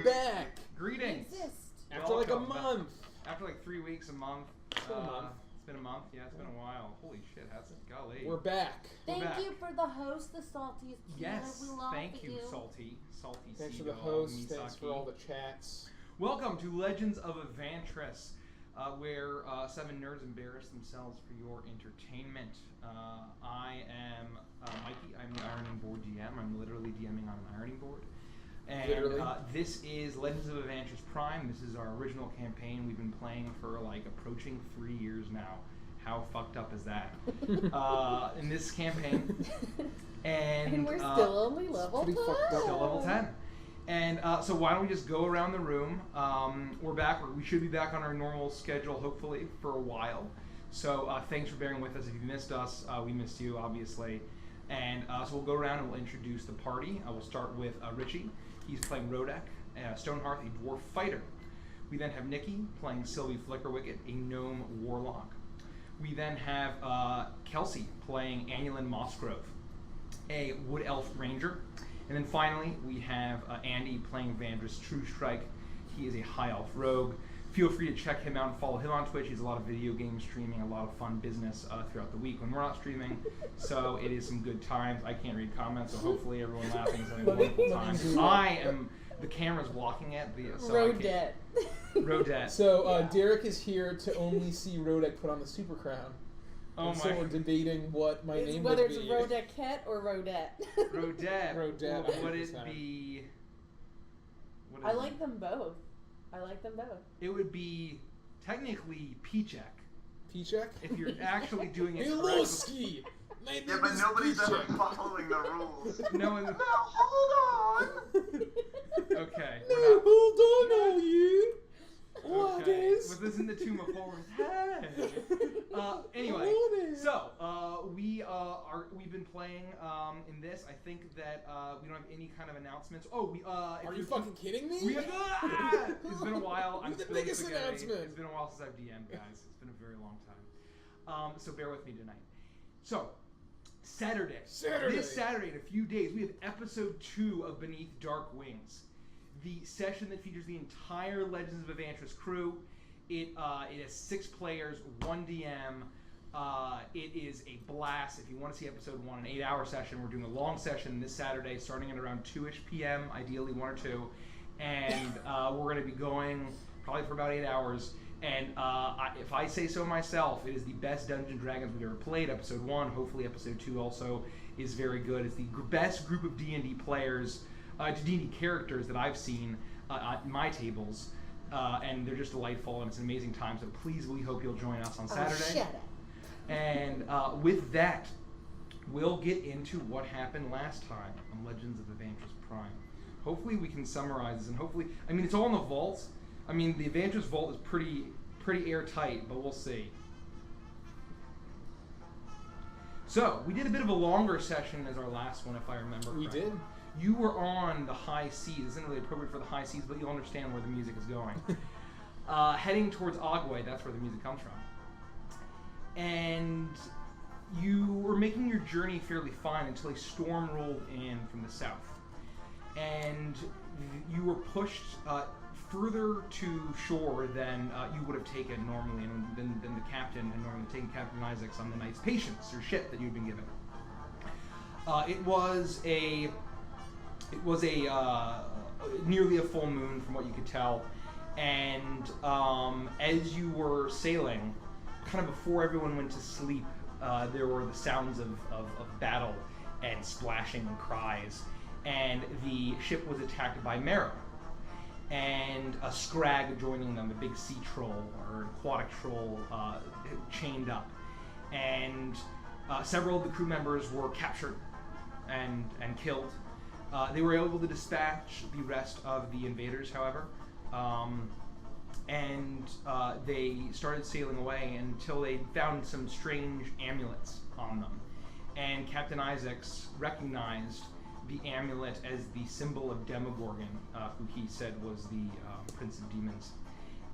back. Greetings. After like a month. After like 3 weeks, a month. It's been a month. It's been a month. Yeah, it's been a while. Holy shit, that's golly. We're back. Thank you for the host, the Salties. Yes, we love thank you, you. Salty Thanks for the host. Thanks for all the chats. Welcome to Legends of Avantris, where 7 nerds embarrass themselves for your entertainment. I am Mikey. I'm the Ironing Board GM. I'm literally DMing on an ironing board. And this is Legends of Avantris Prime. This is our original campaign. We've been playing for like approaching 3 years now. How fucked up is that? In this campaign. And we're still only level 10. Still level 10. And so why don't we just go around the room. We're back. We should be back on our normal schedule, hopefully, for a while. So thanks for bearing with us. If you missed us, we missed you, obviously. And so we'll go around and we'll introduce the party. We'll start with Richie. He's playing Rodek, Stonehearth, a dwarf fighter. We then have Nikki playing Sylvie Flickerwicket, a gnome warlock. We then have Kelsey playing Annulin Mossgrove, a wood elf ranger. And then finally, we have Andy playing Avantris True Strike. He is a high elf rogue. Feel free to check him out and follow him on Twitch. He has a lot of video game streaming, a lot of fun business throughout the week when we're not streaming. So it is some good times. I can't read comments, so hopefully everyone laughing is having a wonderful time. The camera's blocking it. Rodette. Rodette. So Derek is here to only see Rodek put on the super crown. Oh so we're debating what my name whether would it's be. Rodekette or Rodette. Rodette. Rodette. Would it be... I like them both. It would be technically P-check. P-check? If you're actually doing it Miloski! Yeah, but nobody's ever following the rules. No one... Now, hold on! Okay. No, hold on, all you! What is? With this in the Tomb of Horrors. Hey! Anyway, so we've been playing in this. I think that we don't have any kind of announcements. Are you fucking kidding me? It's been a while. The biggest announcement. It's been a while since I've DM'd, guys. It's been a very long time. So bear with me tonight. So Saturday. This Saturday in a few days, we have episode 2 of Beneath Dark Wings. The session that features the entire Legends of Avantris crew. It has 6 players, 1 DM. It is a blast. If you want to see episode 1, an 8-hour session, we're doing a long session this Saturday, starting at around 2-ish p.m., ideally 1 or 2. And we're going to be going probably for about 8 hours. And if I say so myself, it is the best Dungeons & Dragons we've ever played. Episode 1, hopefully episode 2 also is very good. It's the best group of D&D players, D&D characters that I've seen at my tables, and they're just delightful, and it's an amazing time, so please, we hope you'll join us on Saturday. Shut up. And with that, we'll get into what happened last time on Legends of Avantris Prime. Hopefully we can summarize this, and hopefully, it's all in the vaults. The Avantris vault is pretty airtight, but we'll see. So, we did a bit of a longer session as our last one, if I remember correctly. We did. You were on the high seas. This isn't really appropriate for the high seas, but you'll understand where the music is going. Heading towards Agua, that's where the music comes from. And you were making your journey fairly fine until a storm rolled in from the south. And you were pushed further to shore than you would have taken normally, and than the captain had normally taken Captain Isaacs on the Knight's Patience, or ship that you'd been given. It was a nearly a full moon from what you could tell, and as you were sailing, kind of before everyone went to sleep, there were the sounds of battle and splashing and cries, and the ship was attacked by Marrow, and a scrag joining them, a big sea troll or aquatic troll chained up, and several of the crew members were captured and killed. They were able to dispatch the rest of the invaders, however, and they started sailing away until they found some strange amulets on them. And Captain Isaacs recognized the amulet as the symbol of Demogorgon, who he said was the Prince of Demons.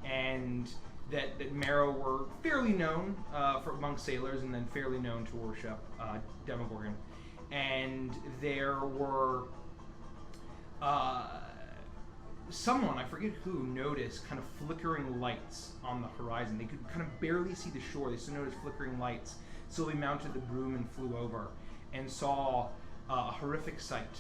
And that Marrow were fairly known among sailors, and then fairly known to worship Demogorgon. And there were someone, I forget who, noticed kind of flickering lights on the horizon. They could kind of barely see the shore. They still noticed flickering lights. Sylvie mounted the broom and flew over and saw a horrific sight.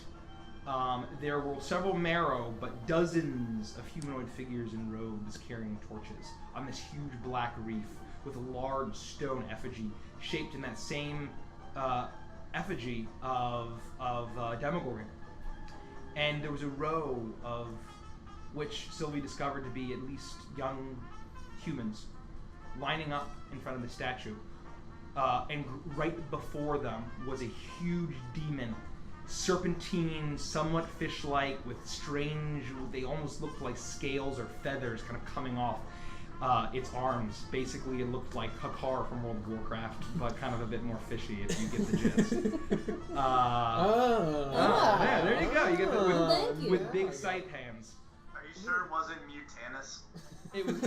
There were several marrow, but dozens of humanoid figures in robes carrying torches on this huge black reef with a large stone effigy shaped in that same effigy of Demogorgon. And there was a row of which Sylvie discovered to be at least young humans lining up in front of the statue. And right before them was a huge demon, serpentine, somewhat fish-like, with strange, they almost looked like scales or feathers kind of coming off its arms. Basically, it looked like Hakar from World of Warcraft, but kind of a bit more fishy, if you get the gist. Yeah, there you go. You get that with big sight hands. Are you sure it wasn't Mutanus? It was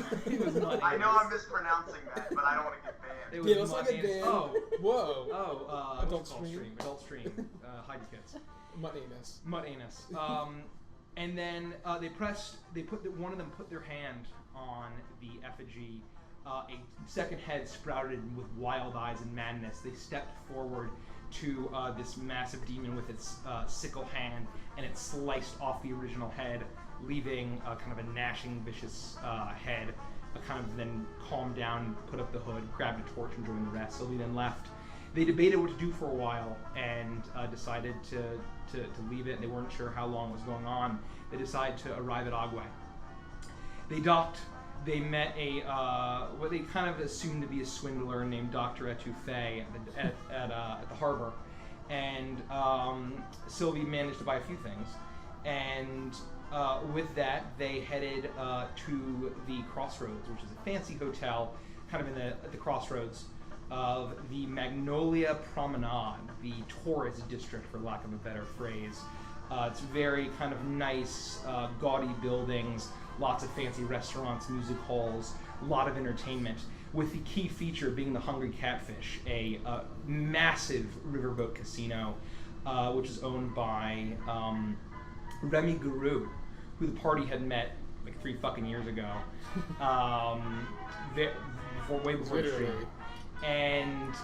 Mud. I know I'm mispronouncing that, but I don't want to get banned. It was like a Dan. Oh. Whoa. Oh, Adult Stream. Adult Stream. Hide your kids. Mutt anus. And then one of them put their hand on the effigy. A second head sprouted with wild eyes and madness. They stepped forward to this massive demon with its sickle hand, and it sliced off the original head, leaving kind of a gnashing, vicious head. Kind of then calmed down, put up the hood, grabbed a torch, and joined the rest. Sylvie then left. They debated what to do for a while and decided to leave it. They weren't sure how long it was going on. They decided to arrive at Agua. They docked. They met what they kind of assumed to be a swindler named Dr. Etouffee at the harbor. And Sylvie managed to buy a few things. And with that, they headed to the Crossroads, which is a fancy hotel, kind of at the crossroads of the Magnolia Promenade, the tourist district, for lack of a better phrase. It's very kind of nice, gaudy buildings, lots of fancy restaurants, music halls, a lot of entertainment, with the key feature being the Hungry Catfish, a massive riverboat casino, which is owned by Remy Guru, who the party had met like 3 fucking years ago, way before the stream, and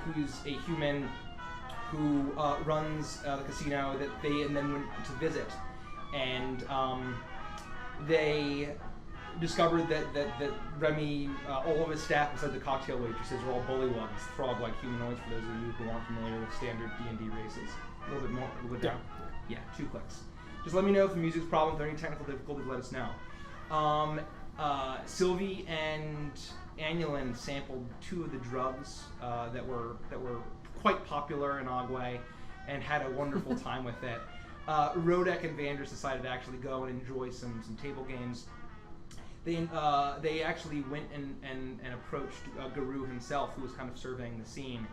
who's a human who runs the casino that they and then went to visit, and they discovered that Remy, all of his staff besides the cocktail waitresses, are all bullywugs, frog-like humanoids. For those of you who aren't familiar with standard D&D races, a little bit more. A little bit down. Yeah, 2 clicks. Just let me know if the music's problem. If there are any technical difficulties, let us know. Sylvie and Annulin sampled 2 of the drugs that were quite popular in Agua, and had a wonderful time with it. Rodek and Avantris decided to actually go and enjoy some table games. They actually went and approached Guru himself, who was kind of surveying the scene,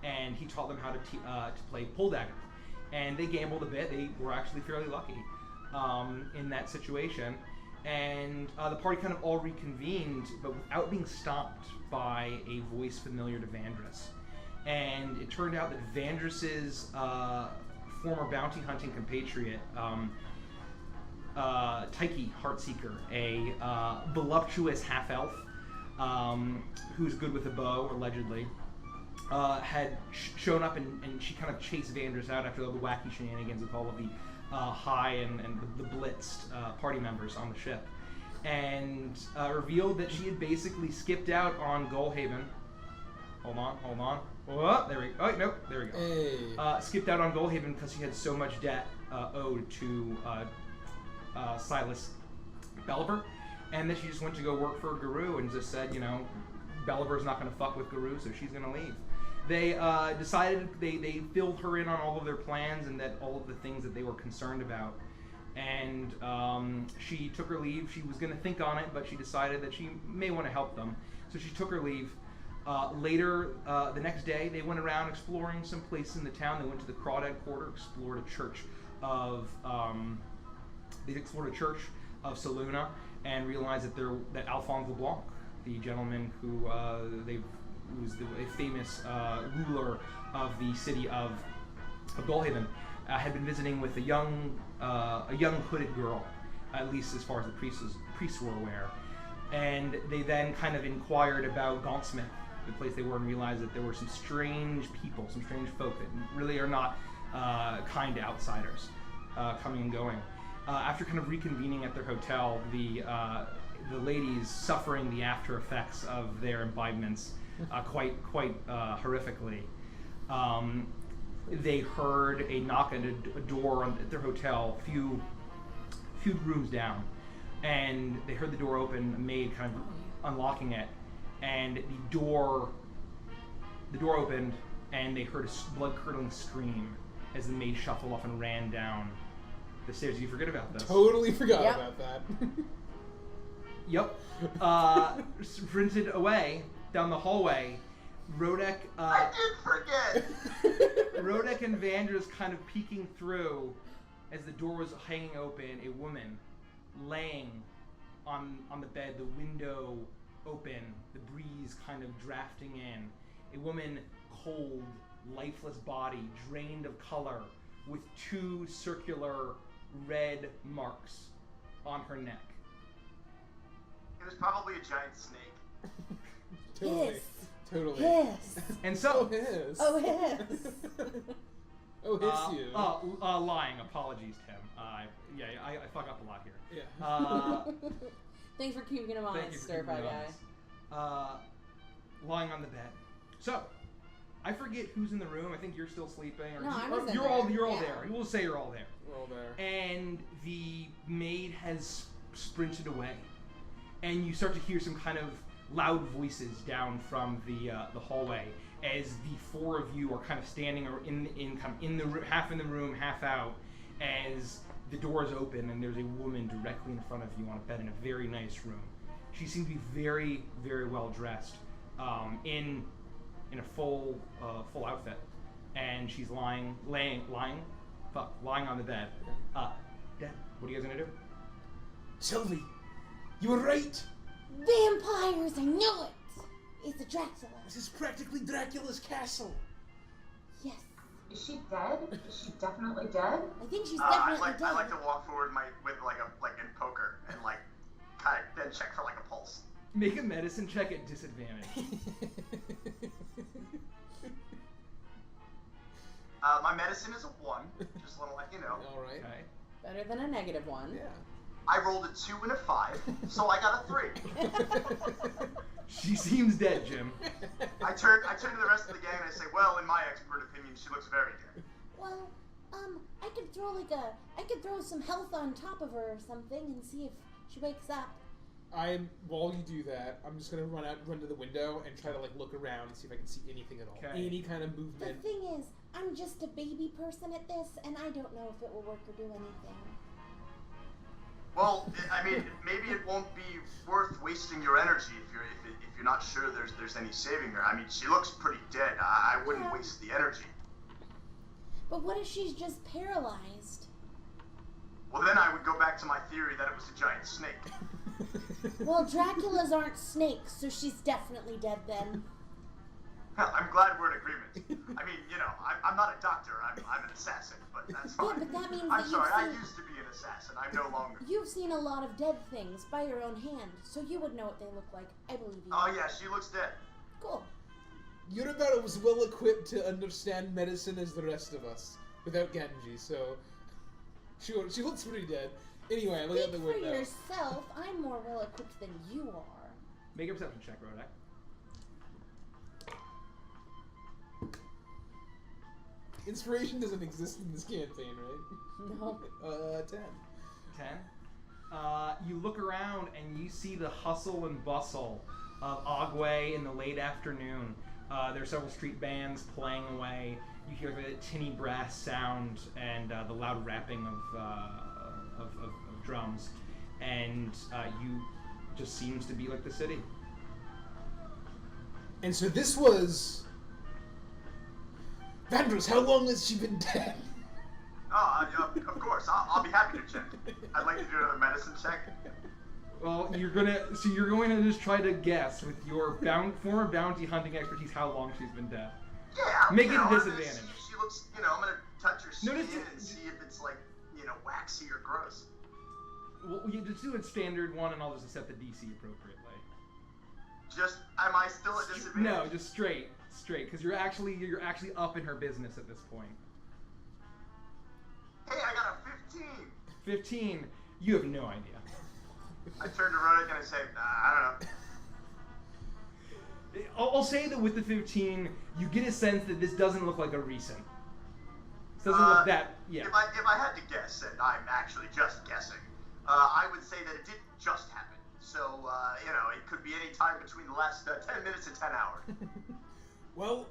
and he taught them how to play pull dagger. And they gambled a bit. They were actually fairly lucky in that situation. And the party kind of all reconvened, but without being stopped by a voice familiar to Avantris. And it turned out that Avantris's former bounty hunting compatriot, Tyche Heartseeker, a voluptuous half-elf who's good with a bow, allegedly, had shown up, and she kind of chased Avantris out after all the wacky shenanigans with all of the high and the blitzed party members on the ship, and revealed that she had basically skipped out on Goalhaven. Hold on. Oh, there we go. Oh, nope, there we go. Hey. Skipped out on Goalhaven because she had so much debt owed to Silas Belliver, and that she just went to go work for Guru and just said, Belliver's not going to fuck with Guru, so she's going to leave. They decided, they filled her in on all of their plans and that all of the things that they were concerned about. And she took her leave. She was going to think on it, but she decided that she may want to help them. So she took her leave. Later, the next day, they went around exploring some places in the town. They went to the Crawdad Quarter, explored a church of Saluna, and realized that Alphonse LeBlanc, the gentleman who was a famous ruler of the city of Goalhaven, had been visiting with a young hooded girl at least as far as the priests were aware. And they then kind of inquired about Gauntsmith, the place they were, and realized that there were some strange people, some strange folk that really are not kind to outsiders, coming and going. After kind of reconvening at their hotel, the ladies suffering the after effects of their imbibements quite horrifically. They heard a knock at a door at their hotel, few rooms down, and they heard the door open, a maid kind of unlocking it, and the door opened, and they heard a blood-curdling scream as the maid shuffled off and ran down the stairs. You forget about this. Totally forgot about that. Yep. Sprinted away down the hallway. Rodek. I did forget. Rodek and Vanders kind of peeking through as the door was hanging open. A woman laying on the bed, the window open, the breeze kind of drafting in. A woman, cold, lifeless body, drained of color, with 2 circular red marks on her neck. It was probably a giant snake. Totally. Hiss. Totally. Hiss. And so, hiss. Oh, hiss. Oh, hiss you. Lying. Apologies, Tim. I fuck up a lot here. Yeah. Thanks for keeping him honest, Stir Fry Guy. Lying on the bed. So, I forget who's in the room. I think you're still sleeping. Or No, I was in you're there. all Yeah. there. We'll say you're all there. We're all there. And the maid has sprinted away, and you start to hear some kind of loud voices down from the hallway as the 4 of you are kind of standing in the room, half in the room, half out, as the door is open and there's a woman directly in front of you on a bed in a very nice room. She seems to be very, very well dressed, in a full outfit, and she's lying on the bed. Dead. What are you guys gonna do? Sylvie, you were right. Vampires, I knew it! It's a Dracula. This is practically Dracula's castle. Yes. Is she dead? Is she definitely dead? I think she's I definitely dead. like to walk forward with like in poker and like kind of then check for like a pulse. Make a medicine check at disadvantage. My medicine is a 1, just a little like you know. All right. Okay. Better than a -1. Yeah. I rolled a 2 and a 5, so I got a 3. She seems dead, Jim. I turn to the rest of the gang and I say, well, in my expert opinion, she looks very dead. Well, I could throw some health on top of her or something and see if she wakes up. While you do that, I'm just gonna run to the window and try to like look around and see if I can see anything at all. Okay. Any kind of The movement. thing is, I'm just a baby person at this, and I don't know if it will work or do anything. Well, I mean, maybe it won't be worth wasting your energy if you're not sure there's any saving her. I mean, she looks pretty dead. I wouldn't Yeah. waste the energy. But what if she's just paralyzed? Well, then I would go back to my theory that it was a giant snake. Well, Draculas aren't snakes, so she's definitely dead then. I'm glad we're in agreement. I mean, you know, I'm not a doctor. I'm an assassin, but that's fine. Yeah, but that means I'm that sorry. I you've seen... used to be an assassin. I'm no longer. You've seen a lot of dead things by your own hand, so you would know what they look like. I believe you. Oh yeah, she looks dead. Cool. You're about as well equipped to understand medicine as the rest of us, without Genji. So she looks pretty dead. Anyway, look out the Speak for window. yourself. I'm more well equipped than you are. Make a perception check, Rodek. Inspiration doesn't exist in this campaign, right? No. 10. 10. You look around and you see the hustle and bustle of Agua in the late afternoon. There are several street bands playing away. You hear the tinny brass sound and the loud rapping of drums, and you just seems to be like the city. And so this was... Vandros, how long has she been dead? Of course. I'll be happy to check. I'd like to do another medicine check. Well, you're going to just try to guess with your former bounty hunting expertise how long she's been dead. Yeah. Make you it know, a disadvantage. She looks, you know, I'm gonna touch her skin Notice and see if it's like, you know, waxy or gross. Well, you just do a standard one, and I'll just set the DC appropriately. Just, am I still at disadvantage? No, just straight, because you're actually up in her business at this point. Hey, I got a 15. 15. You have no idea. I turn to Roderick and I say, I don't know. I'll say that with the 15, you get a sense that this doesn't look like a recent. This doesn't look that. Yeah. If I had to guess, and I'm actually just guessing, I would say that it didn't just happen. So, it could be any time between the last 10 minutes and 10 hours. Well,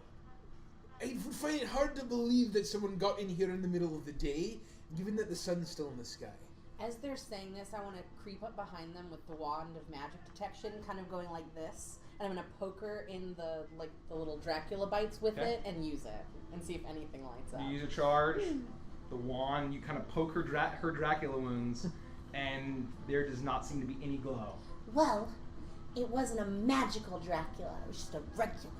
I would find it hard to believe that someone got in here in the middle of the day, given that the sun's still in the sky. As they're saying this, I want to creep up behind them with the wand of magic detection, kind of going like this, and I'm going to poke her in the little Dracula bites with it and use it, and see if anything lights up. You use a charge, the wand, you kind of poke her Dracula wounds, and there does not seem to be any glow. Well, it wasn't a magical Dracula. It was just a regular Dracula.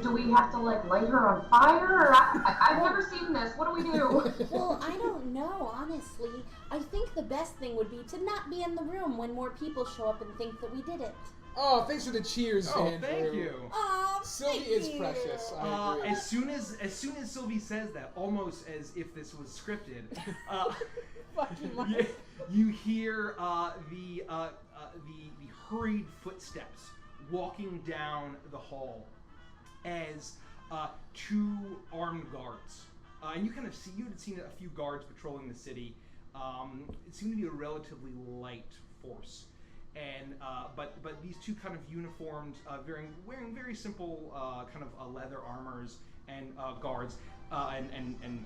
Do we have to, light her on fire? Or I've never seen this. What do we do? Well, I don't know, honestly. I think the best thing would be to not be in the room when more people show up and think that we did it. Oh, thanks for the cheers, Andrew. Thank you. Oh, Sylvie is precious. I agree. As soon as Sylvie says that, almost as if this was scripted, you hear the hurried footsteps walking down the hall as two armed guards, and you had seen a few guards patrolling the city. It seemed to be a relatively light force. And but these two kind of uniformed, wearing very simple kind of leather armors and guards, and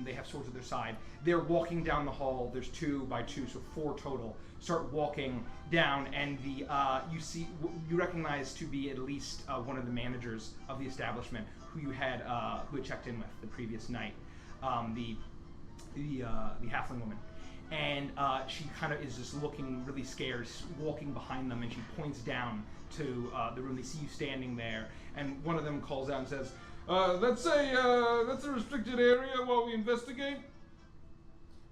they have swords at their side. They're walking down the hall. There's 2 by 2, so 4 total. Start walking down, and you recognize to be at least one of the managers of the establishment who had checked in with the previous night, the halfling woman. And she kind of is just looking really scared, walking behind them, and she points down to the room. They see you standing there, and one of them calls out and says, that's a restricted area while we investigate.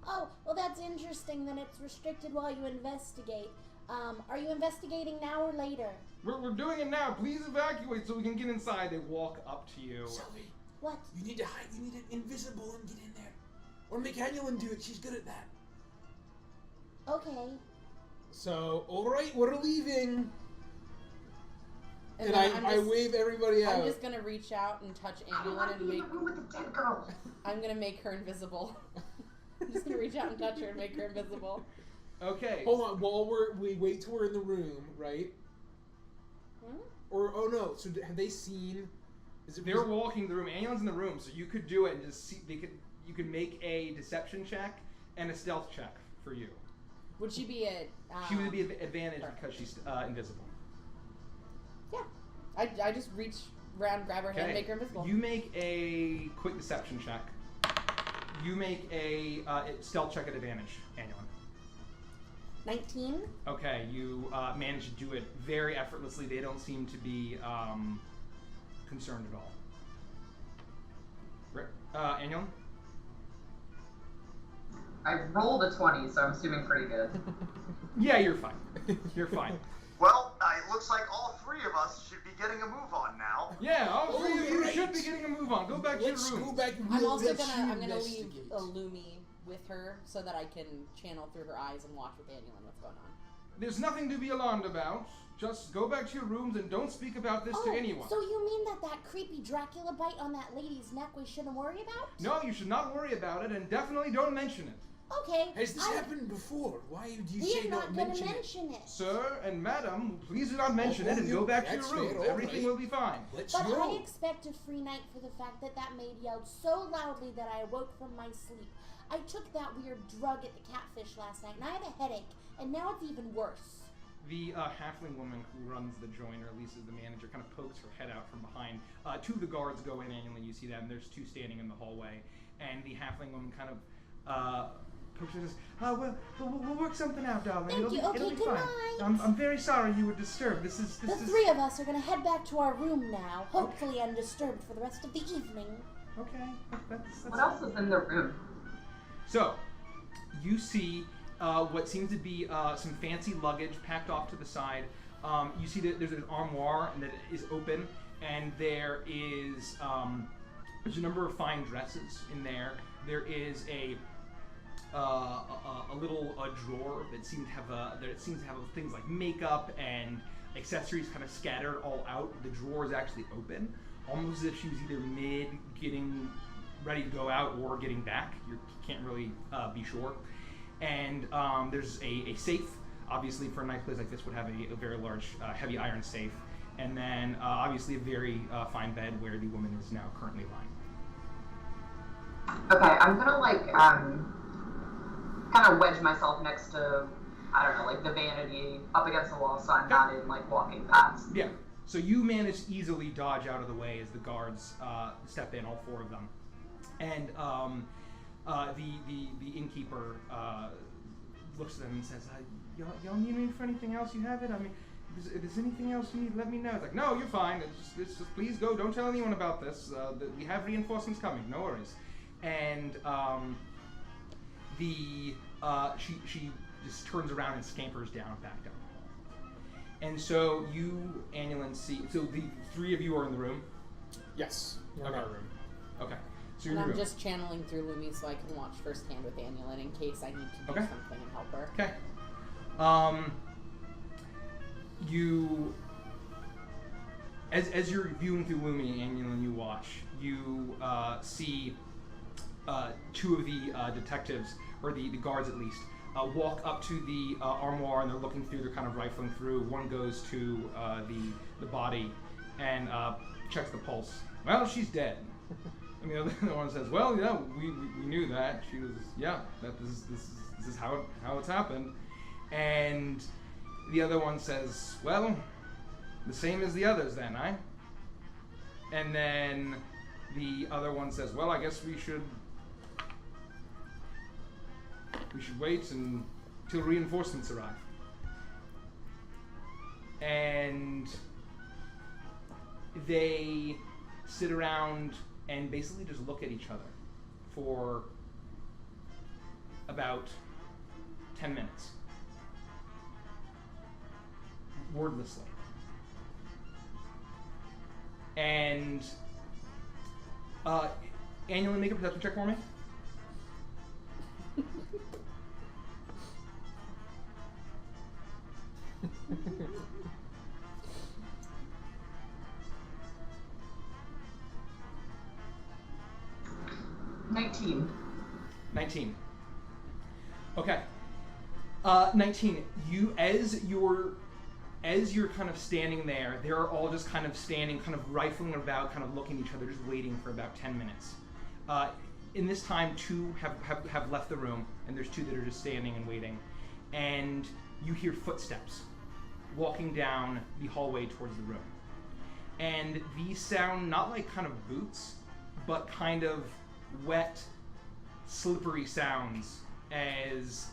Oh, well, that's interesting that it's restricted while you investigate. Are you investigating now or later? We're doing it now. Please evacuate so we can get inside. They walk up to you. Sylvie, What? you need to hide. You need it invisible and get in there. Or make Annulin do it. She's good at that. Okay. So, alright, we're leaving. And then I wave everybody out. I'm just gonna reach out and touch I don't Annulin want to and be in make. the room with the dead girl. I'm gonna make her invisible. I'm just gonna reach out and touch her and make her invisible. Okay. Hold on, while we wait till we're in the room, right? Hmm? Or, oh no, so have they seen... They're walking the room. Annulin's in the room, so you could do it and just see. You could make a deception check and a stealth check for you. Would she be at? She would be at advantage because she's invisible. Yeah. I just reach around, grab her hand, and make her invisible. You make a quick deception check. You make a stealth check at advantage, Annulin. 19? Okay, you manage to do it very effortlessly. They don't seem to be concerned at all. Annulin? I rolled a 20, so I'm assuming pretty good. Yeah, you're fine. You're fine. Well, it looks like all 3 of us should be getting a move on now. Yeah, all 3 of you right. should be getting a move on. Go back to your Let's room. go back and I'm also let gonna you leave investigate. Illumi with her so that I can channel through her eyes and watch with Annulin what's going on. There's nothing to be alarmed about. Just go back to your rooms and don't speak about this to anyone. So you mean that creepy Dracula bite on that lady's neck we shouldn't worry about? No, you should not worry about it, and definitely don't mention it. Okay. Has this happened before? Why do you We say are not not going to mention it? mention it. Sir and madam, please do not mention it and go back to your that's rooms. fair, all Everything right. will be fine. Let's But go. I expect a free night for the fact that maid yelled so loudly that I awoke from my sleep. I took that weird drug at the Catfish last night, and I have a headache, and now it's even worse. The halfling woman who runs the joint, or at least is the manager, kind of pokes her head out from behind. 2 of the guards go in annually. You see them. There's 2 standing in the hallway, and the halfling woman kind of pokes her and says, "We'll work something out, darling. Thank It'll you. be, Okay, it'll be good fine. night." I'm very sorry you were disturbed. This is The 3 of us are going to head back to our room now, hopefully undisturbed for the rest of the evening. okay. That's What else is in the room? So, you see what seems to be some fancy luggage packed off to the side. You see that there's an armoire that is open, and there's a number of fine dresses in there. There is a little drawer that seems to have things like makeup and accessories kind of scattered all out. The drawer is actually open, almost as if she was either mid getting ready to go out or getting back. You can't really be sure. And there's a safe. Obviously, for a nice place like this, would have a very large, heavy iron safe. And then, obviously, a very fine bed where the woman is now currently lying. Okay, I'm gonna kind of wedge myself next to, I don't know, like the vanity up against the wall, so I'm not in walking paths. Yeah. So you manage to easily dodge out of the way as the guards step in, all 4 of them, and the innkeeper looks at them and says, "Y'all need me for anything else? You have it? I mean, if there's anything else you need, let me know." It's like, "No, you're fine. It's just please go. Don't tell anyone about this. We have reinforcements coming. No worries." And she just turns around and scampers back down the hall. And so you, Annulin, see. So the 3 of you are in the room. Yes, we're in Okay. our room. Okay. So you're And in the I'm room. just channeling through Lumi so I can watch firsthand with Annulin in case I need to do Okay. something and help her. Okay. You, as you're viewing through Lumi and you watch, you see 2 of the detectives, or the guards at least, walk up to the armoire, and they're looking through. They're kind of rifling through. One goes to the body and checks the pulse. Well, she's dead. And the other one says, "Well, yeah, we knew that. She was, yeah. This is how it's happened." And the other one says, "Well, the same as the others then, eh?" And then the other one says, "Well, I guess we should wait until reinforcements arrive." And they sit around and basically just look at each other for about 10 minutes. Wordlessly. And Annulin, make a perception check for me. $19. 19. Okay. 19. As you're kind of standing there, they're all just kind of standing, kind of rifling about, kind of looking at each other, just waiting for about 10 minutes. In this time, 2 have left the room, and there's 2 that are just standing and waiting. And you hear footsteps walking down the hallway towards the room. And these sound not like kind of boots, but kind of wet, slippery sounds as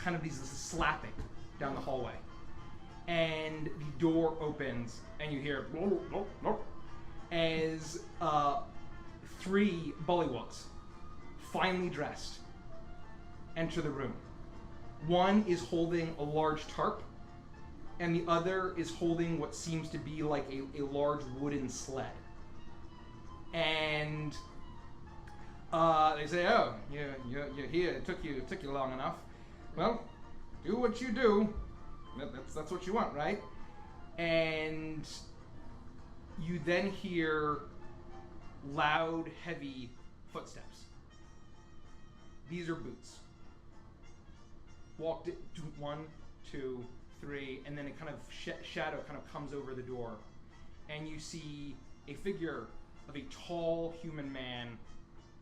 kind of these slapping down the hallway. And the door opens, and you hear as 3 bullywugs, finely dressed, enter the room. One is holding a large tarp, and the other is holding what seems to be like a large wooden sled. And they say, "Oh, you're here. It took you long enough. Well, do what you do. That's what you want, right?" And you then hear loud, heavy footsteps. These are boots. Walked 1, 2, 3, and then a kind of shadow kind of comes over the door, and you see a figure of a tall human man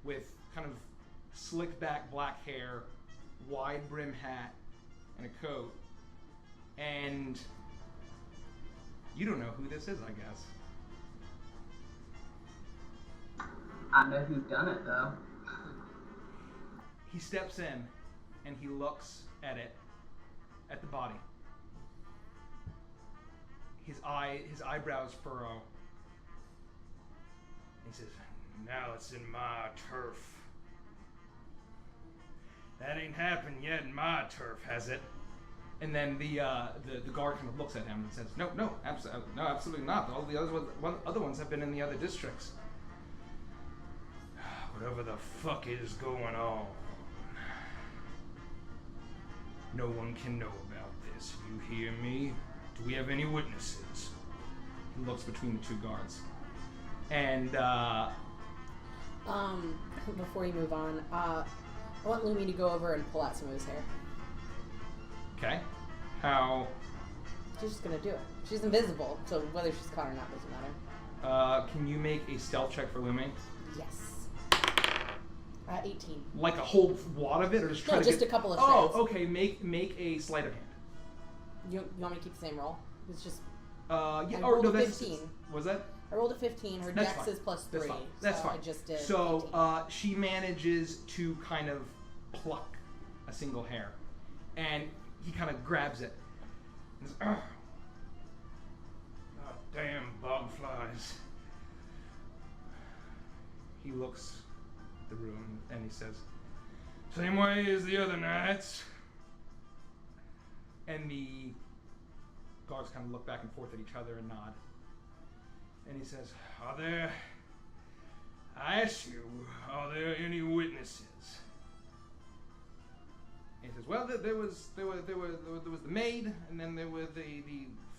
with kind of slick back black hair, wide brim hat, and a coat. And you don't know who this is, I guess. I know who done it, though. He steps in, and he looks at the body. His eyebrows furrow. He says, "Now it's in my turf." That ain't happened yet in my turf, has it? And then the guard kind of looks at him and says, No, absolutely not. All the other ones have been in the other districts. Whatever the fuck is going on. No one can know about this. You hear me? Do we have any witnesses? He looks between the two guards. And, before you move on, I want Lumi to go over and pull out some of his hair. Okay. How? She's just gonna do it. She's invisible, so whether she's caught or not doesn't matter. Can you make a stealth check for Lumi? Yes. 18. Like a whole wad of it, or just try No, to just get... a couple of shreds. Oh, okay. Make a sleight of hand. You want me to keep the same roll? It's just... Yeah. I Or rolled no, a that's 15. Was that? I rolled a 15. Her That's dex fine. is plus 3. That's fine. That's so fine. I just did So 18. she manages to kind of pluck a single hair, and he kind of grabs it. And says, oh, damn bog flies. He looks at the room and he says, same way as the other nights. And the guards kind of look back and forth at each other and nod. And he says, I ask you, are there any witnesses? And he says, well, there was the maid, and then there were the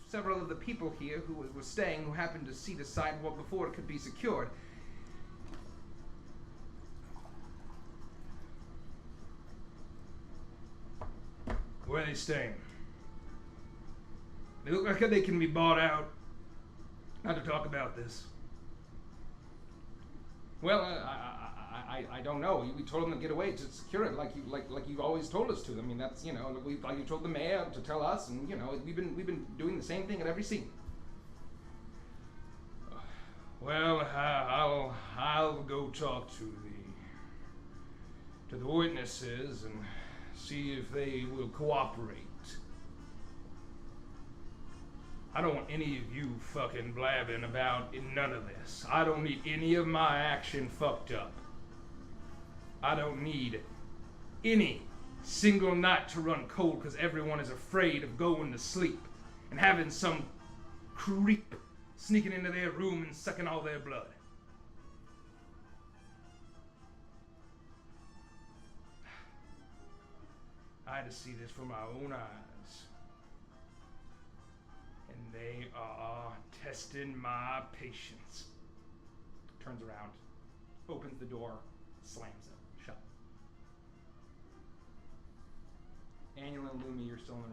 several of the people here who were staying, who happened to see the sidewalk before it could be secured. Where are they staying? They look like they can be bought out. Not to talk about this. Well, I don't know. We told them to get away to secure it, like you always told us to. I mean, that's like you told the mayor to tell us, and we've been doing the same thing at every scene. Well, I'll go talk to the witnesses and see if they will cooperate. I don't want any of you fucking blabbing about none of this. I don't need any of my action fucked up. I don't need any single night to run cold because everyone is afraid of going to sleep and having some creep sneaking into their room and sucking all their blood. I had to see this with my own eyes. And they are testing my patience. Turns around, opens the door, slams it shut. Annual and Lumi, you're still in the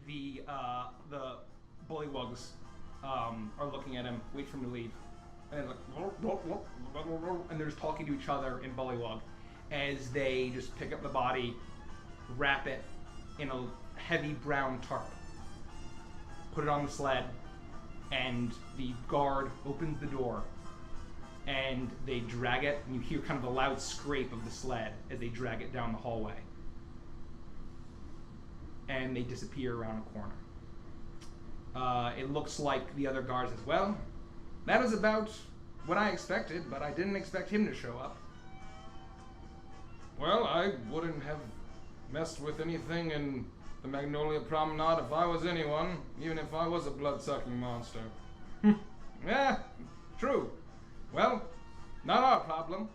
room. The bullywugs are looking at him, wait for him to leave. And they're like, and they're just talking to each other in bullywug as they just pick up the body, wrap it in a heavy brown tarp, put it on the sled, and the guard opens the door and they drag it, and you hear kind of the loud scrape of the sled as they drag it down the hallway, and they disappear around a corner. It looks like the other guard says, well, that was about what I expected, but I didn't expect him to show up. Well, I wouldn't have messed with anything in the Magnolia Promenade if I was anyone, even if I was a blood-sucking monster. Yeah, true. Well, not our problem.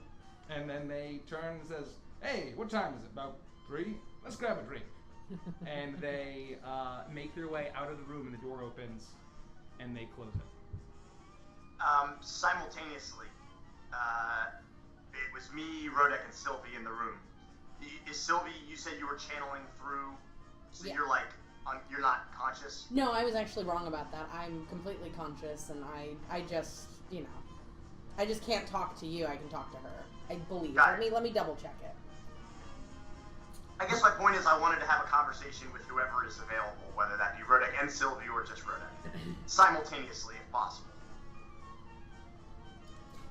And then they turn and says, hey, what time is it? About 3? Let's grab a drink. And they make their way out of the room, and the door opens, and they close it. Simultaneously, it was me, Rodek, and Sylvie in the room. Is Sylvie, you said you were channeling through, so Yeah. you're like, you're not conscious? No, I was actually wrong about that. I'm completely conscious, and I just, I just can't talk to you. I can talk to her. I believe. Got it. Let me double check it. I guess my point is I wanted to have a conversation with whoever is available, whether that be Rodek and Sylvie or just Rodek, simultaneously if possible.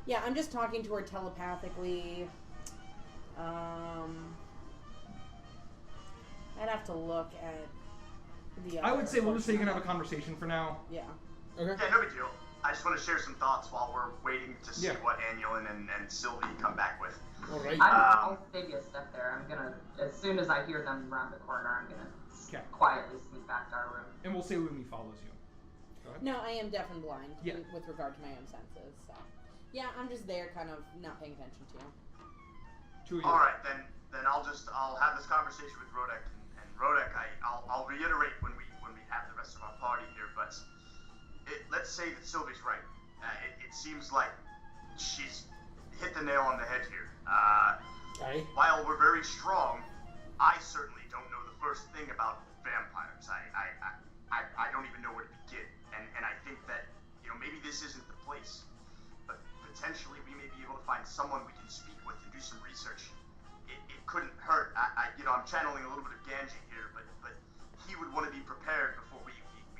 Yeah, I'm just talking to her telepathically. I'd have to look at the other I would say we'll just say you can have a portion. conversation for now. Yeah. Okay. Yeah, no big deal. I just want to share some thoughts while we're waiting to see Yeah. what Annual and Sylvie come back with. All right. I'll save you a step there. I'm gonna, as soon as I hear them around the corner, I'm gonna quietly sneak back to our room. And we'll say Lumi follows you. Go ahead. No, I am deaf and blind Yeah. with regard to my own senses. So, yeah, I'm just there, kind of not paying attention to you. Two of you. All right, then I'll have this conversation with Rodek, and Rodek, I'll reiterate when we have the rest of our party here, but let's say that Sylvie's right. It seems like she's hit the nail on the head here. While we're very strong, I certainly don't know the first thing about vampires. I don't even know where to begin, and I think that maybe this isn't the place, but potentially we may be able to find someone we can speak with and do some research. It couldn't hurt. I'm channeling a little bit of Ganji here, but he would want to be prepared before we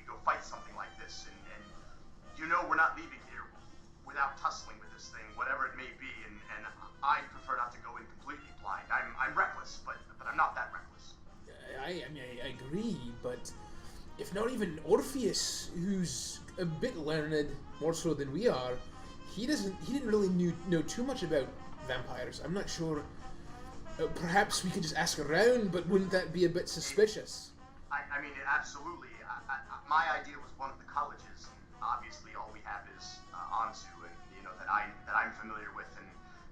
go fight something like this, and we're not leaving here without tussling with this thing, whatever it may be, and I prefer not to go in completely blind. I'm reckless, but I'm not that reckless. I agree, but if not even Orpheus, who's a bit learned, more so than we are, he didn't really know too much about vampires. I'm not sure. Perhaps we could just ask around, but wouldn't that be a bit suspicious? I mean, absolutely. My idea was one of the colleges. Obviously, all we have is Anzu, and that I'm familiar with.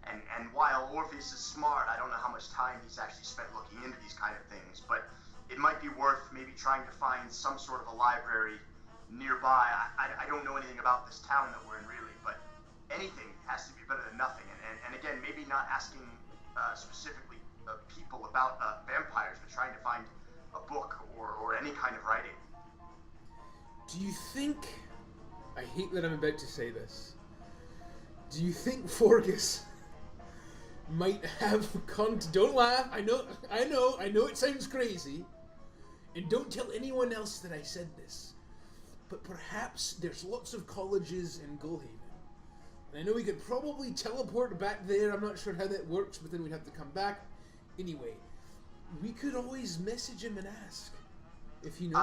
And while Orpheus is smart, I don't know how much time he's actually spent looking into these kind of things. But it might be worth maybe trying to find some sort of a library nearby. I don't know anything about this town that we're in, really, but anything has to be better than nothing. And again, maybe not asking specifically people about vampires, but trying to find a book or any kind of writing. Do you think... I hate that I'm about to say this. Do you think Forgus might have don't laugh. I know it sounds crazy. And don't tell anyone else that I said this. But perhaps there's lots of colleges in Gullhaven. And I know we could probably teleport back there. I'm not sure how that works, but then we'd have to come back. Anyway, we could always message him and ask if he knows.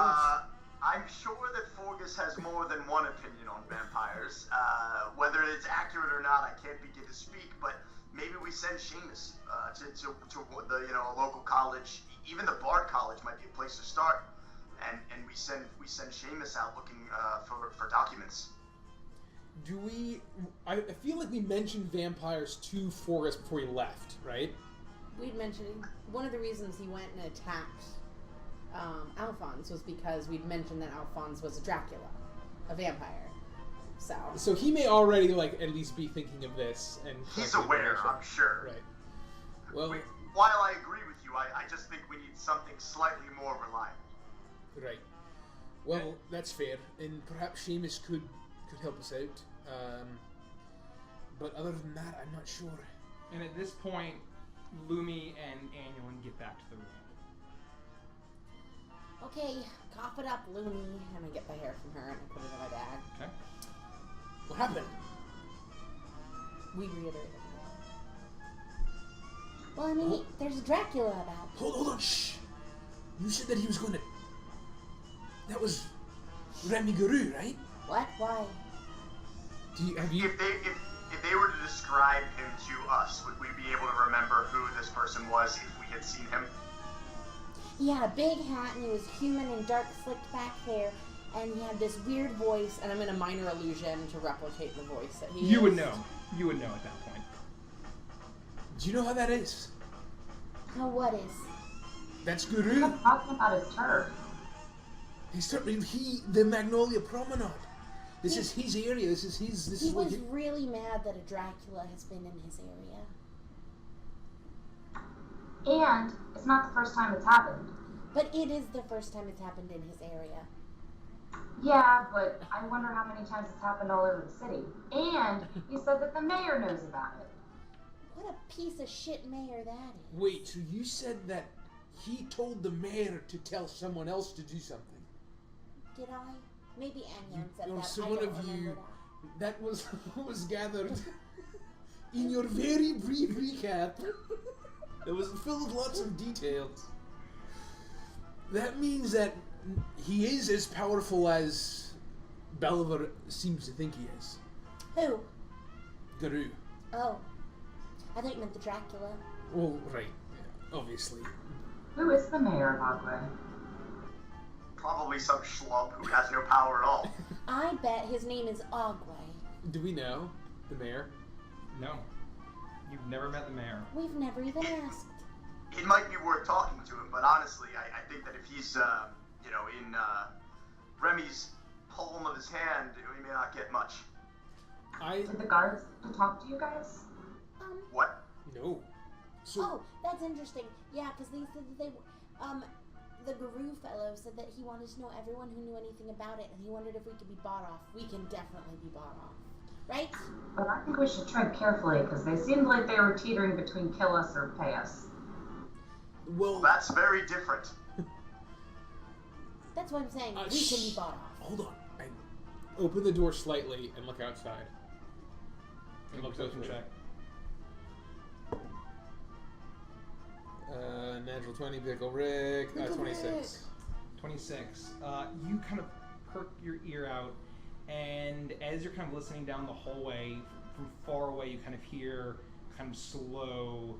I'm sure that Forgus has more than one opinion on vampires. Whether it's accurate or not, I can't begin to speak, but maybe we send Seamus to the a local college. Even the Bard College might be a place to start, and we send Seamus out looking for documents. Do we? I feel like we mentioned vampires to Forgus before he left, right? We'd mentioned one of the reasons he went and attacked Alphonse was because we'd mentioned that Alphonse was a Dracula, a vampire. So he may already at least be thinking of this, and he's aware, I'm sure. Right. Well, while I agree with you, I just think we need something slightly more reliable. Right. Well, that's fair, and perhaps Seamus could help us out. But other than that, I'm not sure. And at this point, Lumi and Annuan get back to the room. Okay, cough it up, Looney. I'm gonna get the hair from her and I put it in my bag. Okay. What happened? We reiterated. Well, I mean, there's a Dracula about. Hold on, shh! You said that he was going to... That was Remy Guru, right? What? Why? If they were to describe him to us, would we be able to remember who this person was if we had seen him? He had a big hat and he was human and dark slicked back hair and he had this weird voice. And I'm in a minor illusion to replicate the voice that he You would know. You would know at that point. Do you know how that is? How what is? That's Guru. I'm talking about his turf. The Magnolia Promenade. This is his area. He was really mad that a Dracula has been in his area. And it's not the first time it's happened. But it is the first time it's happened in his area. Yeah, but I wonder how many times it's happened all over the city. And he said that the mayor knows about it. What a piece of shit mayor that is. Wait, so you said that he told the mayor to tell someone else to do something? Did I? Maybe Anyon said or that. someone I don't of you. remember That was what was gathered in your very brief recap. It was filled with lots of details. That means that he is as powerful as Belivar seems to think he is. Who? Guru. Oh. I thought you meant the Dracula. Well, right. Yeah, obviously. Who is the mayor of Agua? Probably some schlub who has no power at all. I bet his name is Agua. Do we know the mayor? No. You've never met the mayor. We've never even asked. It might be worth talking to him, but honestly, I think that if he's, in Remy's palm of his hand, we may not get much. Did the guards talk to you guys? What? No. So, Oh, that's interesting. Yeah, because they said that the Guru fellow said that he wanted to know everyone who knew anything about it, and he wondered if we could be bought off. We can definitely be bought off. Right? But I think we should tread carefully, because they seemed like they were teetering between kill us or pay us. well, That's very different. That's what I'm saying. We can be bought off. hold on. I open the door slightly and look outside. And look Perception check. Natural 20, Pickle Rick, Pickle 26. 26. You kind of perk your ear out, and as you're kind of listening down the hallway, from far away, you kind of hear kind of slow,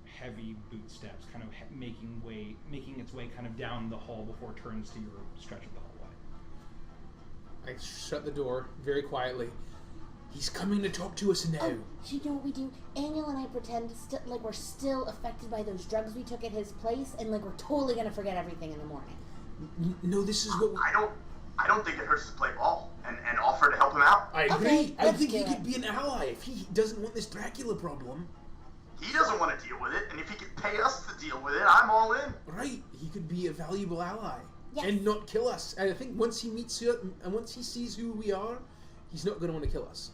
heavy boot steps, kind of making its way kind of down the hall before it turns to your stretch of the hallway. I shut the door very quietly. He's coming to talk to us now. Oh, you know what we do? Angel and I pretend like we're still affected by those drugs we took at his place, and like we're totally gonna forget everything in the morning. No, this is what we... I don't think it hurts to play ball and offer to help him out. I agree. Okay, I let's think do he it. could be an ally if he doesn't want this Dracula problem. He doesn't want to deal with it, and if he can pay us to deal with it, I'm all in. Right. He could be a valuable ally. Yes. And not kill us. And I think once he meets you and once he sees who we are, he's not going to want to kill us.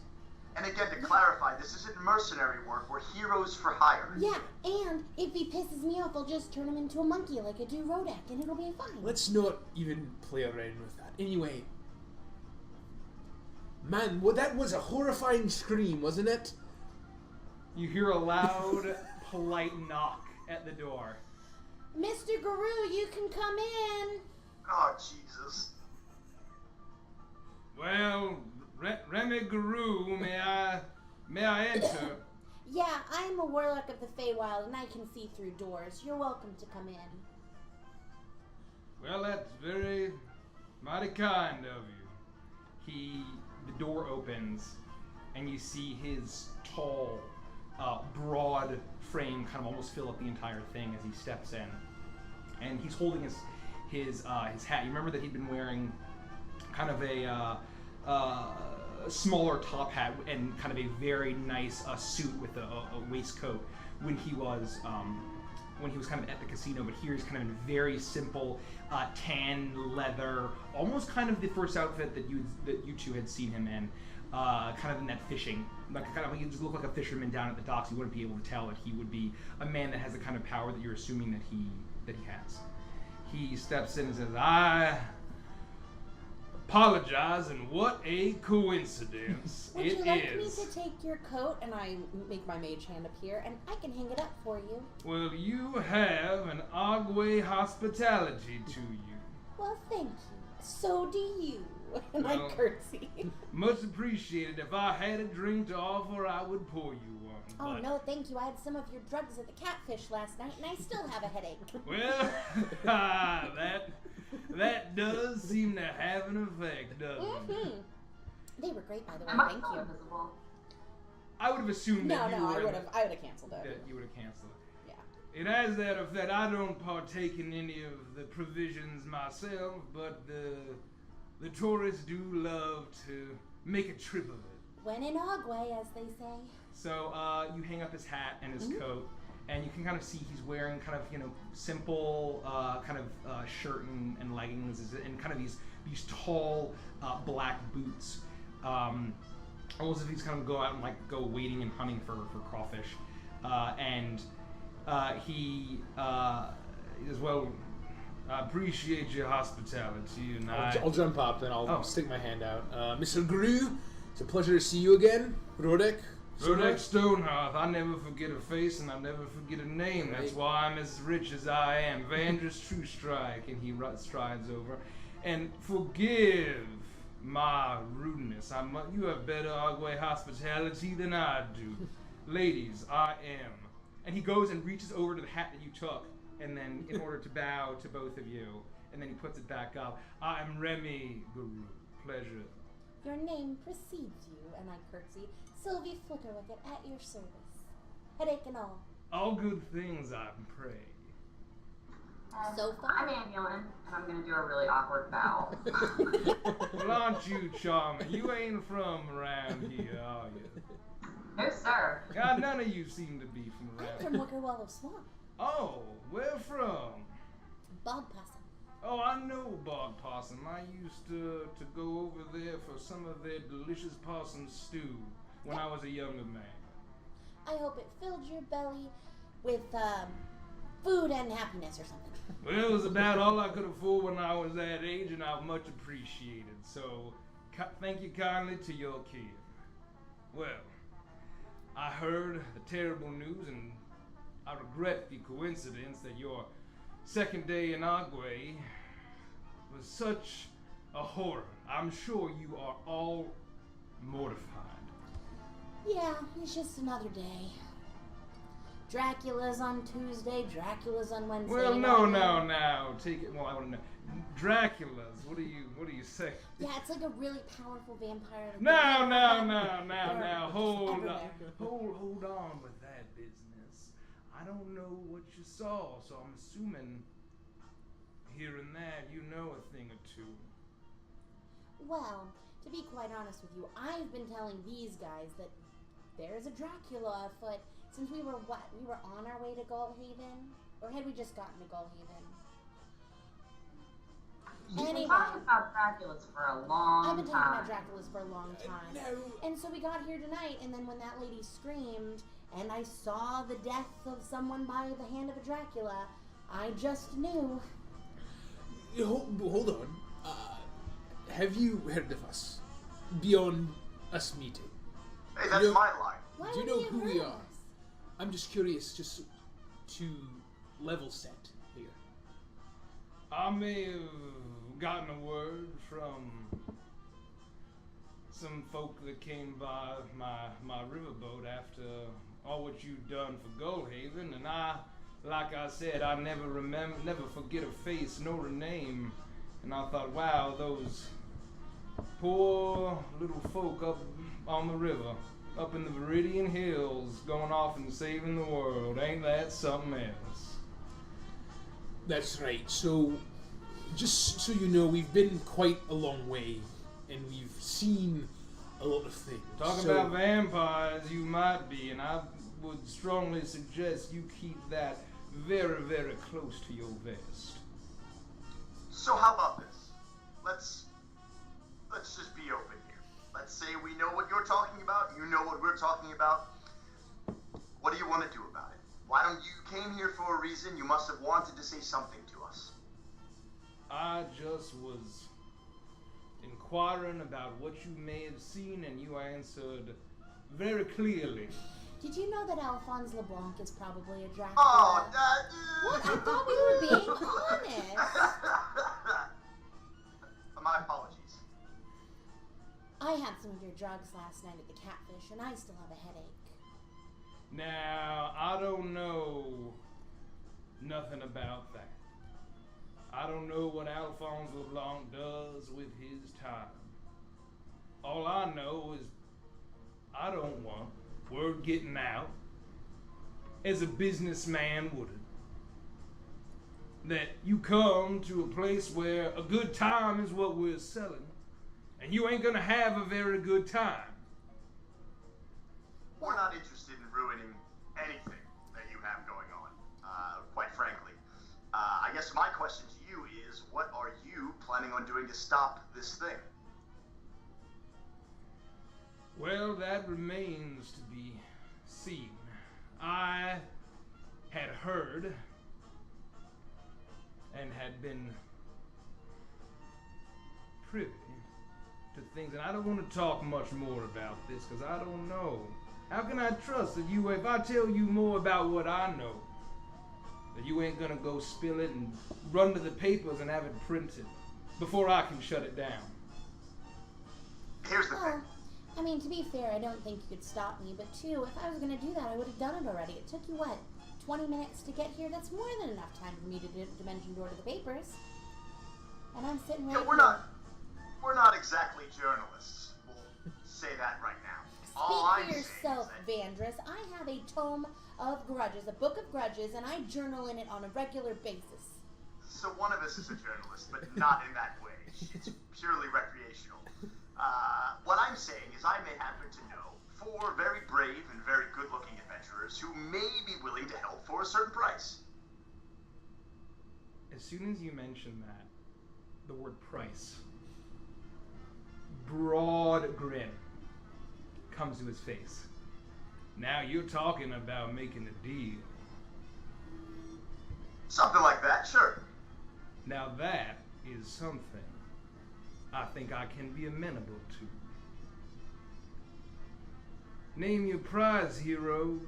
And again, to clarify, this isn't mercenary work. We're heroes for hire. Yeah, and if he pisses me off, I'll just turn him into a monkey like I do Rodak, and it'll be fine. Let's not even play around with that. Anyway. Man, well, that was a horrifying scream, wasn't it? You hear a loud, polite knock at the door. Mr. Guru, you can come in. Oh, Jesus. Well, Remy Guru, may I enter? Yeah, I'm a warlock of the Feywild, and I can see through doors. You're welcome to come in. Well, that's very mighty kind of you. The door opens, and you see his tall, broad frame kind of almost fill up the entire thing as he steps in. And he's holding his hat. You remember that he'd been wearing kind of a smaller top hat and kind of a very nice suit with a waistcoat when he was kind of at the casino. But here he's kind of in very simple tan leather, almost kind of the first outfit that you two had seen him in, kind of in that fishing, like kind of he just looked like a fisherman down at the docks. You wouldn't be able to tell that he would be a man that has the kind of power that you're assuming that he has. He steps in and says, "I apologize, and what a coincidence Would it you like is." me to take your coat? And I make my mage hand appear, and I can hang it up for you. Well, you have an Agua hospitality to you. Well, thank you. So do you. And Well, I curtsy. Much appreciated. If I had a drink to offer, I would pour you one. Oh, but- no, thank you. I had some of your drugs at the Catfish last night, and I still have a headache. Well, that does seem to have an effect, doesn't it? Mm-hmm. They were great, by the way. Am I Thank still you. invisible? I would have assumed No, that you no, were I would have canceled it. that you would have canceled it. Yeah. It has that effect. I don't partake in any of the provisions myself, but the tourists do love to make a trip of it. When in Agua, as they say. So you hang up his hat and his coat, and you can kind of see he's wearing kind of simple kind of shirt and leggings, and kind of these tall black boots, almost as if he's kind of go out and go wading and hunting for crawfish, and he as well. I appreciate your hospitality, and I'll jump up and I'll Oh. stick my hand out. Mr. Gru, it's a pleasure to see you again. Rodek. Rodak Stonehearth, I never forget a face and I never forget a name. That's Right. why I'm as rich as I am. Avantris True Strike, and he strides over. And forgive my rudeness. You have better Agua hospitality than I do. Ladies, I am. And he goes and reaches over to the hat that you took, and then in order to bow to both of you, and then he puts it back up. I am Remy Guru. Pleasure. Your name precedes you, and I curtsy. Sylvie Flickerwicket at your service. Headache and all. All good things, I pray. So far. I'm Ambulin, and I'm gonna do a really awkward bow. Well, aren't you charming? You ain't from around here, are you? No, sir. God, none of you seem to be from I'm around from here. Wickerwallow Swamp. Oh, where from? Bog Possum. Oh, I know Bog Possum. I used to go over there for some of their delicious possum stew when I was a younger man. I hope it filled your belly with food and happiness or something. Well, it was about all I could afford when I was that age, and I much appreciated. So, thank you kindly to your kid. Well, I heard the terrible news, and I regret the coincidence that your second day in Agua was such a horror. I'm sure you are all mortified. Yeah, it's just another day. Dracula's on Tuesday, Dracula's on Wednesday. Well, no. Take it. Well, I want to know. Dracula's. What do you say? Yeah, it's like a really powerful vampire. No. Hold on with that business. I don't know what you saw, so I'm assuming here and there you know a thing or two. Well, to be quite honest with you, I've been telling these guys that there's a Dracula afoot since we were on our way to Gullhaven, or had we just gotten to Gullhaven? You've Anyway. been talking about Draculas for a long time. I've been talking about Draculas for a long time. No. And so we got here tonight, and then when that lady screamed, and I saw the death of someone by the hand of a Dracula, I just knew. Hold on. Have you heard of us? Beyond us meeting? Hey, that's You know- my line. Why Do you would know he have who heard we of are? us? I'm just curious, just to level set here. I may have gotten a word from some folk that came by my riverboat after all what you've done for Gullhaven, and like I said, I never forget a face nor a name, and I thought, wow, those poor little folk up on the river, up in the Viridian Hills, going off and saving the world, ain't that something else? That's right. So, just so you know, we've been quite a long way, and we've seen a lot of things. Talking about vampires, you might be, and I would strongly suggest you keep that very, very close to your vest. So how about this? Let's just be open here. Let's say we know what you're talking about, you know what we're talking about. What do you want to do about it? Why don't you came here for a reason? You must have wanted to say something to us. I just was inquiring about what you may have seen, and you answered very clearly. Did you know that Alphonse LeBlanc is probably a Dracula? Oh, What? I thought we were being honest. My apologies. I had some of your drugs last night at the Catfish, and I still have a headache. Now, I don't know nothing about that. I don't know what Alphonse LeBlanc does with his time. All I know is I don't want word getting out, as a businessman would, that you come to a place where a good time is what we're selling, and you ain't gonna have a very good time. We're not interested in ruining anything that you have going on, quite frankly. I guess my question to you is, what are you planning on doing to stop this thing? Well, that remains to be seen. I had heard and had been privy to things, and I don't want to talk much more about this because I don't know. How can I trust that you, if I tell you more about what I know, that you ain't gonna go spill it and run to the papers and have it printed before I can shut it down? Here's the thing. I mean, to be fair, I don't think you could stop me, but two, if I was gonna do that, I would have done it already. It took you, what, 20 minutes to get here? That's more than enough time for me to dimension door to the papers. And I'm sitting right Yeah, we're here. not exactly journalists. We'll say that right now. All I'm Speak for saying yourself, is that- Vandris. I have a tome of grudges, a book of grudges, and I journal in it on a regular basis. So one of us is a journalist, but not in that way. It's purely recreational. What I'm saying is I may happen to know 4 very brave and very good-looking adventurers who may be willing to help for a certain price. As soon as you mention that, the word price, broad grin comes to his face. Now you're talking about making a deal. Something like that, sure. Now that is something I think I can be amenable to. Name your prize heroes.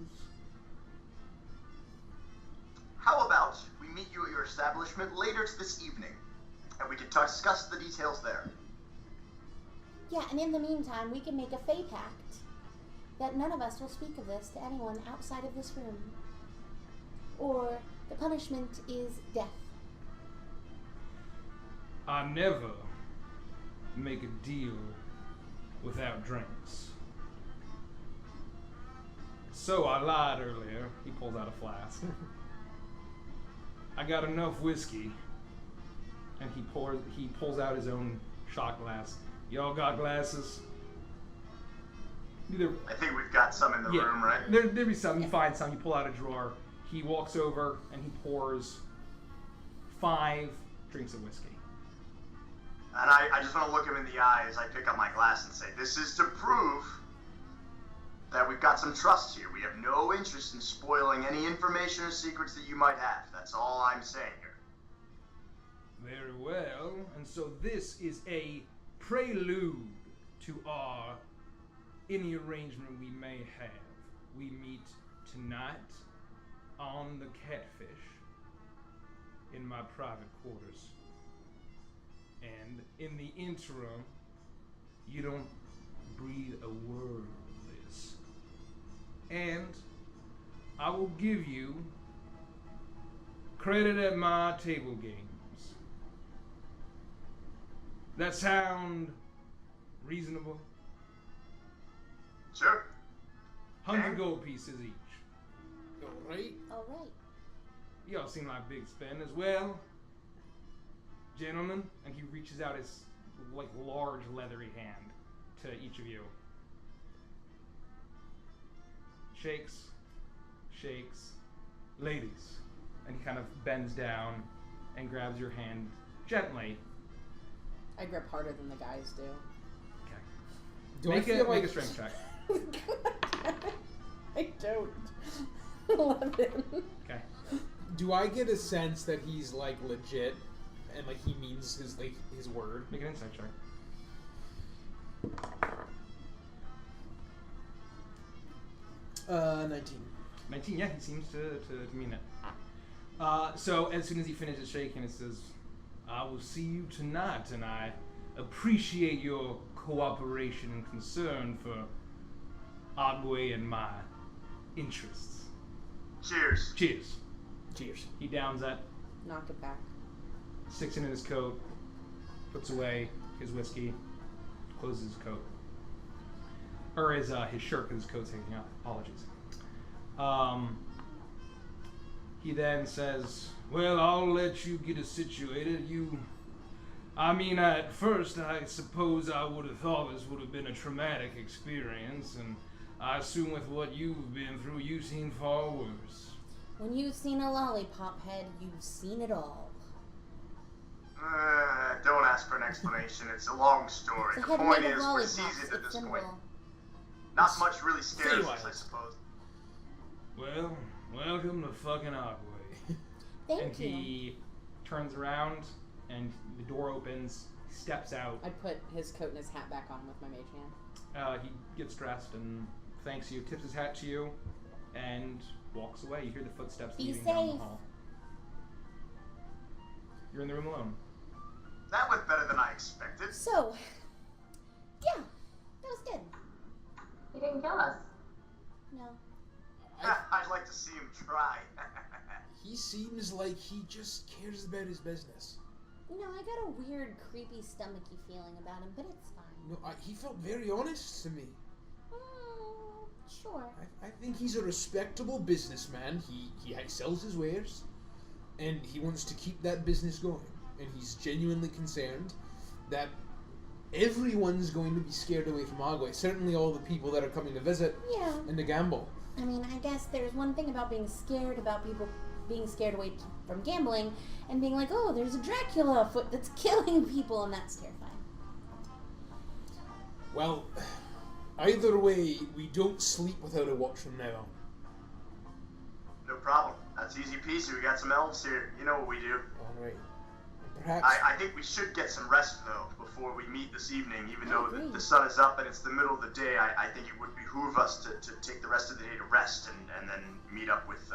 How about we meet you at your establishment later this evening, and we can discuss the details there. Yeah, and in the meantime, we can make a fey pact that none of us will speak of this to anyone outside of this room. Or the punishment is death. I never make a deal without drinks. So I lied earlier. He pulls out a flask. I got enough whiskey. And he pulls out his own shot glass. Y'all got glasses? Either, I think we've got some in the room, right? There'd be some. You find some. You pull out a drawer. He walks over and he pours 5 drinks of whiskey. And I just want to look him in the eye as I pick up my glass and say, this is to prove that we've got some trust here. We have no interest in spoiling any information or secrets that you might have. That's all I'm saying here. Very well. And so this is a prelude to any arrangement we may have. We meet tonight on the Catfish in my private quarters. And in the interim, you don't breathe a word of this. And I will give you credit at my table games. That sound reasonable? Sure. 100 gold pieces each. Alright. Alright. Y'all seem like big spenders. Well, gentlemen, and he reaches out his large leathery hand to each of you. Shakes. Ladies. And he kind of bends down and grabs your hand gently. I grip harder than the guys do. Okay. Do I feel like make a strength check. I don't. 11. Okay. Do I get a sense that he's like legit and like he means his word? Make an insight check. 19. 19, yeah, he seems to mean it. So as soon as he finishes shaking, it says, I will see you tonight, and I appreciate your cooperation and concern for Agua and my interests. Cheers. Cheers. Cheers. He downs that, Knock it back. sticks it in his coat, puts away his whiskey, closes his coat. Or his shirt, because his coat's hanging out. Apologies. He then says, well, I'll let you get it situated. At first, I suppose I would have thought this would have been a traumatic experience, and I assume with what you've been through, you've seen far worse. When you've seen a lollipop head, you've seen it all. Don't ask for an explanation. It's a long story. It's a The head point made of is, we're lollipops. seasoned at It's this simple. point. Not much really scares us, Finalizing. I suppose. Well, welcome to fucking Agua. Thank And you. he turns around, and the door opens, steps out. I put his coat and his hat back on with my mage hand. He gets dressed and thanks you, tips his hat to you, and walks away. You hear the footsteps Be leaving down the safe. hall. You're in the room alone. That went better than I expected. So, yeah, that was good. He didn't kill us. No. I'd like to see him try. He seems like he just cares about his business. You know, I got a weird, creepy, stomachy feeling about him, but it's fine. No, he felt very honest to me. Sure. I think he's a respectable businessman. He sells his wares, and he wants to keep that business going. And he's genuinely concerned that everyone's going to be scared away from Agua. Certainly all the people that are coming to visit Yeah. and to gamble. I mean, I guess there's one thing about being scared about people being scared away from gambling and being like, oh, there's a Dracula afoot that's killing people, and that's terrifying. Well, either way, we don't sleep without a watch from now on. No problem. That's easy peasy. We got some elves here. You know what we do. All right. Perhaps. I think we should get some rest, though, before we meet this evening. Even though agree. the sun is up and it's the middle of the day, I think it would behoove us to take the rest of the day to rest and then meet up with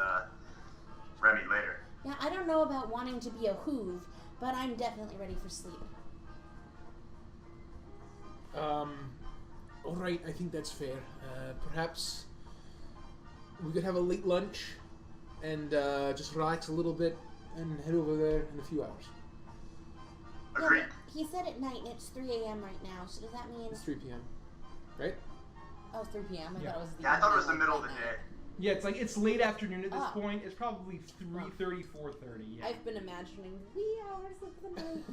Remy later. Yeah, I don't know about wanting to be a hoove, but I'm definitely ready for sleep. All right, I think that's fair. Perhaps we could have a late lunch and just relax a little bit and head over there in a few hours. Agreed. Yeah, but he said at night, and it's 3 a.m. right now, so does that mean... It's 3 p.m., right? Oh, 3 p.m.? I Yeah. thought it was the Yeah, I thought it was the evening, middle of like the midnight. day. Yeah, it's late afternoon at this Ah. point. It's probably 3:30, 4:30. Yeah. I've been imagining wee hours of the night.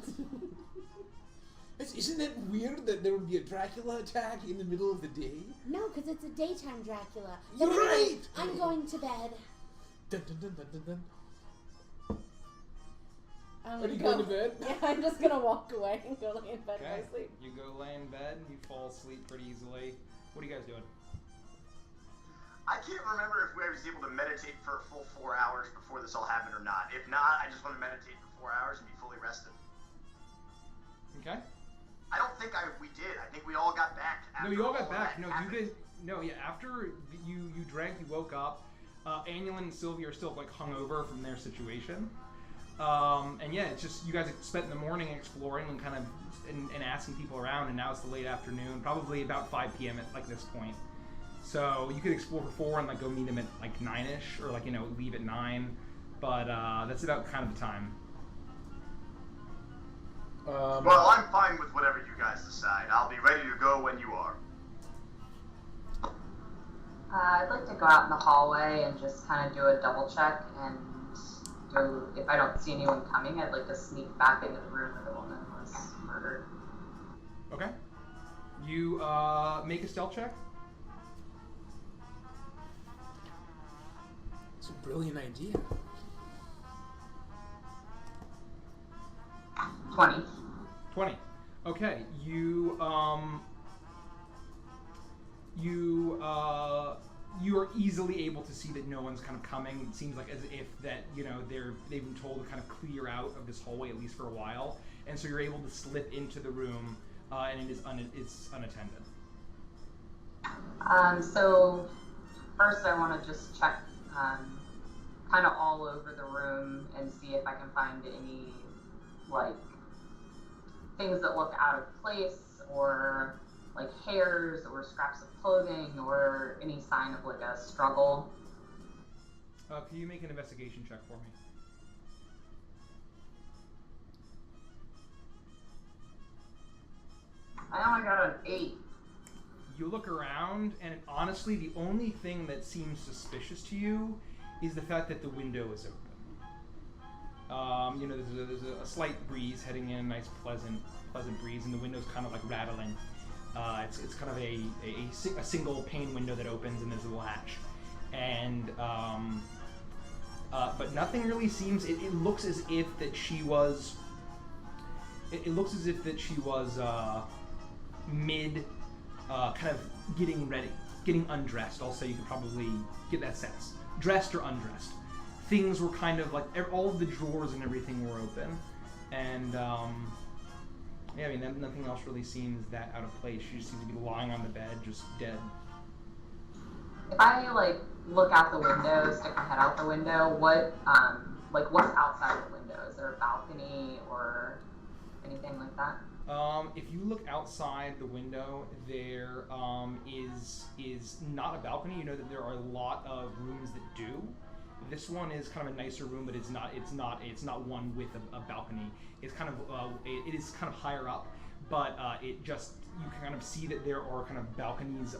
Isn't it weird that there would be a Dracula attack in the middle of the day? No, because it's a daytime Dracula. You're But anyway, right! I'm going to bed. Dun, dun, dun, dun, dun, dun. I'm Are you gonna going to bed? Yeah, I'm just gonna walk away and go lay in bed Okay. and go sleep. You go lay in bed. You fall asleep pretty easily. What are you guys doing? I can't remember if I was able to meditate for a full 4 hours before this all happened or not. If not, I just want to meditate for 4 hours and be fully rested. Okay. I don't think we did. I think we all got back. No, after you all got of back. that No, happened. you did. No, yeah. After you drank, you woke up. Annulin and Sylvia are still like hungover from their situation. And yeah, it's just you guys spent the morning exploring and kind of and asking people around, and now it's the late afternoon, probably about 5 p.m. at like this point. So you could explore for 4 and like go meet them at like 9ish, or like leave at 9. But that's about kind of the time. Well, I'm fine with whatever you guys decide. I'll be ready to go when you are. I'd like to go out in the hallway and just kind of do a double check and if I don't see anyone coming, I'd like to sneak back into the room where the woman was murdered. Okay. You make a stealth check. It's a brilliant idea. 20. 20. Okay, you are easily able to see that no one's kind of coming. It seems like as if that they've been told to kind of clear out of this hallway at least for a while, and so you're able to slip into the room, and it's unattended. So first I want to just check kind of all over the room and see if I can find any like things that look out of place, or like hairs or scraps of clothing, or any sign of like a struggle. Can you make an investigation check for me? I only got an 8. You look around, and honestly, the only thing that seems suspicious to you is the fact that the window is open. There's a slight breeze heading in, a nice pleasant breeze, and the window's kind of like rattling. It's kind of a single pane window that opens, and there's a latch, and but nothing really seems. It looks as if that she was. It looks as if that she was mid, kind of getting ready, getting undressed. Also, you could probably get that sense, dressed or undressed. Things were kind of like all of the drawers and everything were open, and nothing else really seems that out of place. She just seems to be lying on the bed, just dead. If I like look out the window, stick my head out the window, what's outside the window? Is there a balcony or anything like that? If you look outside the window, there is not a balcony. You know that there are a lot of rooms that do. This one is kind of a nicer room, but it's not one with a balcony. It's kind of it is kind of higher up, but it just, you can kind of see that there are kind of balconies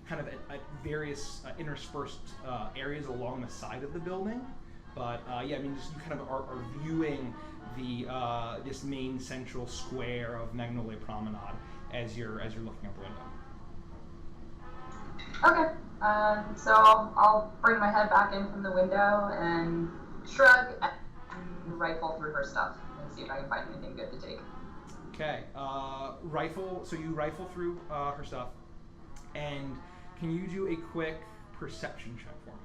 kind of at various interspersed areas along the side of the building. But yeah, I mean, just you kind of are viewing the this main central square of Magnolia Promenade as you're looking out the window. Okay, so I'll bring my head back in from the window and shrug and rifle through her stuff and see if I can find anything good to take. Okay, rifle. So you rifle through her stuff, and can you do a quick perception check for me?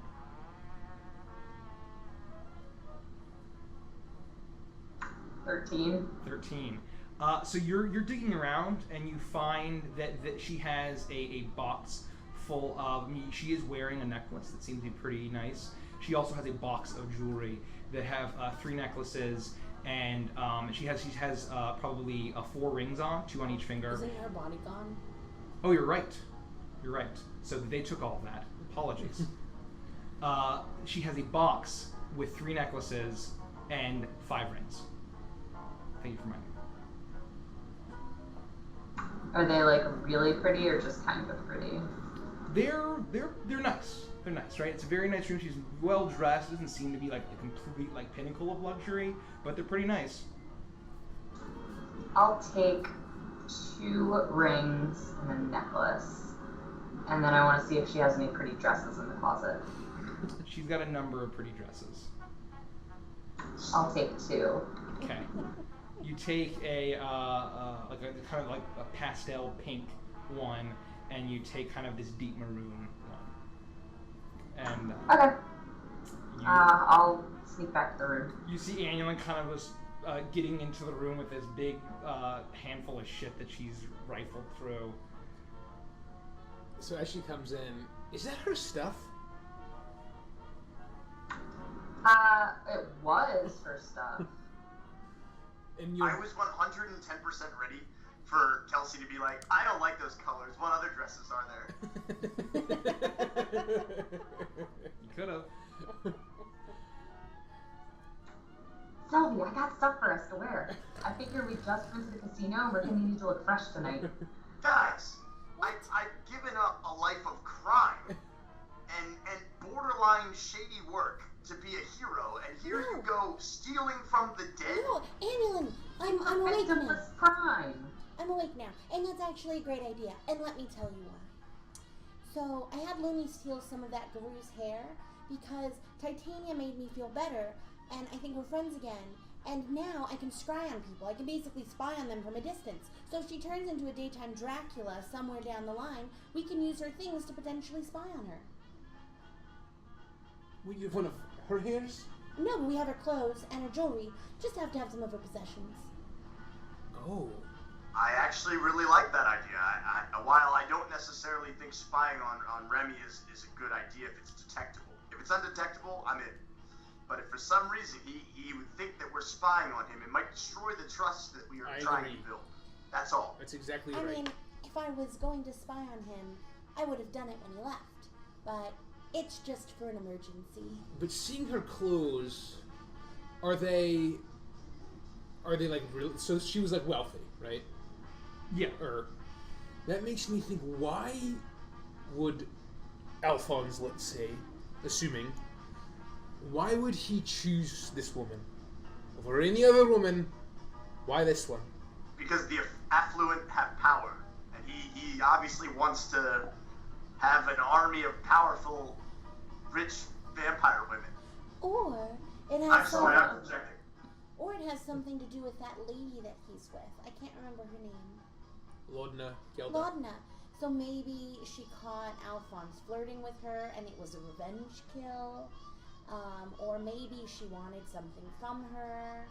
13. So you're digging around and you find that she has a box full of, I mean, she is wearing a necklace that seems to be pretty nice. She also has a box of jewelry that have 3 necklaces, and she has probably 4 rings on, 2 on each finger. Isn't her body gone? Oh, you're right. So they took all of that. Apologies. She has a box with 3 necklaces and 5 rings. Thank you for reminding me. Are they like really pretty or just kind of pretty? They're nice. They're nice, right? It's a very nice room. She's well dressed. It doesn't seem to be like the complete like pinnacle of luxury, but they're pretty nice. I'll take 2 rings and a necklace, and then I want to see if she has any pretty dresses in the closet. She's got a number of pretty dresses. I'll take 2. Okay. You take a kind of like a pastel pink one, and you take kind of this deep maroon one. And okay. I'll sneak back to the room. You see Annulin kind of was getting into the room with this big handful of shit that she's rifled through. So as she comes in, is that her stuff? It was her stuff. And I was 110% ready for Kelsey to be like, I don't like those colors. What other dresses are there? You could have. Sylvie, I got stuff for us to wear. I figure we just went to the casino and we're gonna need to look fresh tonight. Guys, I've given up a life of crime and borderline shady work to be a hero, and here you go stealing from the dead? No, Annulin, I'm awake now. Victimless crime. I'm awake now, and that's actually a great idea, and let me tell you why. So, I had Looney steal some of that Guru's hair, because Titania made me feel better, and I think we're friends again, and now I can scry on people. I can basically spy on them from a distance. So if she turns into a daytime Dracula somewhere down the line, we can use her things to potentially spy on her. Well, you have one of her hairs? No, but we have her clothes and her jewelry. Just have to have some of her possessions. Oh. I actually really like that idea. While I don't necessarily think spying on Remy is a good idea if it's detectable. If it's undetectable, I'm in. But if for some reason he would think that we're spying on him, it might destroy the trust that we are trying to build. That's all. That's exactly I right. mean, if I was going to spy on him, I would have done it when he left. But it's just for an emergency. But seeing her clothes, are they like real? So she was like wealthy, right? Yeah. That makes me think, why would Alphonse, let's say, assuming, why would he choose this woman over any other woman? Why this one? Because the affluent have power, and he obviously wants to have an army of powerful, rich vampire women. Or it I'm has sorry, I'm something. projecting. Or it has something to do with that lady that he's with. I can't remember her name. Lodna Gelda. Lodna. So maybe she caught Alphonse flirting with her, and it was a revenge kill. Or maybe she wanted something from her.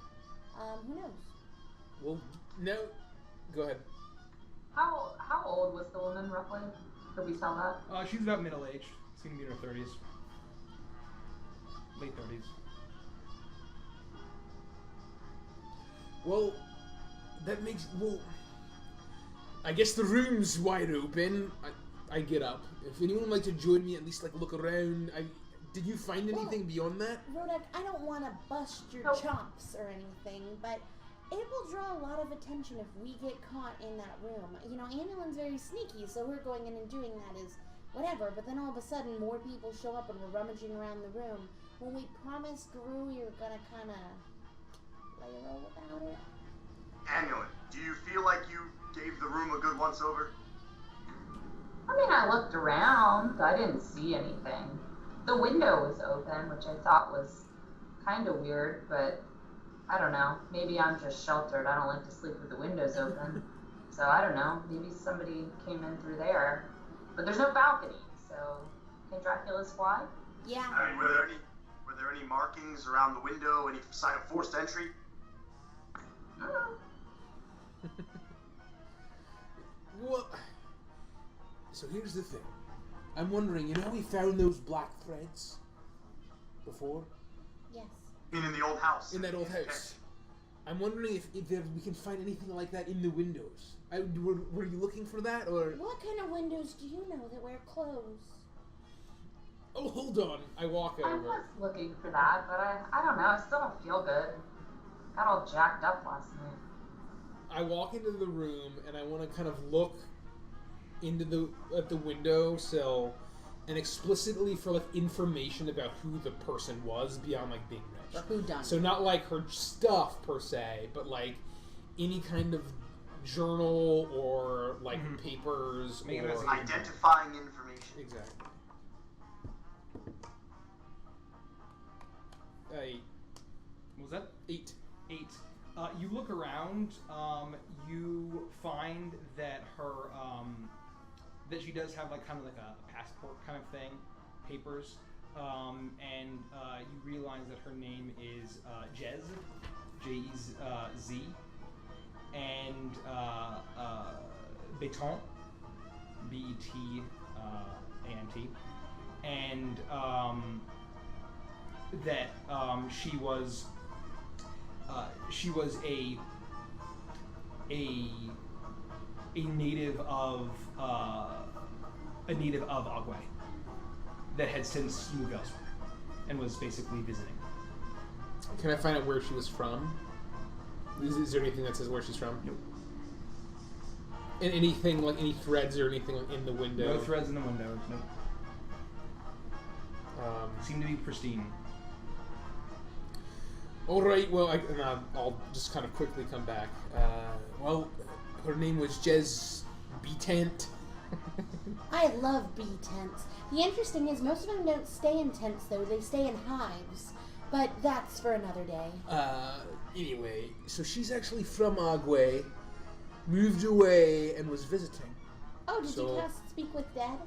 Who knows? Well, no. Go ahead. How old was the woman roughly? Could we tell that? She's about middle-aged. She's gonna be in her 30s. Late 30s. Well, That makes... Well, I guess the room's wide open. I get up. If anyone would like to join me, at least like look around. Did you find anything beyond that? Rodek, I don't want to bust your chops or anything, but it will draw a lot of attention if we get caught in that room. You know, Annalyn's very sneaky, so her going in and doing that is whatever, but then all of a sudden more people show up and we're rummaging around the room. When we promised Guru you're gonna kind of lay low about it. Annalyn, do you feel like you gave the room a good once-over? I mean, I looked around. I didn't see anything. The window was open, which I thought was kind of weird, but I don't know. Maybe I'm just sheltered. I don't like to sleep with the windows open. So I don't know. Maybe somebody came in through there. But there's no balcony, so can Draculas fly? Yeah. I mean, were there any markings around the window? Any sign of forced entry? Well, so here's the thing. I'm wondering, you know how we found those black threads before? Yes. In the old house. In that old house. I'm wondering if we can find anything like that in the windows. Were you looking for that, or...? What kind of windows do you know that wear clothes? Oh, hold on. I walk over. I was looking for that, but I don't know. I still don't feel good. Got all jacked up last night. I walk into the room, and I want to kind of look at the windowsill and explicitly for, like, information about who the person was beyond, like, being rich. Or who done. So not, like, her stuff, per se, but, like, any kind of journal or, like, papers Make it or... as a- Identifying information. Exactly. What was that? 8. 8. You look around. You find that her that she does have like kind of like a passport kind of thing, papers, and you realize that her name is Jez, J-E-Z, and Betant, B-E-T-A-N-T, and that she was a native of Agua that had since moved elsewhere and was basically visiting. Can I find out where she was from? Is there anything that says where she's from? Nope. And anything, like any threads or anything in the window? No threads in the window. Nope. Seem to be pristine. All right. Well, I'll just kind of quickly come back. Well, her name was Jez Betant. I love bee tents. The interesting is most of them don't stay in tents, though. They stay in hives. But that's for another day. Anyway, so she's actually from Agua, moved away, and was visiting. Oh, did you cast Speak with Dead?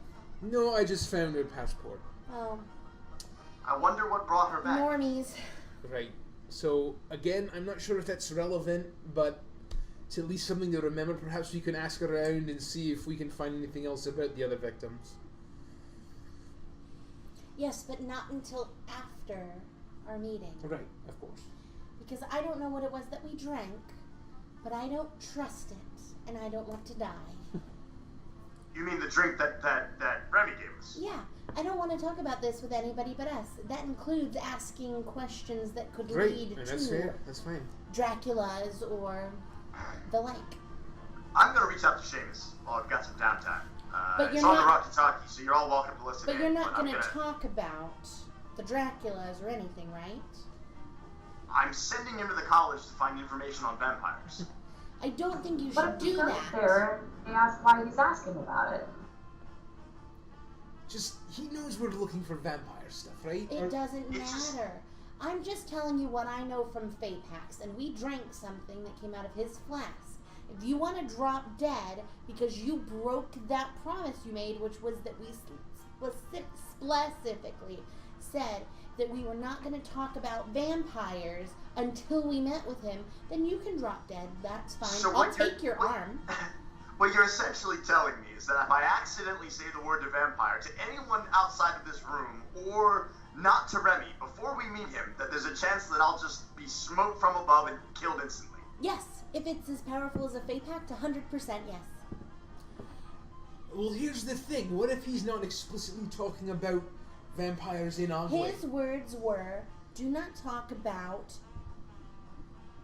No, I just found her passport. Oh. I wonder what brought her back. Normies. Right. So, again, I'm not sure if that's relevant, but it's at least something to remember. Perhaps we can ask around and see if we can find anything else about the other victims. Yes, but not until after our meeting. Right, of course. Because I don't know what it was that we drank, but I don't trust it, and I don't want to die. You mean the drink that Remy gave us? Yeah, I don't want to talk about this with anybody but us. That includes asking questions that could Great, lead and to that's fair. That's fine. Dracula's or the like. I'm going to reach out to Seamus while I've got some downtime. But it's you're on the not- Rocky Talkie, so you're all welcome to listen But in. you're not I'm going to gonna- talk about the Draculas or anything, right? I'm sending him to the college to find information on vampires. I don't think you But should if he do goes that. there, they ask why he's asking about it. Just, he knows we're looking for vampire stuff, right? It doesn't It's just- matter. I'm just telling you what I know from Faith Hacks, and we drank something that came out of his flask. If you want to drop dead because you broke that promise you made, which was that we specifically said that we were not going to talk about vampires until we met with him, then you can drop dead. That's fine. So I'll what you're- take your what- arm. What you're essentially telling me is that if I accidentally say the word to vampire to anyone outside of this room, or not to Remy, before we meet him, that there's a chance that I'll just be smoked from above and killed instantly. Yes, if it's as powerful as a Fey Pact, 100% yes. Well, here's the thing. What if he's not explicitly talking about vampires in Agua? His words were, do not talk about...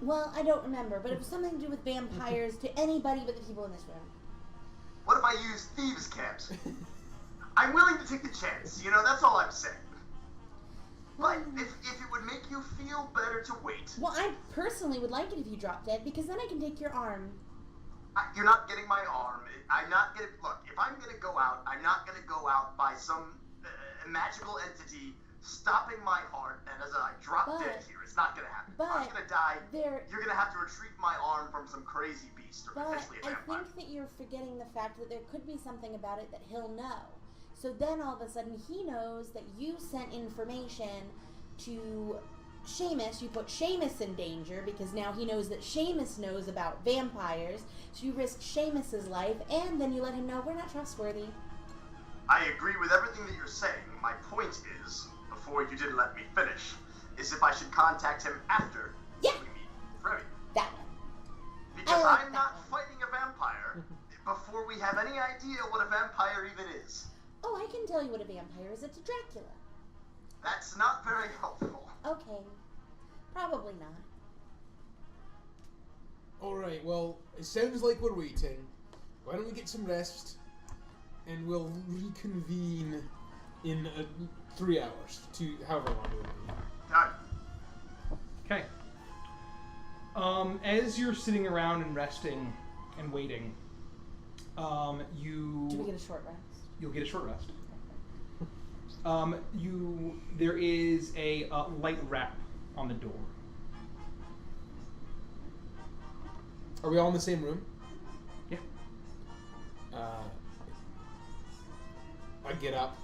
Well, I don't remember, but it was something to do with vampires to anybody but the people in this room. What if I use thieves' camps? I'm willing to take the chance, that's all I'm saying. But if it would make you feel better to wait... Well, I personally would like it if you dropped dead, because then I can take your arm. You're not getting my arm. I'm not gonna... Look, if I'm gonna go out, I'm not gonna go out by some magical entity stopping my heart, and as I drop dead here, it's not gonna happen. If I'm gonna die, you're gonna have to retrieve my arm from some crazy beast, or potentially a vampire. I think that you're forgetting the fact that there could be something about it that he'll know. So then all of a sudden he knows that you sent information to Seamus. You put Seamus in danger because now he knows that Seamus knows about vampires. So you risk Seamus's life, and then you let him know we're not trustworthy. I agree with everything that you're saying. My point is, before you didn't let me finish, is if I should contact him after we meet Remy. That one. Because I'm not fighting a vampire before we have any idea what a vampire even is. Oh, I can tell you what a vampire is. It's a Dracula. That's not very helpful. Okay. Probably not. Alright, well, it sounds like we're waiting. Why don't we get some rest, and we'll reconvene in 3 hours, to however long it will be. Done. Okay. As you're sitting around and resting and waiting, you... Do we get a short rest? You'll get a short rest. There is a light rap on the door. Are we all in the same room? Yeah. I get up,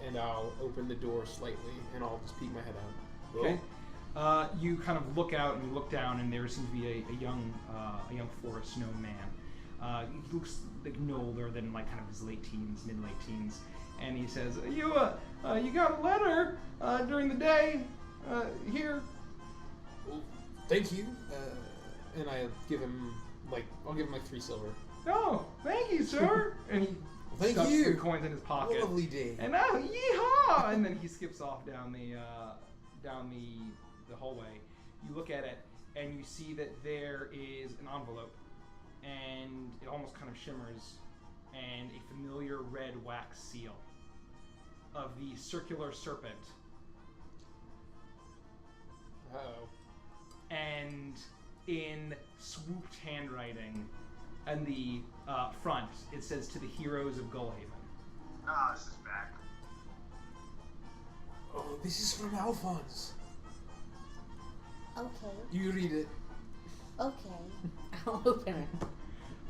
and I'll open the door slightly, and I'll just peek my head out. Okay. You kind of look out and you look down, and there seems to be a young Forest Snow man. He looks like no older than like kind of his late teens, mid-late teens, and he says, "You got a letter during the day here." Well, thank you. And I give him I'll give him 3 silver. Oh, thank you, sir. And he thank stuffs you. the coins in his pocket. What a lovely day. And now, yeehaw! And then he skips off down the hallway. You look at it, and you see that there is an envelope, and it almost kind of shimmers, and a familiar red wax seal of the circular serpent. Uh-oh. And in swooped handwriting, on the front, it says, "To the heroes of Gullhaven." Ah, this is bad. Oh, this is from Alphonse. Okay. You read it. Okay. I'll open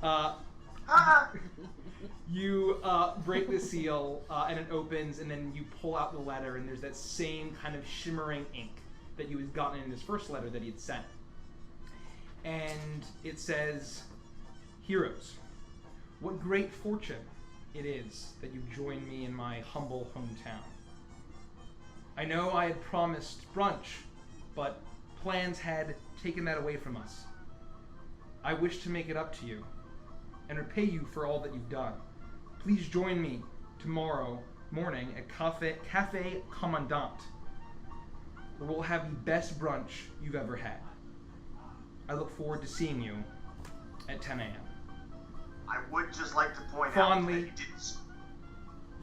it. You break the seal, and it opens, and then you pull out the letter, and there's that same kind of shimmering ink that you had gotten in his first letter that he had sent. And it says, "Heroes, what great fortune it is that you join me in my humble hometown. I know I had promised brunch, but plans had taken that away from us. I wish to make it up to you and repay you for all that you've done. Please join me tomorrow morning at Cafe Commandant, where we'll have the best brunch you've ever had. I look forward to seeing you at 10 a.m. I would just like to point Fondly. out that you didn't...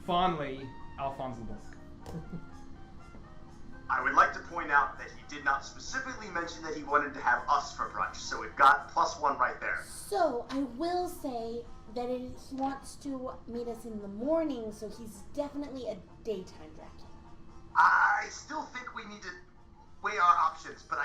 Fondly, Alphonse LeBlanc." I would like to point out that he did not specifically mention that he wanted to have us for brunch, so we've got +1 right there. So, I will say that he wants to meet us in the morning, so he's definitely a daytime Dracula. I still think we need to weigh our options, but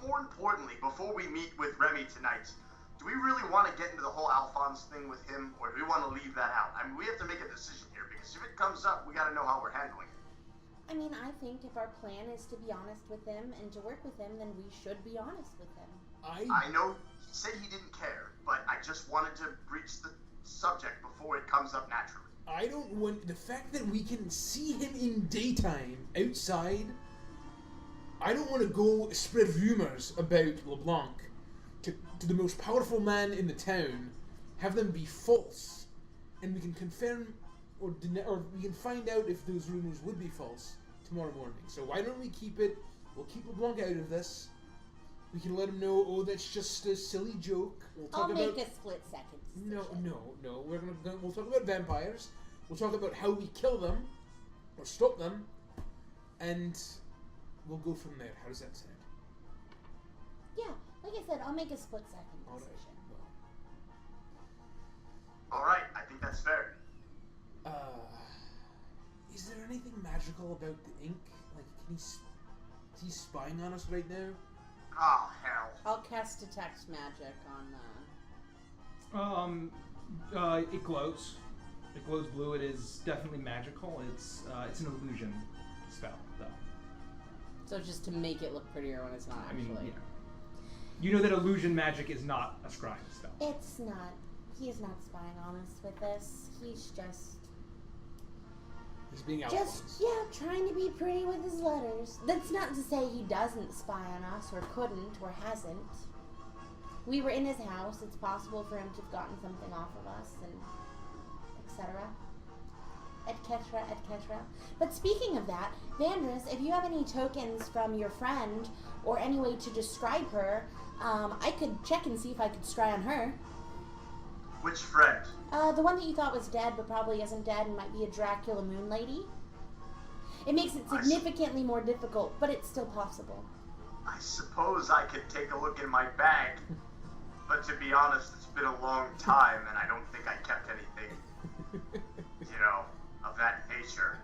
more importantly, before we meet with Remy tonight, do we really want to get into the whole Alphonse thing with him, or do we want to leave that out? I mean, we have to make a decision here, because if it comes up, we got to know how we're handling it. I mean, I think if our plan is to be honest with him and to work with him, then we should be honest with him. I know he said he didn't care, but I just wanted to breach the subject before it comes up naturally. I don't want... The fact that we can see him in daytime outside... I don't want to go spread rumors about LeBlanc to the most powerful man in the town, have them be false, and we can confirm or we can find out if those rumors would be false tomorrow morning. So why don't we keep it? We'll keep LeBlanc out of this. We can let him know. Oh, that's just a silly joke. We'll talk I'll about. make a split second decision. No. We'll talk about vampires. We'll talk about how we kill them, or stop them, and we'll go from there. How does that sound? Yeah, like I said, I'll make a split second All right. decision. All right, I think that's fair. Is there anything magical about the ink? Like, is he spying on us right now? Oh hell. I'll cast detect magic on. It glows. It glows blue. It is definitely magical. It's an illusion spell, though. So just to make it look prettier when it's not I actually. mean, you know that illusion magic is not a scrying spell. It's not. He's not spying on us with this. He's He's being Alphonse. trying to be pretty with his letters. That's not to say he doesn't spy on us, or couldn't, or hasn't. We were in his house. It's possible for him to have gotten something off of us, and etc. Etc. etc. But speaking of that, Vandris, if you have any tokens from your friend, or any way to describe her, I could check and see if I could scry on her. Which friend? The one that you thought was dead, but probably isn't dead and might be a Dracula Moon Lady. It makes it significantly more difficult, but it's still possible. I suppose I could take a look in my bag, but to be honest, it's been a long time, and I don't think I kept anything, of that nature.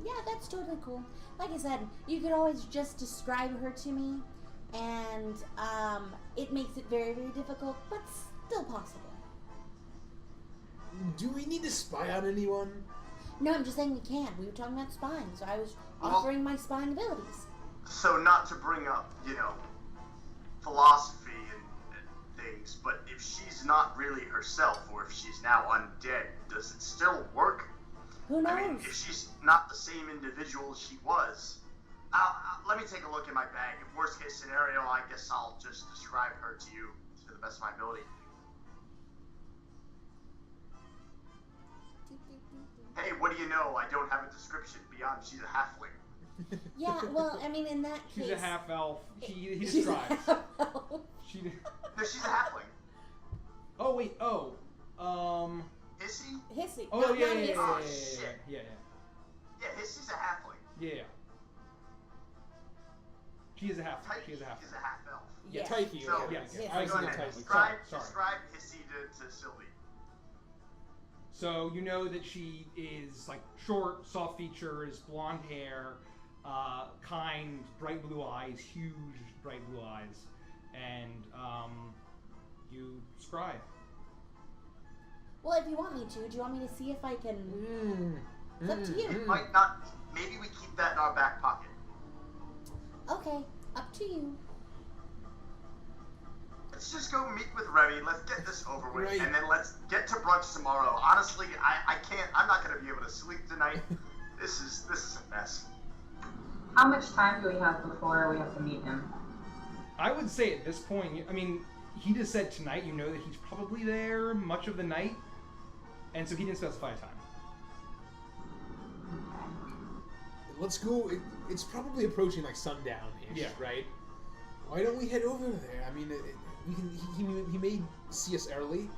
Yeah, that's totally cool. Like I said, you could always just describe her to me, and it makes it very, very difficult, but still possible. Do we need to spy on anyone? No, I'm just saying we can. We were talking about spying, so I was offering my spying abilities. So not to bring up, philosophy and things, but if she's not really herself, or if she's now undead, does it still work? Who knows? I mean, if she's not the same individual she was, let me take a look in my bag. In worst case scenario, I guess I'll just describe her to you to the best of my ability. Hey, what do you know? I don't have a description beyond she's a halfling. Yeah, well, I mean, in that case... She's a half elf. He she's describes. a half-elf. No, she's a halfling. Oh wait. Hissy? Hissy. Oh Not yeah. Hissy. Oh, shit. Yeah. Yeah, Hissy's a halfling. Yeah. She is a half. Tyke She is a half. is a half elf. Yeah, Yeah. Taiki. So, Yes. Yeah. I was Go thinking ahead. Taiki. Describe Sorry. Hissy to Sylvie. So you know that she is like short, soft features, blonde hair, kind, bright blue eyes, huge bright blue eyes, and you scry. Well, if you want me to, do you want me to see if I can... It's up to you. Might not. Maybe we keep that in our back pocket. Okay, up to you. Let's just go meet with Remy. Let's get this over with, Right. and then let's get to brunch tomorrow. Honestly, I can't. I'm not gonna be able to sleep tonight. This is a mess. How much time do we have before we have to meet him? I would say at this point, I mean, he just said tonight. You know that he's probably there much of the night, and so he didn't specify a time. Let's go. It's probably approaching like sundown-ish, Yeah. right? Why don't we head over there? I mean, we can. He may see us early.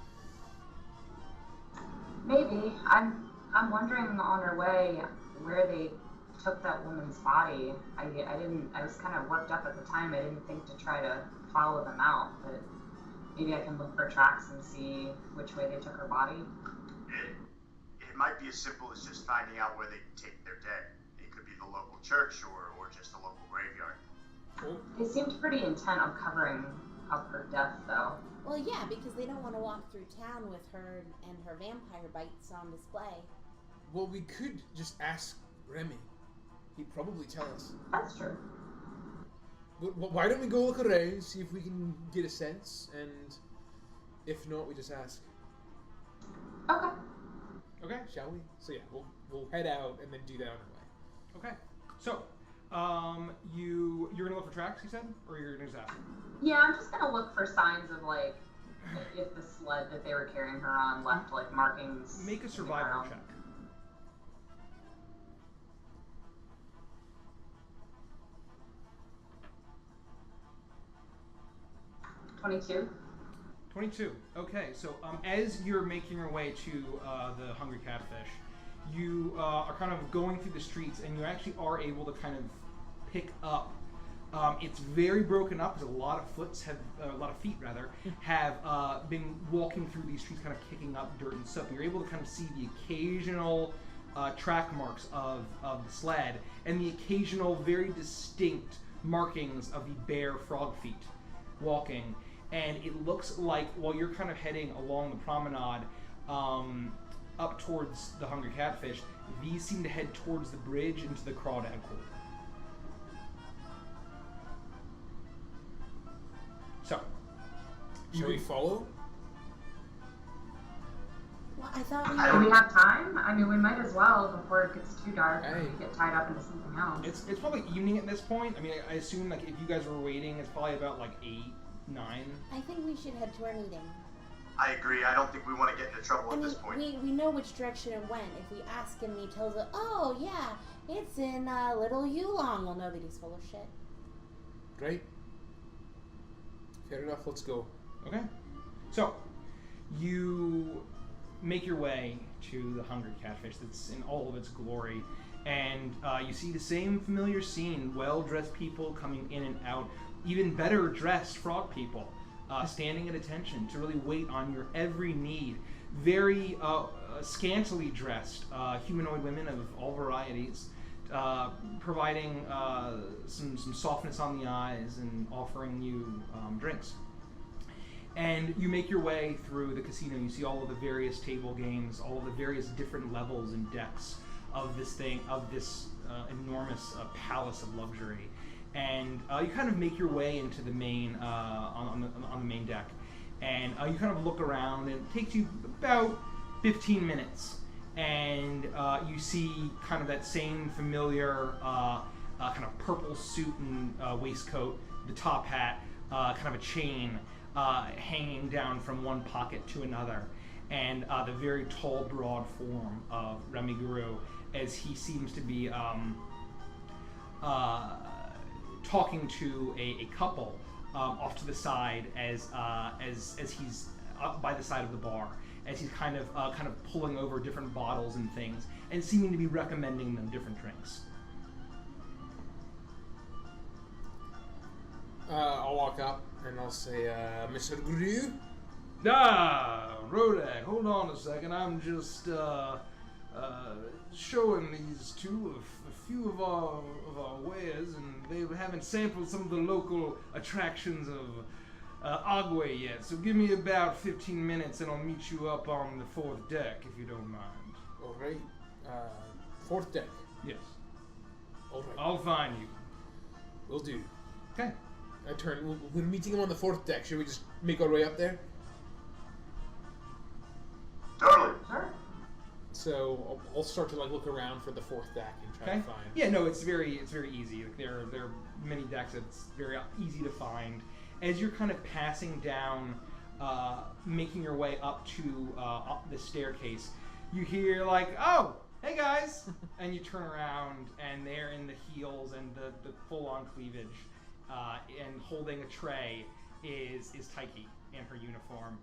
Maybe. I'm wondering on our way where they took that woman's body. I was kind of worked up at the time. I didn't think to try to follow them out, but maybe I can look for tracks and see which way they took her body. It might be as simple as just finding out where they take their dead. It could be the local church or just a local graveyard. They seemed pretty intent on covering up her death, though. Well, yeah, because they don't want to walk through town with her and her vampire bites on display. Well, we could just ask Remy. He'd probably tell us. That's true. But why don't we go look around, see if we can get a sense, and if not, we just ask. Okay. Okay. Shall we? So yeah, we'll head out and then do that on our way. Okay. So, You're gonna look for tracks, you said, or you're gonna just ask? Yeah, I'm just gonna look for signs of like if the sled that they were carrying her on left like markings. Make a survival check. 22. 22. Okay, so as you're making your way to the Hungry Catfish, you are kind of going through the streets, and you actually are able to kind of pick up. It's very broken up because a lot of feet have been walking through these streets, kind of kicking up dirt and stuff. You're able to kind of see the occasional track marks of the sled, and the occasional very distinct markings of the bare frog feet walking. And it looks like while you're kind of heading along the promenade up towards the Hungry Catfish, these seem to head towards the bridge into the Crawdad Quarter. So, should we follow? Well, I thought Do we have time? I mean, we might as well before it gets too dark and Hey. we get tied up into something else. it's probably evening at this point. I mean, I assume like if you guys were waiting, it's probably about like 8, 9. I think we should head to our meeting. I agree. I don't think we want to get into trouble I at mean, this point. we know which direction it went. If we ask him and he tells us, oh yeah, it's in Little Yulong, we'll know that he's full of shit. Great. Fair enough, let's go. Okay. So, you make your way to the Hungry Catfish that's in all of its glory, and you see the same familiar scene, well-dressed people coming in and out, even better dressed frog people, standing at attention to really wait on your every need. Very scantily dressed humanoid women of all varieties, providing some softness on the eyes and offering you drinks. And you make your way through the casino. You see all of the various table games, all of the various different levels and decks of this enormous palace of luxury. And you kind of make your way into the main on the main deck, and you kind of look around, and it takes you about 15 minutes, and you see kind of that same familiar kind of purple suit and waistcoat, the top hat, kind of a chain hanging down from one pocket to another, and the very tall, broad form of Remy Guru, as he seems to be talking to a couple off to the side as he's up by the side of the bar, as he's kind of pulling over different bottles and things and seeming to be recommending them different drinks. I'll walk up and I'll say, Mr. Guru? Rodak, hold on a second. I'm just showing these two a few of our wares, and they haven't sampled some of the local attractions of Agua yet. So give me about 15 minutes, and I'll meet you up on the 4th deck, if you don't mind. All right. 4th deck. Yes. All right. I'll find you. Will do. Okay. I turn. We're meeting him on the 4th deck. Should we just make our way up there? Totally. Sure. So I'll start to look around for the 4th deck and try to find. Yeah, no, it's very easy. Like, there are many decks. It's very easy to find. As you're kind of passing down, making your way up to up the staircase, you hear like, "Oh, hey guys!" and you turn around, and they're in the heels and the full-on cleavage, and holding a tray is Taiki in her uniform.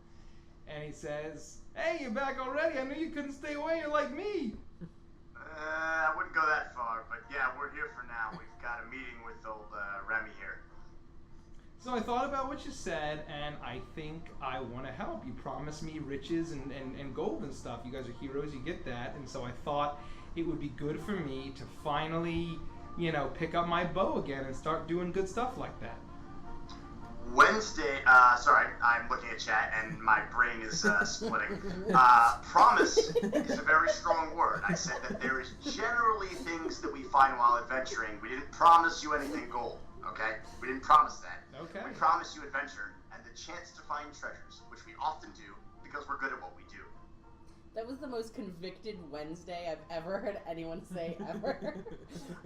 And he says, "Hey, you're back already? I knew you couldn't stay away. You're like me." I wouldn't go that far, but yeah, we're here for now. We've got a meeting with old Remy here. So I thought about what you said, and I think I want to help. You promised me riches and gold and stuff. You guys are heroes, you get that. And so I thought it would be good for me to finally, pick up my bow again and start doing good stuff like that. Wednesday, sorry, I'm looking at chat and my brain is splitting. Promise is a very strong word. I said that there is generally things that we find while adventuring. We didn't promise you anything gold, okay? We didn't promise that. Okay. We promised you adventure and the chance to find treasures, which we often do because we're good at what we do. That was the most convicted Wednesday I've ever heard anyone say ever.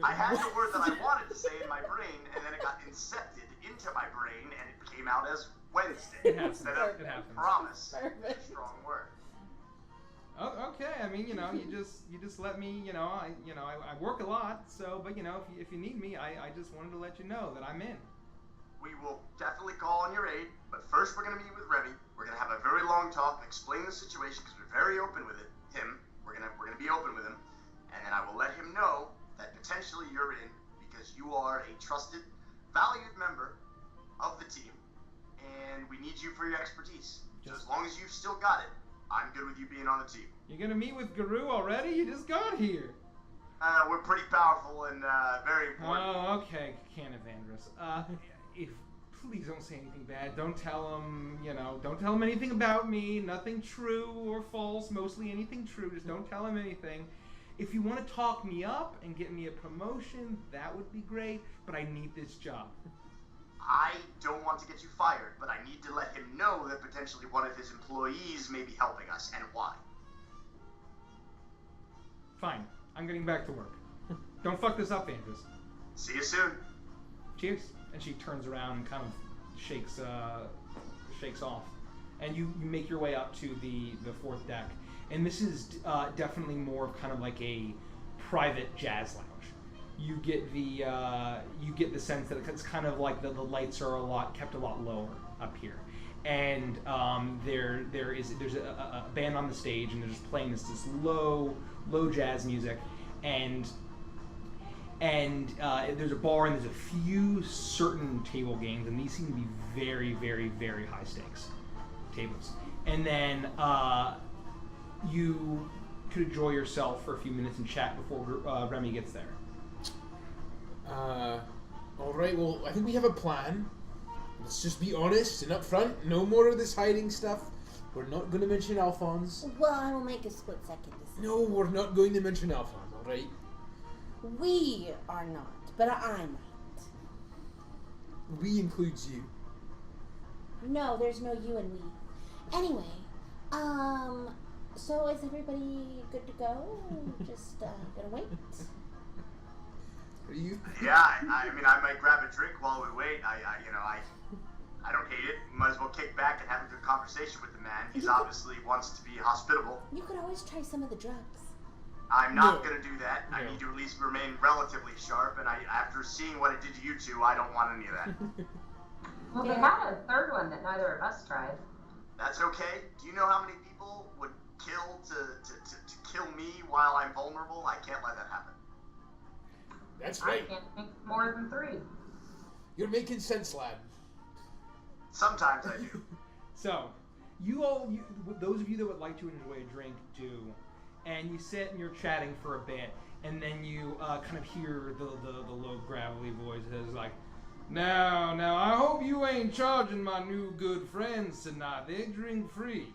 I had the word that I wanted to say in my brain, and then it got incepted into my brain, and it came out as Wednesday. It happens. Instead of It happens. promise. Perfect. It's a strong word. Oh, okay. I mean, you just let me, I work a lot, so, but if you need me, I just wanted to let you know that I'm in. We will definitely call on your aid, but first we're going to meet with Remy. We're going to have a very long talk and explain the situation because we're very open with it. We're going to be open with him, and then I will let him know that potentially you're in because you are a trusted, valued member of the team, and we need you for your expertise. So as long as you've still got it, I'm good with you being on the team. You're gonna meet with Guru already? You just got here. We're pretty powerful and very important. Oh, okay, Can Avantris. Please don't say anything bad. Don't tell him, don't tell him anything about me. Nothing true or false. Mostly anything true. Just don't tell him anything. If you want to talk me up and get me a promotion, that would be great. But I need this job. I don't want to get you fired, but I need to let him know that potentially one of his employees may be helping us, and why. Fine. I'm getting back to work. Don't fuck this up, Avantris. See you soon. Cheers. And she turns around and kind of shakes off. And you make your way up to the fourth deck. And this is definitely more of kind of like a private jazz lounge. You get the sense that it's kind of like the lights are kept a lot lower up here, and there's a band on the stage, and they're just playing this low jazz music, and there's a bar, and there's a few certain table games, and these seem to be very, very, very high stakes tables, and then you could enjoy yourself for a few minutes and chat before Remy gets there. Alright, well, I think we have a plan. Let's just be honest and upfront. No more of this hiding stuff. We're not going to mention Alphonse. Well, I will make a split-second decision. No, we're not going to mention Alphonse, alright? We are not, but I'm not. We includes you. No, there's no you and we. Anyway, so is everybody good to go? Just gonna wait? Are you? Yeah, I mean, I might grab a drink while we wait. I don't hate it. Might as well kick back and have a good conversation with the man. He's obviously wants to be hospitable. You could always try some of the drugs. I'm not going to do that. No. I need to at least remain relatively sharp, and after seeing what it did to you two, I don't want any of that. Well, they had a third one that neither of us tried. That's okay. Do you know how many people would kill to kill me while I'm vulnerable? I can't let that happen. That's right. I can't think more than 3. You're making sense, lad. Sometimes I do. So, those of you that would like to enjoy a drink do, and you sit and you're chatting for a bit, and then you kind of hear the low gravelly voice that's like, Now, I hope you ain't charging my new good friends tonight. They drink free.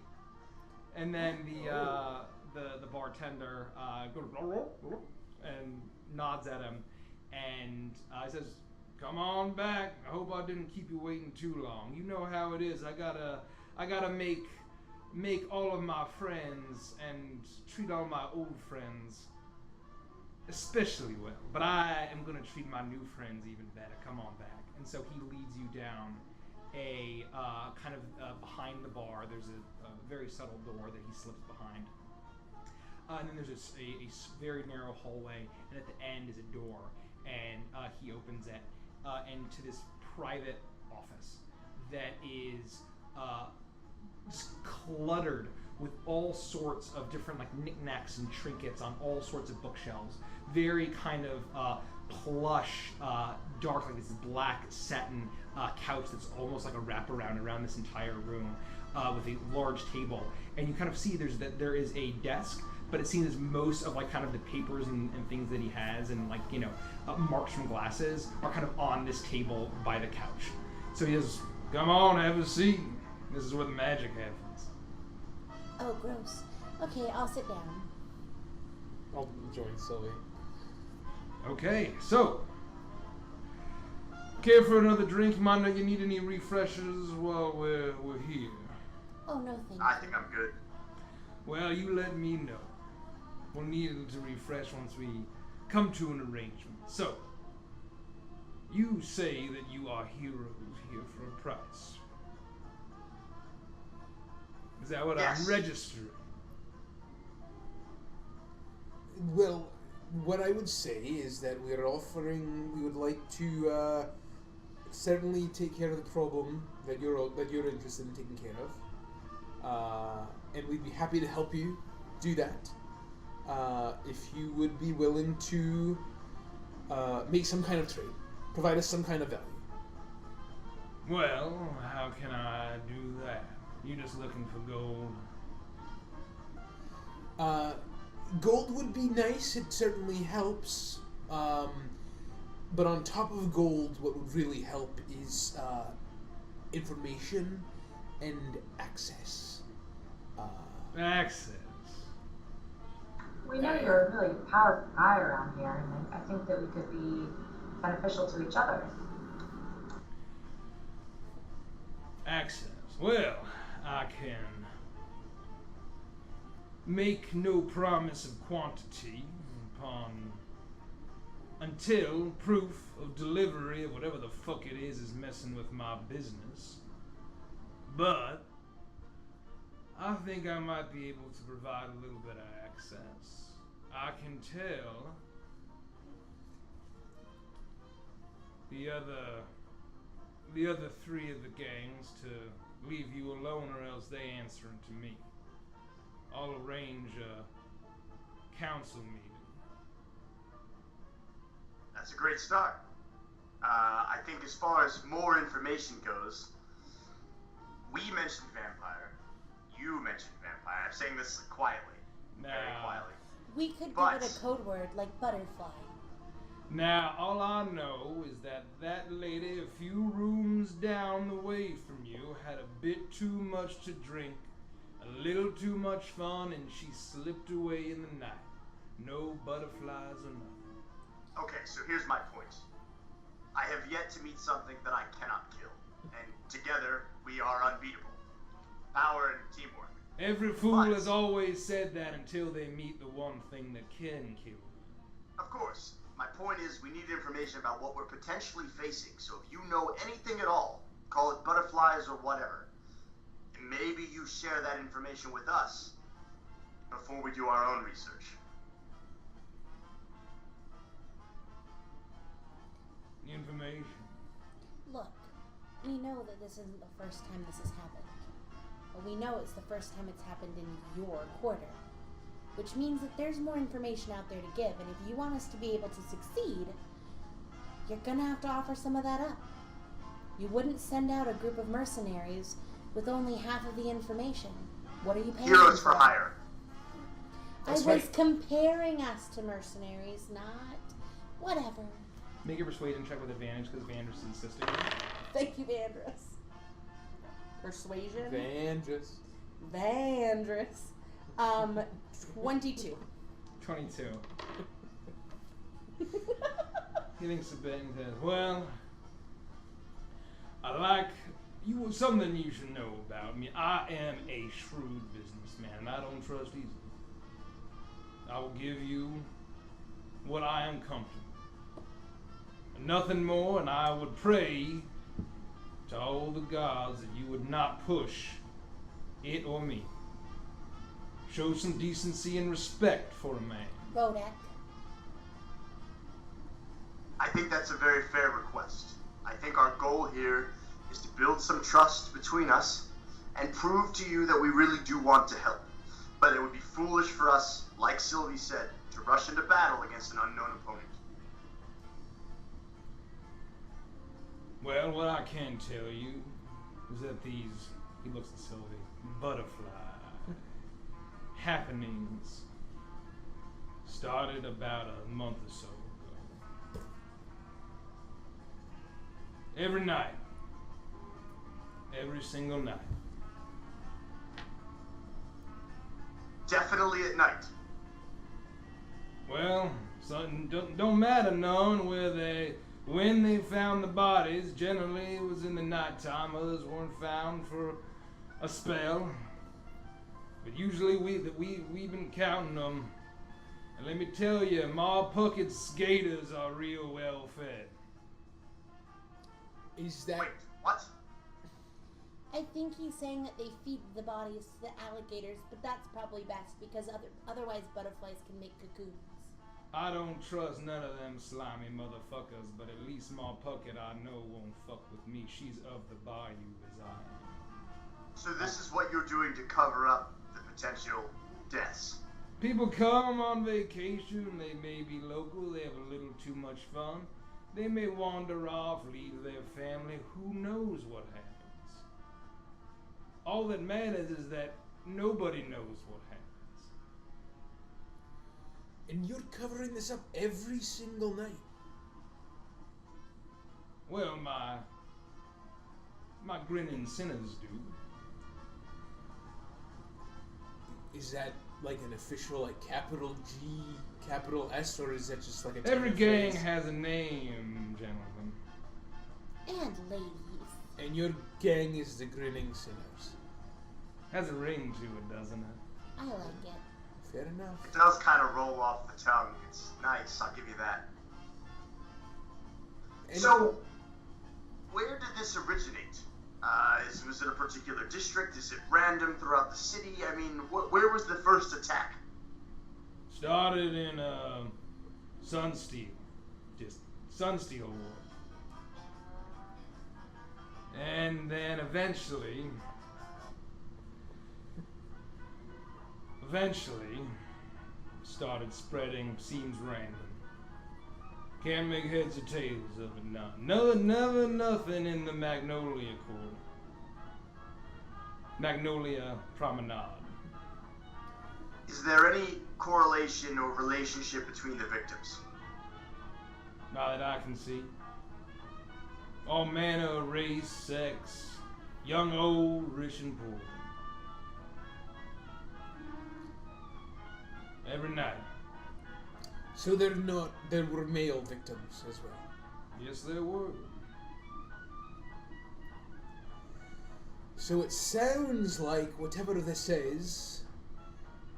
And then the bartender goes and nods at him, and he says, "Come on back. I hope I didn't keep you waiting too long. You know how it is. I gotta make all of my friends and treat all my old friends especially well. But I am gonna treat my new friends even better. Come on back." And so he leads you down a kind of behind the bar. There's a very subtle door that he slips behind. And then there's a very narrow hallway, and at the end is a door, and he opens it into this private office that is just cluttered with all sorts of different like knickknacks and trinkets on all sorts of bookshelves. Very kind of plush, dark, like this black satin couch that's almost like a wraparound around this entire room, with a large table. And you kind of see there is a desk, but it seems as most of like kind of the papers and things that he has and like, you know, marks from glasses are kind of on this table by the couch. So he says, "Come on, have a seat. This is where the magic happens." Oh, gross. Okay, I'll sit down. I'll join Sylvie. Okay, so care for another drink? Mind that you need any refreshers while we're here? Oh, no, thank you. I think I'm good. Well, you let me know. We'll need it to refresh once we come to an arrangement. So, you say that you are heroes here for a price. Is that what Yes. I'm registering? Well, what I would say is that we would like to certainly take care of the problem that you're interested in taking care of, and we'd be happy to help you do that. If you would be willing to make some kind of trade, provide us some kind of value. Well, how can I do that? You just looking for gold? Gold would be nice, it certainly helps. But on top of gold, what would really help is information and access. Access. We know you're a really powerful guy around here, and I think that we could be beneficial to each other. Access. Well, I can make no promise of quantity until proof of delivery of whatever the fuck it is messing with my business. But I think I might be able to provide a little bit of access. I can tell the other three of the gangs to leave you alone, or else they answering to me. I'll arrange a council meeting. That's a great start. I think as far as more information goes, we mentioned vampire. You mentioned vampire. I'm saying this quietly. Very quietly. We could But- give it a code word like butterfly. Now, all I know is that lady a few rooms down the way from you had a bit too much to drink, a little too much fun, and she slipped away in the night. No butterflies or nothing. Okay, so here's my point. I have yet to meet something that I cannot kill. And together, we are unbeatable. Power and teamwork. Every fool But- has always said that until they meet the one thing that can kill them. Of course. My point is, we need information about what we're potentially facing. So if you know anything at all, call it butterflies or whatever, and maybe you share that information with us before we do our own research. Information. Look, we know that this isn't the first time this has happened. But we know it's the first time it's happened in your quarter. Which means that there's more information out there to give, and if you want us to be able to succeed, you're gonna have to offer some of that up. You wouldn't send out a group of mercenaries with only half of the information. What are you paying Heroes them for hire. I That's was right. comparing us to mercenaries, not whatever. Make a persuasion check with advantage because Vanders is insisting. Thank you, Vandris. Persuasion. Vandris. 22. 22. He thinks a bit and says, well, I like you. Something you should know about me. I am a shrewd businessman, and I don't trust easily. I will give you what I am comfortable. Nothing more, and I would pray to all the gods that you would not push it or me. Show some decency and respect for a man. Rodak. I think that's a very fair request. I think our goal here is to build some trust between us and prove to you that we really do want to help. But it would be foolish for us, like Sylvie said, to rush into battle against an unknown opponent. Well, what I can tell you is that these, he looks at Sylvie, butterfly happenings started about a month or so ago. Every night. Every single night. Definitely at night. Well, something don't matter none when they found the bodies. Generally it was in the nighttime. Others weren't found for a spell. But usually we've been counting them. And let me tell you, Ma Puckett's gators are real well fed. Is that... Wait, what? I think he's saying that they feed the bodies to the alligators, but that's probably best because otherwise butterflies can make cocoons. I don't trust none of them slimy motherfuckers, but at least Ma Puckett I know won't fuck with me. She's of the bayou as I am. So this is what you're doing to cover up the potential deaths? People come on vacation, they may be local, they have a little too much fun. They may wander off, leave their family, who knows what happens. All that matters is that nobody knows what happens. And you're covering this up every single night? Well, my grinning sinners do. Is that like an official, like, capital G, capital S, or is that just like a... Every gang has a name, gentlemen. And ladies. And your gang is the Grinning Sinners. Has a ring to it, doesn't it? I like it. Fair enough. It does kind of roll off the tongue. It's nice, I'll give you that. And So, where did this originate? Was it a particular district? Is it random throughout the city? I mean, where was the first attack? Started in Sunsteel. Just Sunsteel War. And then eventually started spreading, seems random. Can't make heads or tails of it now. Never nothing in the Magnolia Court. Magnolia Promenade. Is there any correlation or relationship between the victims? Not that I can see. All manner of race, sex, young, old, rich, and poor. Every night. So there were male victims as well? Yes, there were. So it sounds like whatever this is,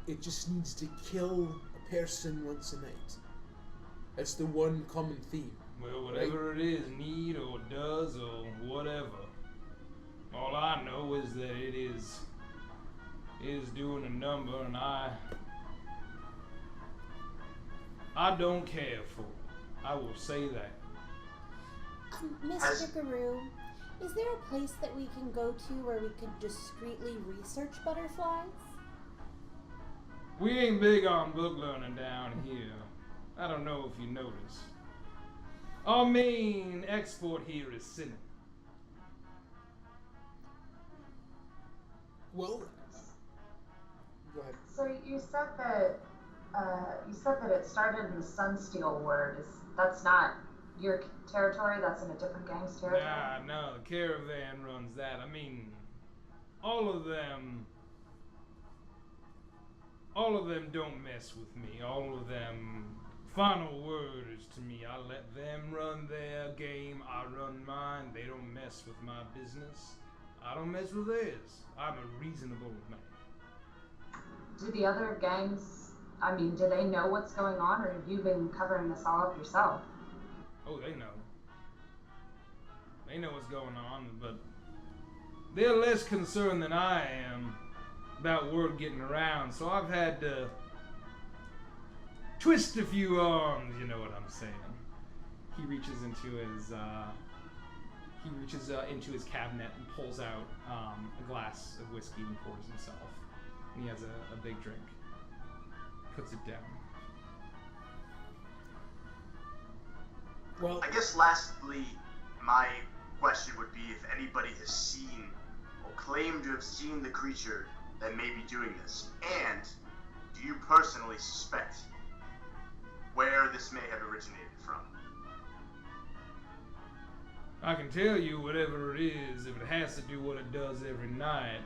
it just needs to kill a person once a night. That's the one common theme. Well, whatever it is, need or does or whatever. All I know is that it is doing a number, and I don't care for it. I will say that. Mr. Guru, is there a place that we can go to where we could discreetly research butterflies? We ain't big on book learning down here. I don't know if you noticed. Our main export here is cinnamon. Well, go ahead. So you said that it started in the Sunsteel Ward. That's not your territory. That's in a different gang's territory. Nah, no, the caravan runs that. I mean, all of them don't mess with me. All of them, final word is to me. I let them run their game. I run mine. They don't mess with my business. I don't mess with theirs. I'm a reasonable man. Do the other gangs, do they know what's going on, or have you been covering this all up yourself? Oh, they know. They know what's going on, but they're less concerned than I am about word getting around, so I've had to twist a few arms, you know what I'm saying. He reaches into his cabinet and pulls out a glass of whiskey and pours himself. And he has a big drink. Puts it down. Well, I guess lastly, my question would be if anybody has seen or claimed to have seen the creature that may be doing this. And do you personally suspect where this may have originated from? I can tell you whatever it is, if it has to do what it does every night.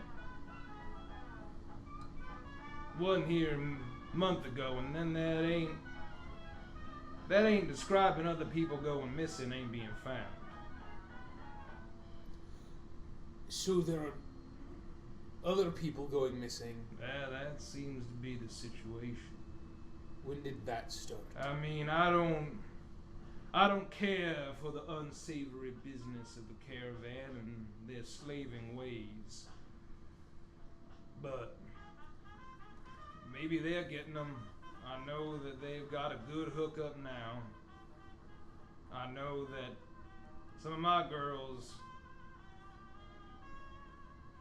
Wasn't here a month ago, and then that ain't describing other people going missing, ain't being found. so there other people going missing. Yeah, that seems to be the situation. When did that start? I mean, I don't care for the unsavory business of the caravan and their slaving ways. But maybe they're getting them. I know that they've got a good hookup now. I know that some of my girls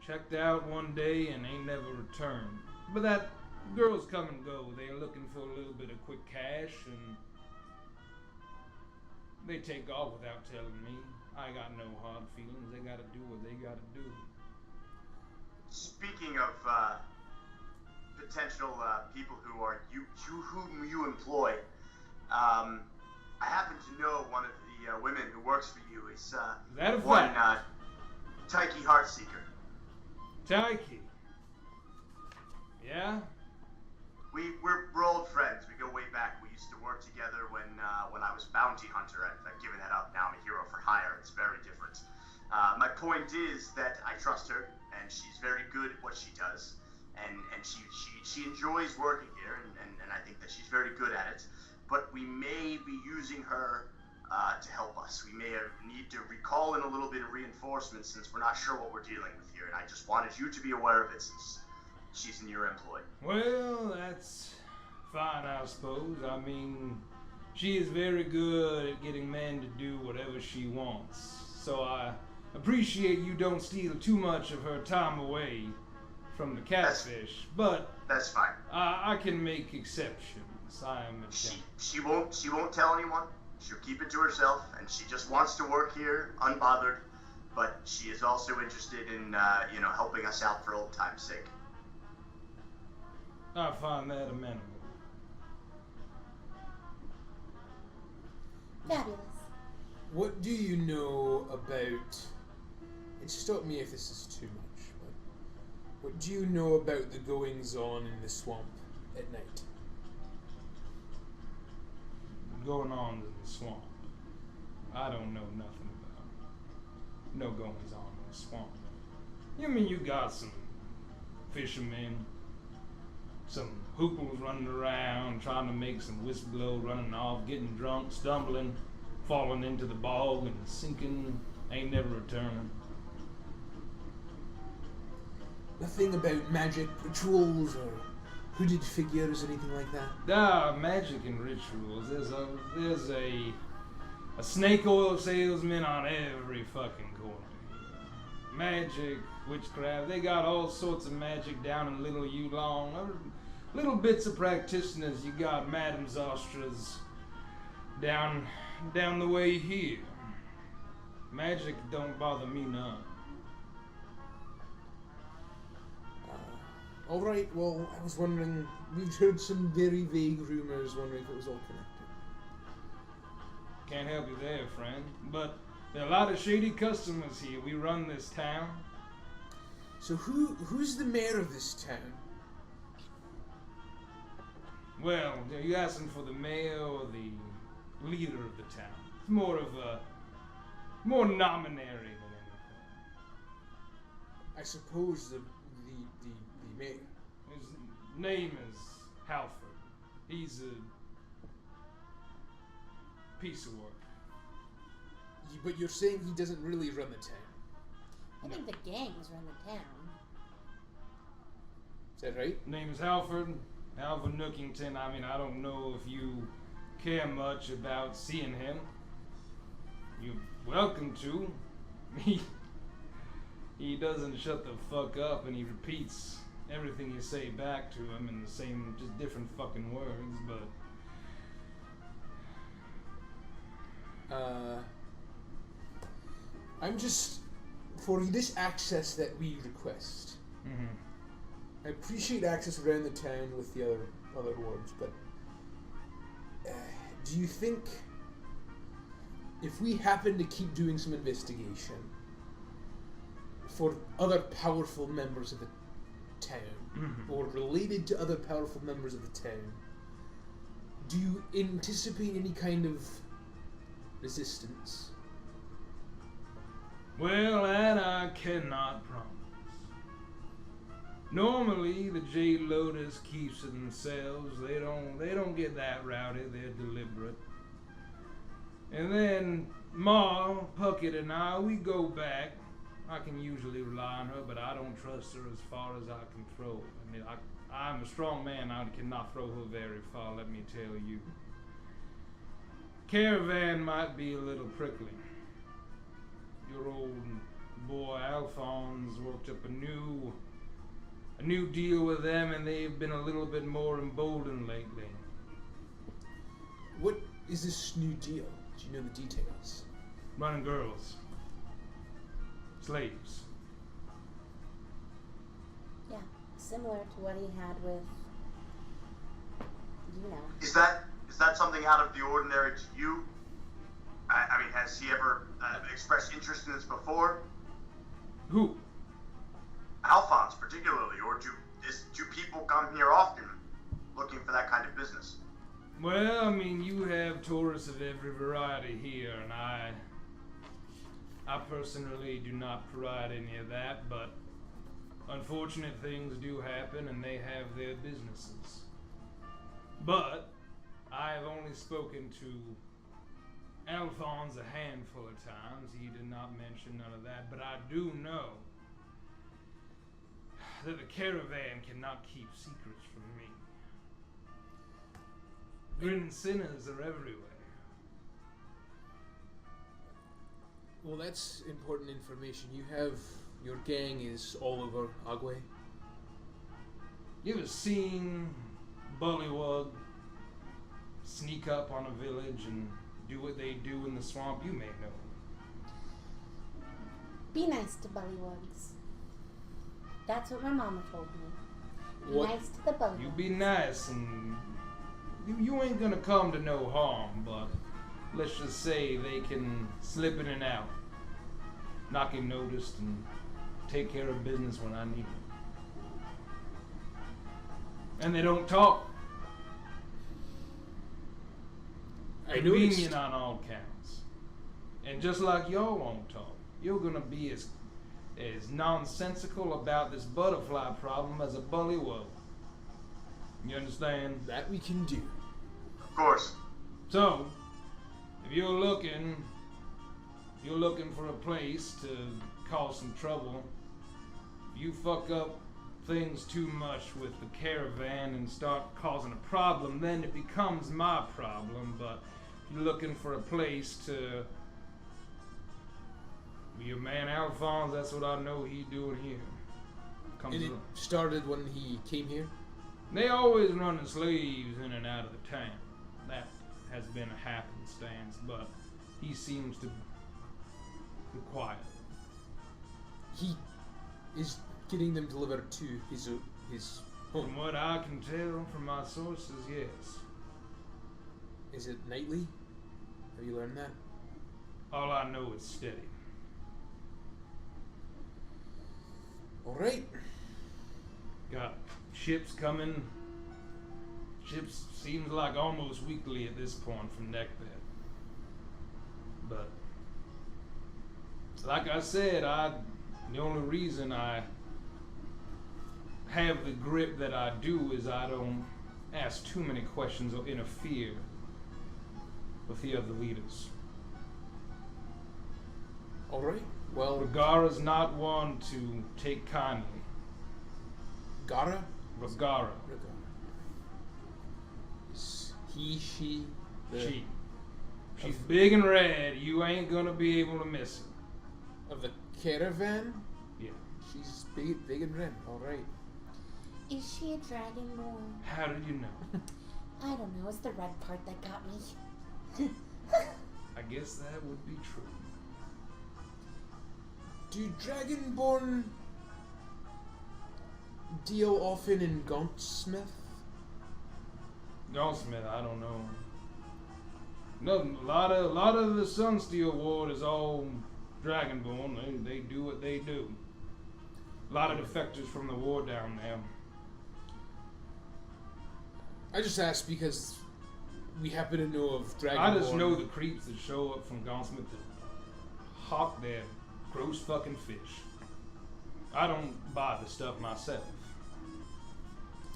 checked out one day and ain't never returned. But that girls come and go. They're looking for a little bit of quick cash and they take off without telling me. I got no hard feelings. They gotta do what they gotta do. Speaking of potential people whom you employ, I happen to know one of the women who works for you is that a one fact? Taiki Heartseeker. Taiki. Yeah? We're old friends. We go way back. We used to work together when I was bounty hunter. I've given that up now. I'm a hero for hire. It's very different. My point is that I trust her, and she's very good at what she does, and she enjoys working here, and I think that she's very good at it. But we may be using her to help us. We may need to recall in a little bit of reinforcement since we're not sure what we're dealing with here, and I just wanted you to be aware of it since she's in your employ. Well, that's fine, I suppose. I mean, she is very good at getting men to do whatever she wants. So I appreciate you don't steal too much of her time away from the catfish. But that's fine. I can make exceptions. I am a she won't tell anyone. She'll keep it to herself, and she just wants to work here, unbothered. But she is also interested in helping us out for old time's sake. I find that amenable. Fabulous. What do you know about... And stop me if this is too much, but... What do you know about the goings-on in the swamp at night? Going on in the swamp. I don't know nothing about it. No goings on in the swamp. You mean you got some fishermen, some hooples running around, trying to make some whistle running off, getting drunk, stumbling, falling into the bog and sinking, ain't never returning. Nothing about magic rituals or hooded figures, anything like that? Magic and rituals. There's a snake oil salesman on every fucking corner here. Magic, witchcraft, they got all sorts of magic down in Little Yulong. Little bits of practitioners. You got Madame Zostra's down the way here. Magic don't bother me none. Alright, well, I was wondering, we've heard some very vague rumors, wondering if it was all connected. Can't help you there, friend. But there are a lot of shady customers here. We run this town. So who's the mayor of this town? Well, are you asking for the mayor or the leader of the town? It's more nominary than anything. I suppose the mayor. His name is Halford. He's a piece of work. But you're saying he doesn't really run the town? I think the gangs run the town. Is that right? Name is Halford Nookington. I mean, I don't know if you care much about seeing him. You're welcome to. He doesn't shut the fuck up, and he repeats everything you say back to him in the same, just different fucking words, but... I'm just... For this access that we request, I appreciate access around the town with the other wards, but... do you think... If we happen to keep doing some investigation for other powerful members of the town, or related to other powerful members of the town, do you anticipate any kind of resistance? Well, that I cannot promise. Normally, the J Lotus keeps to themselves. They don't get that rowdy. They're deliberate. And then Ma, Puckett, and I, we go back. I can usually rely on her, but I don't trust her as far as I can throw. I mean, I'm a strong man. I cannot throw her very far, let me tell you. Caravan might be a little prickly. Your old boy Alphonse worked up a new deal with them, and they've been a little bit more emboldened lately. What is this new deal? Do you know the details? Running girls. Slaves. Yeah, similar to what he had with, you know. Is that something out of the ordinary to you? I mean, has he ever expressed interest in this before? Who? Alphonse, particularly, or do people come here often looking for that kind of business? Well, I mean, you have tourists of every variety here, and I personally do not provide any of that, but unfortunate things do happen, and they have their businesses. But I have only spoken to Alphonse a handful of times. He did not mention none of that, but I do know that the caravan cannot keep secrets from me. Grinning sinners are everywhere. Well, that's important information. Your gang is all over Agua. You ever seen Bullywug sneak up on a village and do what they do in the swamp? You may know. Be nice to bullywugs. That's what my mama told me. Be What? nice to the bullywugs. You be nice, and you ain't gonna come to no harm, but let's just say they can slip in and out, not get noticed, and take care of business when I need it. And they don't talk. I noticed. Convenient on all counts. And just like y'all won't talk, you're gonna be as nonsensical about this butterfly problem as a bullywug. You understand? That we can do. Of course. So, if you're looking for a place to cause some trouble, you fuck up things too much with the caravan and start causing a problem, then it becomes my problem. But if you're looking for a place to be your man Alphonse, that's what I know he doing here. Comes And it around. started when he came here? They always running slaves in and out of the town. That has been a happenstance, but he seems to be quiet. He is getting them delivered to his home. From what I can tell from my sources, yes. Is it nightly? Have you learned that? All I know is steady. Alright. Got ships coming. Ships seems like almost weekly at this point from Neckbed. But like I said, the only reason I have the grip that I do is I don't ask too many questions or interfere with the other leaders. Alright. Well, Ragara's not one to take kindly. Gara? Ragara. Is he, she, She. She's big and red. You ain't gonna be able to miss her. of the caravan? Yeah. She's big and red. Alright. Is she a dragonborn? How did you know? I don't know. It's the red part that got me. I guess that would be true. Do Dragonborn deal often in Gauntsmith? Goldsmith, I don't know. No, a lot of the Sunsteel Ward is all Dragonborn. They do what they do. A lot of defectors from the war down there. I just asked because we happen to know of Dragonborn. I just know the creeps that show up from Goldsmith to hawk their gross fucking fish. I don't buy the stuff myself.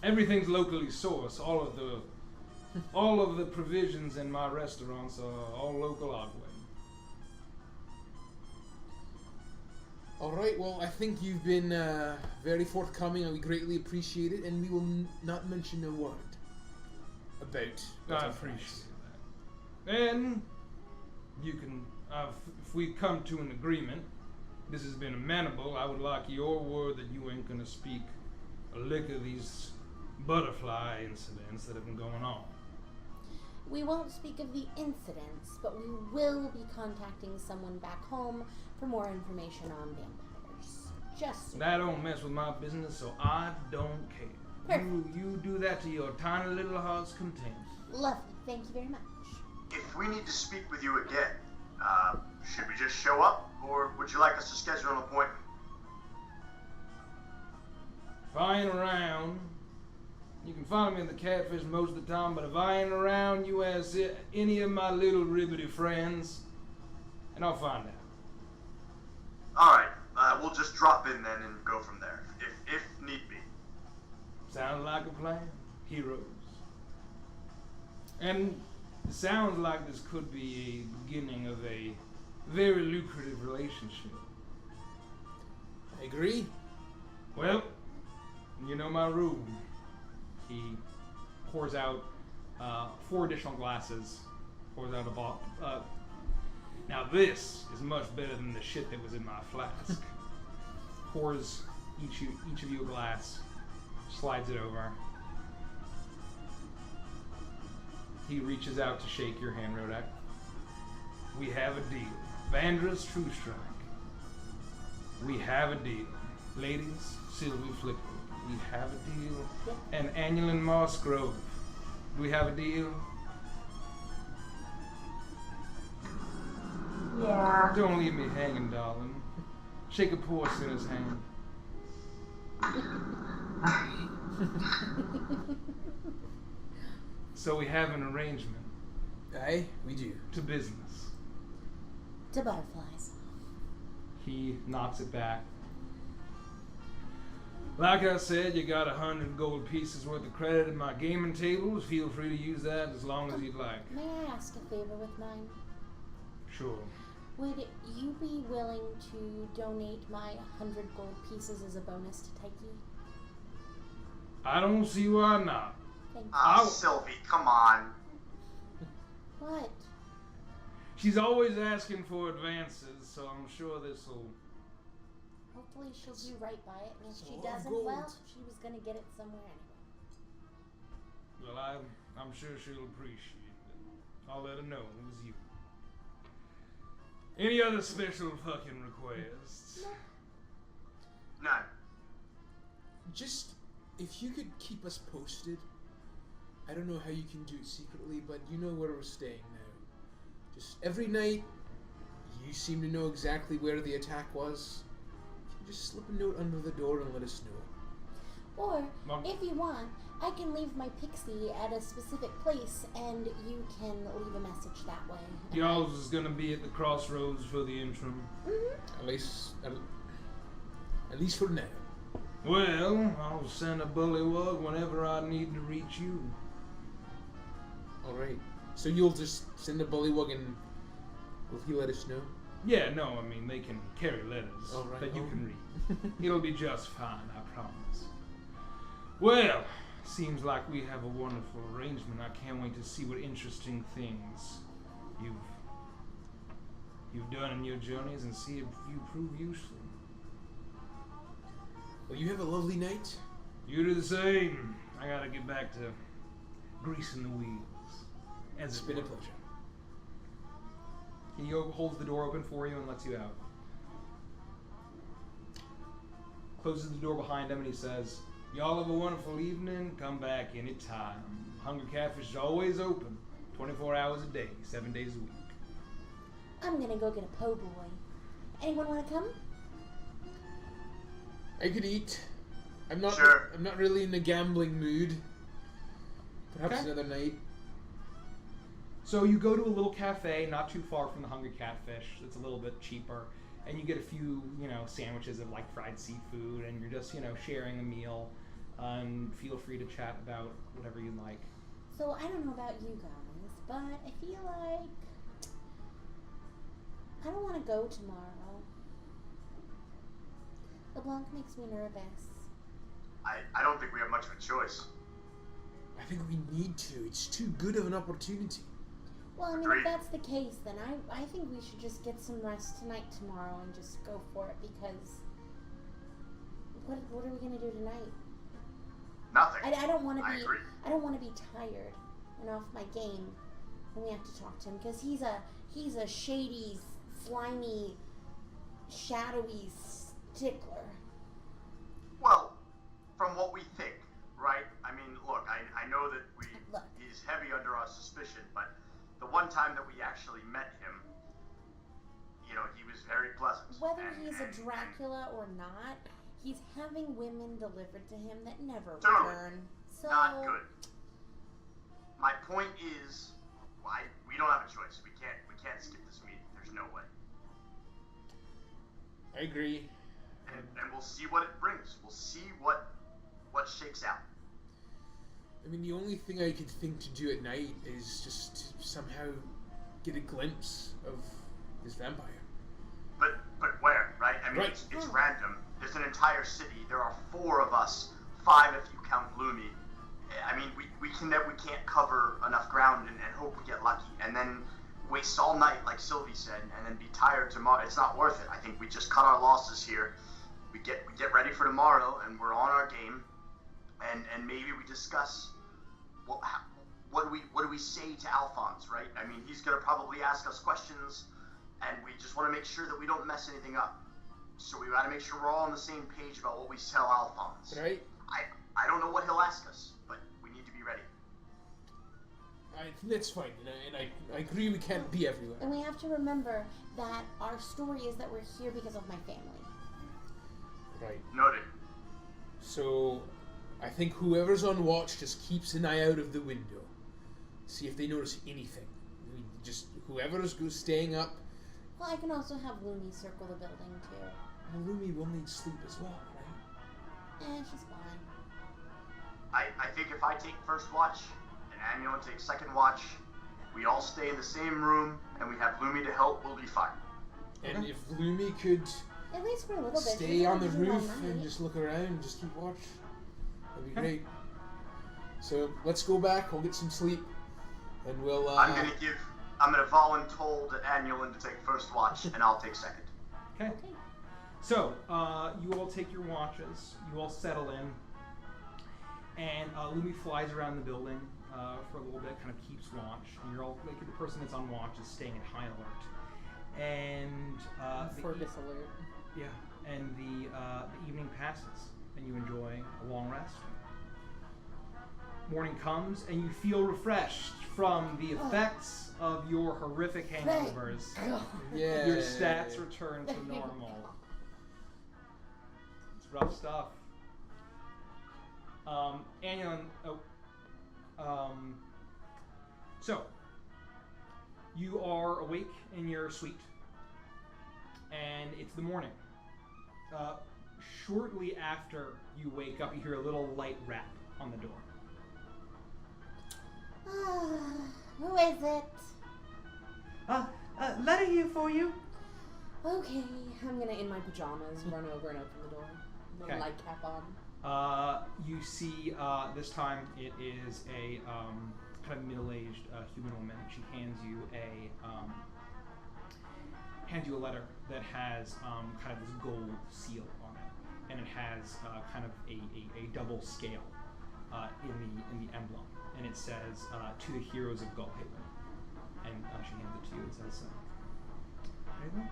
everything's locally sourced. All of the provisions in my restaurants are all local Agua. All right. Well, I think you've been very forthcoming, and we greatly appreciate it. And we will not mention a word about. I appreciate that. And you can, if we come to an agreement, this has been amenable. I would like your word that you ain't gonna speak a lick of these butterfly incidents that have been going on. We won't speak of the incidents, but we will be contacting someone back home for more information on vampires. Just so That don't mess with my business, so I don't care. Perfect. You do that to your tiny little heart's content. Lovely. Thank you very much. If we need to speak with you again, should we just show up, or would you like us to schedule an appointment? If I ain't around, you can find me in the catfish most of the time, but if I ain't around, you ask any of my little ribbity friends, and I'll find out. Alright, we'll just drop in then and go from there, if need be. Sounds like a plan, heroes. And it sounds like this could be a beginning of a very lucrative relationship. I agree. Well, you know my rule. He pours out 4 additional glasses, pours out a bottle. Now this is much better than the shit that was in my flask. Pours each of you a glass, slides it over. He reaches out to shake your hand, Rodak. We have a deal. Avantris True Strike. We have a deal. Ladies, Sylvie Flicker. We have a deal. And Annulin Mossgrove. We have a deal. Yeah. Don't leave me hanging, darling. Shake a poor sinner's hand. So we have an arrangement. Aye, we do. To business. To butterflies. He knocks it back. Like I said, you got 100 gold pieces worth of credit in my gaming tables. Feel free to use that as long as you'd like. May I ask a favor with mine? Sure. Would you be willing to donate my 100 gold pieces as a bonus to Taiki? I don't see why not. Thank you. Sylvie, come on. What? She's always asking for advances, so I'm sure this'll... Hopefully she'll do right by it, and if It's she a lot of doesn't, gold. well, she was gonna get it somewhere anyway. Well, I'm sure she'll appreciate it. I'll let her know it was you. Any other special fucking requests? None. Just, if you could keep us posted. I don't know how you can do it secretly, but you know where we're staying now. Just every night, you seem to know exactly where the attack was. Just slip a note under the door and let us know. Or, Mom? if you want, I can leave my pixie at a specific place, and you can leave a message that way. Y'all is gonna be at the crossroads for the interim. Mm-hmm. At least for now. Well, I'll send a bullywug whenever I need to reach you. Alright. So you'll just send a bullywug and will he let us know? Yeah, no, I mean, they can carry letters All right, that you all can read. It'll be just fine, I promise. Well, seems like we have a wonderful arrangement. I can't wait to see what interesting things you've done in your journeys and see if you prove useful. Well, you have a lovely night. You do the same. I gotta get back to greasing the wheels. It's been a pleasure. He holds the door open for you and lets you out. Closes the door behind him and he says, Y'all have a wonderful evening. Come back anytime. Hungry Catfish is always open. 24 hours a day, 7 days a week. I'm gonna go get a po' boy. Anyone wanna come? I could eat. I'm not. Sure. I'm not really in a gambling mood. Perhaps Okay. another night. so you go to a little cafe not too far from the Hungry Catfish. It's a little bit cheaper. And you get a few, sandwiches of like fried seafood and you're just, sharing a meal. and feel free to chat about whatever you'd like. So I don't know about you guys, but I feel like I don't want to go tomorrow. LeBlanc makes me nervous. I don't think we have much of a choice. I think we need to. It's too good of an opportunity. Well, I mean, Agreed. if that's the case, then I think we should just get some rest tonight, tomorrow, and just go for it, because what are we gonna do tonight? Nothing. I don't want to I be agree. I don't want to be tired and off my game when we have to talk to him, because he's a shady, slimy, shadowy stickler. Well, from what we think, right? I mean, look, I know that Look. he's heavy under our suspicion, but the one time that we actually met him, you know, he was very pleasant. Whether And- he's a and- Dracula or not, he's having women delivered to him that never Totally. return. So Not good. My point is, we don't have a choice. We can't skip this meeting. There's no way. I agree. And we'll see what it brings. We'll see what shakes out. I mean, the only thing I could think to do at night is just to somehow get a glimpse of this vampire. But where, right? I mean, Right. it's random. There's an entire city. There are 4 of us, 5 if you count Gloomy. I mean, we can't cover enough ground and hope we get lucky, and then waste all night, like Sylvie said, and then be tired tomorrow. It's not worth it. I think we just cut our losses here. We get ready for tomorrow, and we're on our game, and maybe we discuss what do we say to Alphonse, right? I mean, he's gonna probably ask us questions, and we just want to make sure that we don't mess anything up. So we got to make sure we're all on the same page about what we tell Alphonse. Right? I don't know what he'll ask us, but we need to be ready. I think that's fine, and I agree we can't be everywhere. And we have to remember that our story is that we're here because of my family. Right. Noted. So, I think whoever's on watch just keeps an eye out of the window. See if they notice anything. I mean, just whoever's staying up, Well, I can also have Lumi circle the building too. and Lumi will need sleep as well, right? She's fine. I think if I take first watch and Amulin takes second watch, we all stay in the same room and we have Lumi to help, we'll be fine. And if Lumi could At least for a little bit. stay She's on gonna the do it all roof and night. just look around, just keep watch, that'd be great. So, let's go back, we'll get some sleep, and we'll, I'm gonna voluntold Amulin to take first watch and I'll take second. Okay. Okay. So, you all take your watches, you all settle in, and Lumi flies around the building for a little bit, kind of keeps watch, and you're all, like, the person that's on watch is staying at high alert. And Forbis alert. yeah, and the evening passes, and you enjoy a long rest. Morning comes, and you feel refreshed from the effects of your horrific hangovers. yeah. Your stats return to normal. It's rough stuff. So, you are awake in your suite, and it's the morning. Shortly after you wake up, you hear a little light rap on the door. Who is it? Letter here for you. Okay. I'm gonna, in my pajamas, run over and open the door. No Okay. nightcap on. You see, this time it is a kind of middle-aged human woman. She hands you a letter that has kind of this gold seal on it, and it has kind of a double scale in the emblem, and it says to the heroes of Gullhaven, and she hands it to you and says, "There you go.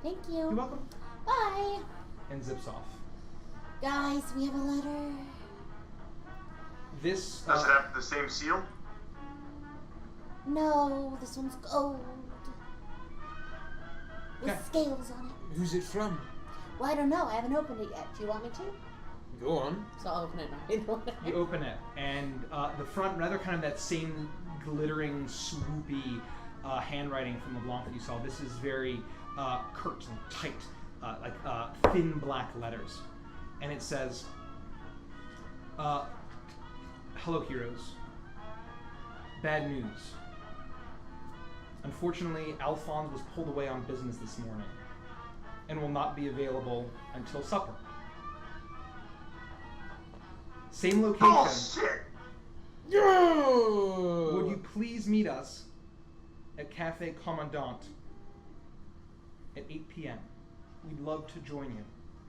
Thank You're you. welcome," Bye. and zips off. Guys, we have a letter. This Does it have the same seal? No, this one's gold. With Okay. scales on it. Who's it from? Well, I don't know. I haven't opened it yet. Do you want me to? Go on. So I'll open it now. You open it, and the front, rather kind of that same glittering, swoopy handwriting from LeBlanc that you saw. This is very curt and tight, like thin black letters. And it says, Hello, heroes. Bad news. Unfortunately, Alphonse was pulled away on business this morning and will not be available until supper. Same location. Oh, shit! Yo! Would you please meet us at Cafe Commandant at 8 p.m.? We'd love to join you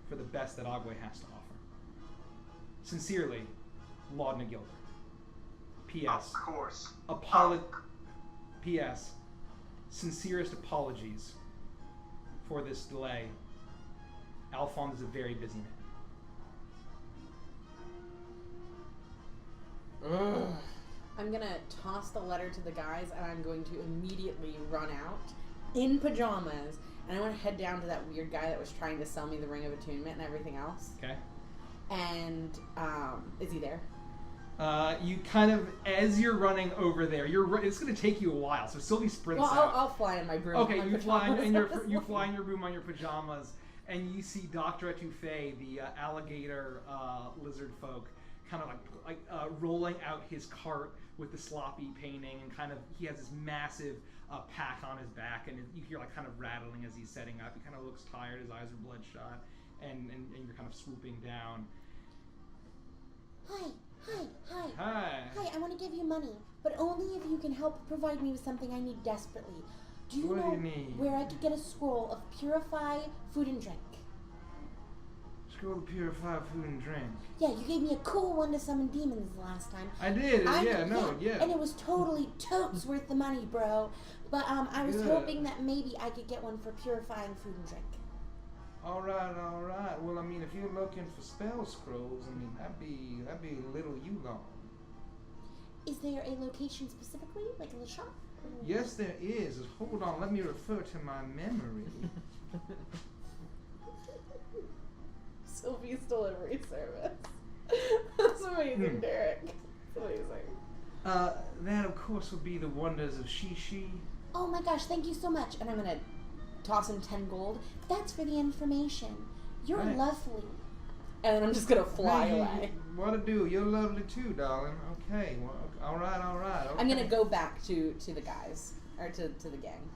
for the best that Agua has to offer. Sincerely, Laudna Gilder. P.S. Of course. P.S. Sincerest apologies for this delay. Alphonse is a very busy man. Ugh. I'm gonna toss the letter to the guys, and I'm going to immediately run out in pajamas, and I want to head down to that weird guy that was trying to sell me the Ring of Attunement and everything else. Okay. And is he there? You kind of, as you're running over there, it's going to take you a while. So Sylvie sprints Well, out. I'll fly in my broom. Okay, my you fly in pajamas. your room on your pajamas, and you see Dr. Etouffee, the alligator lizard folk, kind of like rolling out his cart with the sloppy painting, and kind of he has this massive pack on his back, and you hear like kind of rattling as he's setting up. He kind of looks tired, his eyes are bloodshot, and you're kind of swooping down. Hi. Hi. Hi, I want to give you money, but only if you can help provide me with something I need desperately. Do you What do know you need? where I could get a scroll of purify food and drink? Scroll to purify food and drink. Yeah, you gave me a cool one to summon demons the last time. I did. Yeah. And it was totally totes worth the money, bro. But I was Good. hoping that maybe I could get one for purifying food and drink. All right. Well, I mean, if you're looking for spell scrolls, I mean, that'd be a little you long. Is there a location specifically, like in the shop? Yes, there is. Hold on, let me refer to my memory. Sylvie's delivery service. That's amazing, Derek. It's amazing. That, of course, would be the wonders of Shishi. Oh my gosh, thank you so much. And I'm gonna toss him 10 gold. That's for the information. You're Right. lovely. And then I'm just gonna fly Hey, away. What to do? You're lovely too, darling. Okay, well, all right. Okay. I'm gonna go back to the guys. Or to the gang.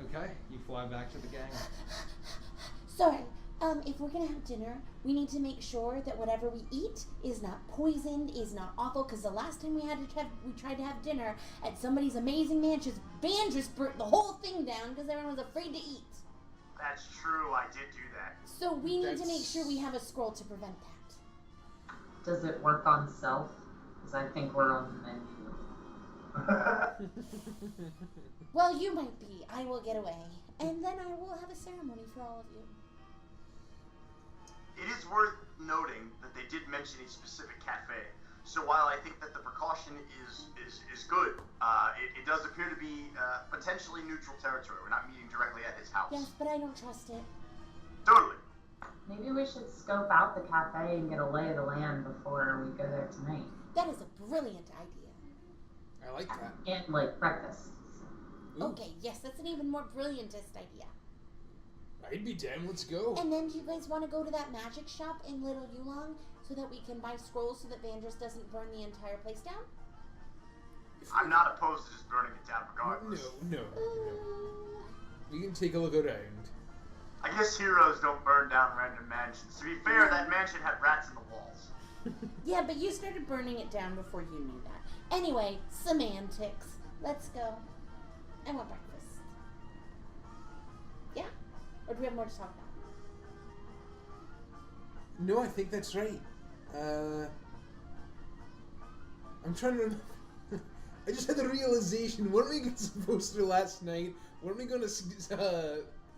Okay, you fly back to the gang. Sorry, if we're gonna have dinner, we need to make sure that whatever we eat is not poisoned, is not awful, because the last time we tried to have dinner at somebody's amazing mansion, Avantris burnt the whole thing down because everyone was afraid to eat. That's true, I did do that. So we need to make sure we have a scroll to prevent that. Does it work on self? Because I think we're on the menu. Well, you might be. I will get away. And then I will have a ceremony for all of you. It is worth noting that they did mention a specific cafe. So while I think that the precaution is good, it does appear to be potentially neutral territory. We're not meeting directly at his house. Yes, but I don't trust it. Totally. Maybe we should scope out the cafe and get a lay of the land before we go there tonight. That is a brilliant idea. I like that. And like breakfast. Ooh. Okay, yes, that's an even more brilliantest idea. I'd be down. Let's go. And then do you guys want to go to that magic shop in Little Yulong so that we can buy scrolls so that Avantris doesn't burn the entire place down? I'm not opposed to just burning it down regardless. No. We can take a look around. I guess heroes don't burn down random mansions. To be fair, that mansion had rats in the walls. Yeah, but you started burning it down before you knew that. Anyway, semantics. Let's go. I want breakfast. Yeah? Or do we have more to talk about? No, I think that's right. I'm trying to remember. I just had the realization. Weren't we supposed to last night? Weren't we going to?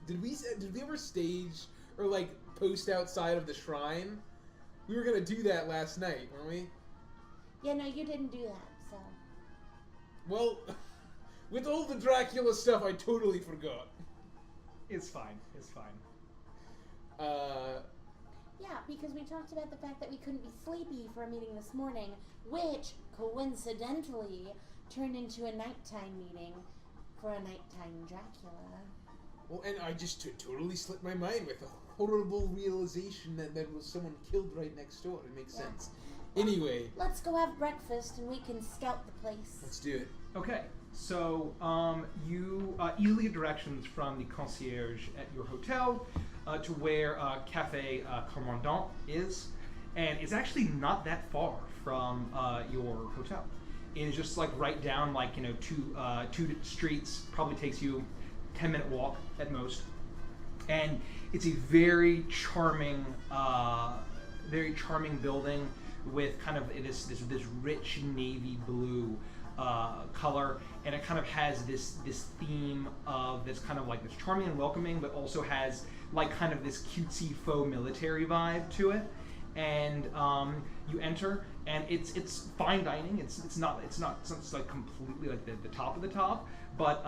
Did we ever stage or like post outside of the shrine? We were gonna do that last night, weren't we? Yeah, no, you didn't do that, so. Well, with all the Dracula stuff, I totally forgot. It's fine. Yeah, because we talked about the fact that we couldn't be sleepy for a meeting this morning, which, coincidentally, turned into a nighttime meeting for a nighttime Dracula. Well, and I just totally slipped my mind with a horrible realization that there was someone killed right next door. It makes sense. Anyway, Let's go have breakfast and we can scout the place. let's do it. Okay, so you easily get directions from the concierge at your hotel to where Cafe Commandant is, and it's actually not that far from your hotel. It is just like right down, like two streets. Probably takes you 10-minute walk at most, and it's a very charming building with kind of this rich navy blue color, and it kind of has this theme of this kind of like this charming and welcoming, but also has like kind of this cutesy faux military vibe to it. And you enter, and it's fine dining. It's not like completely like the top of the top, but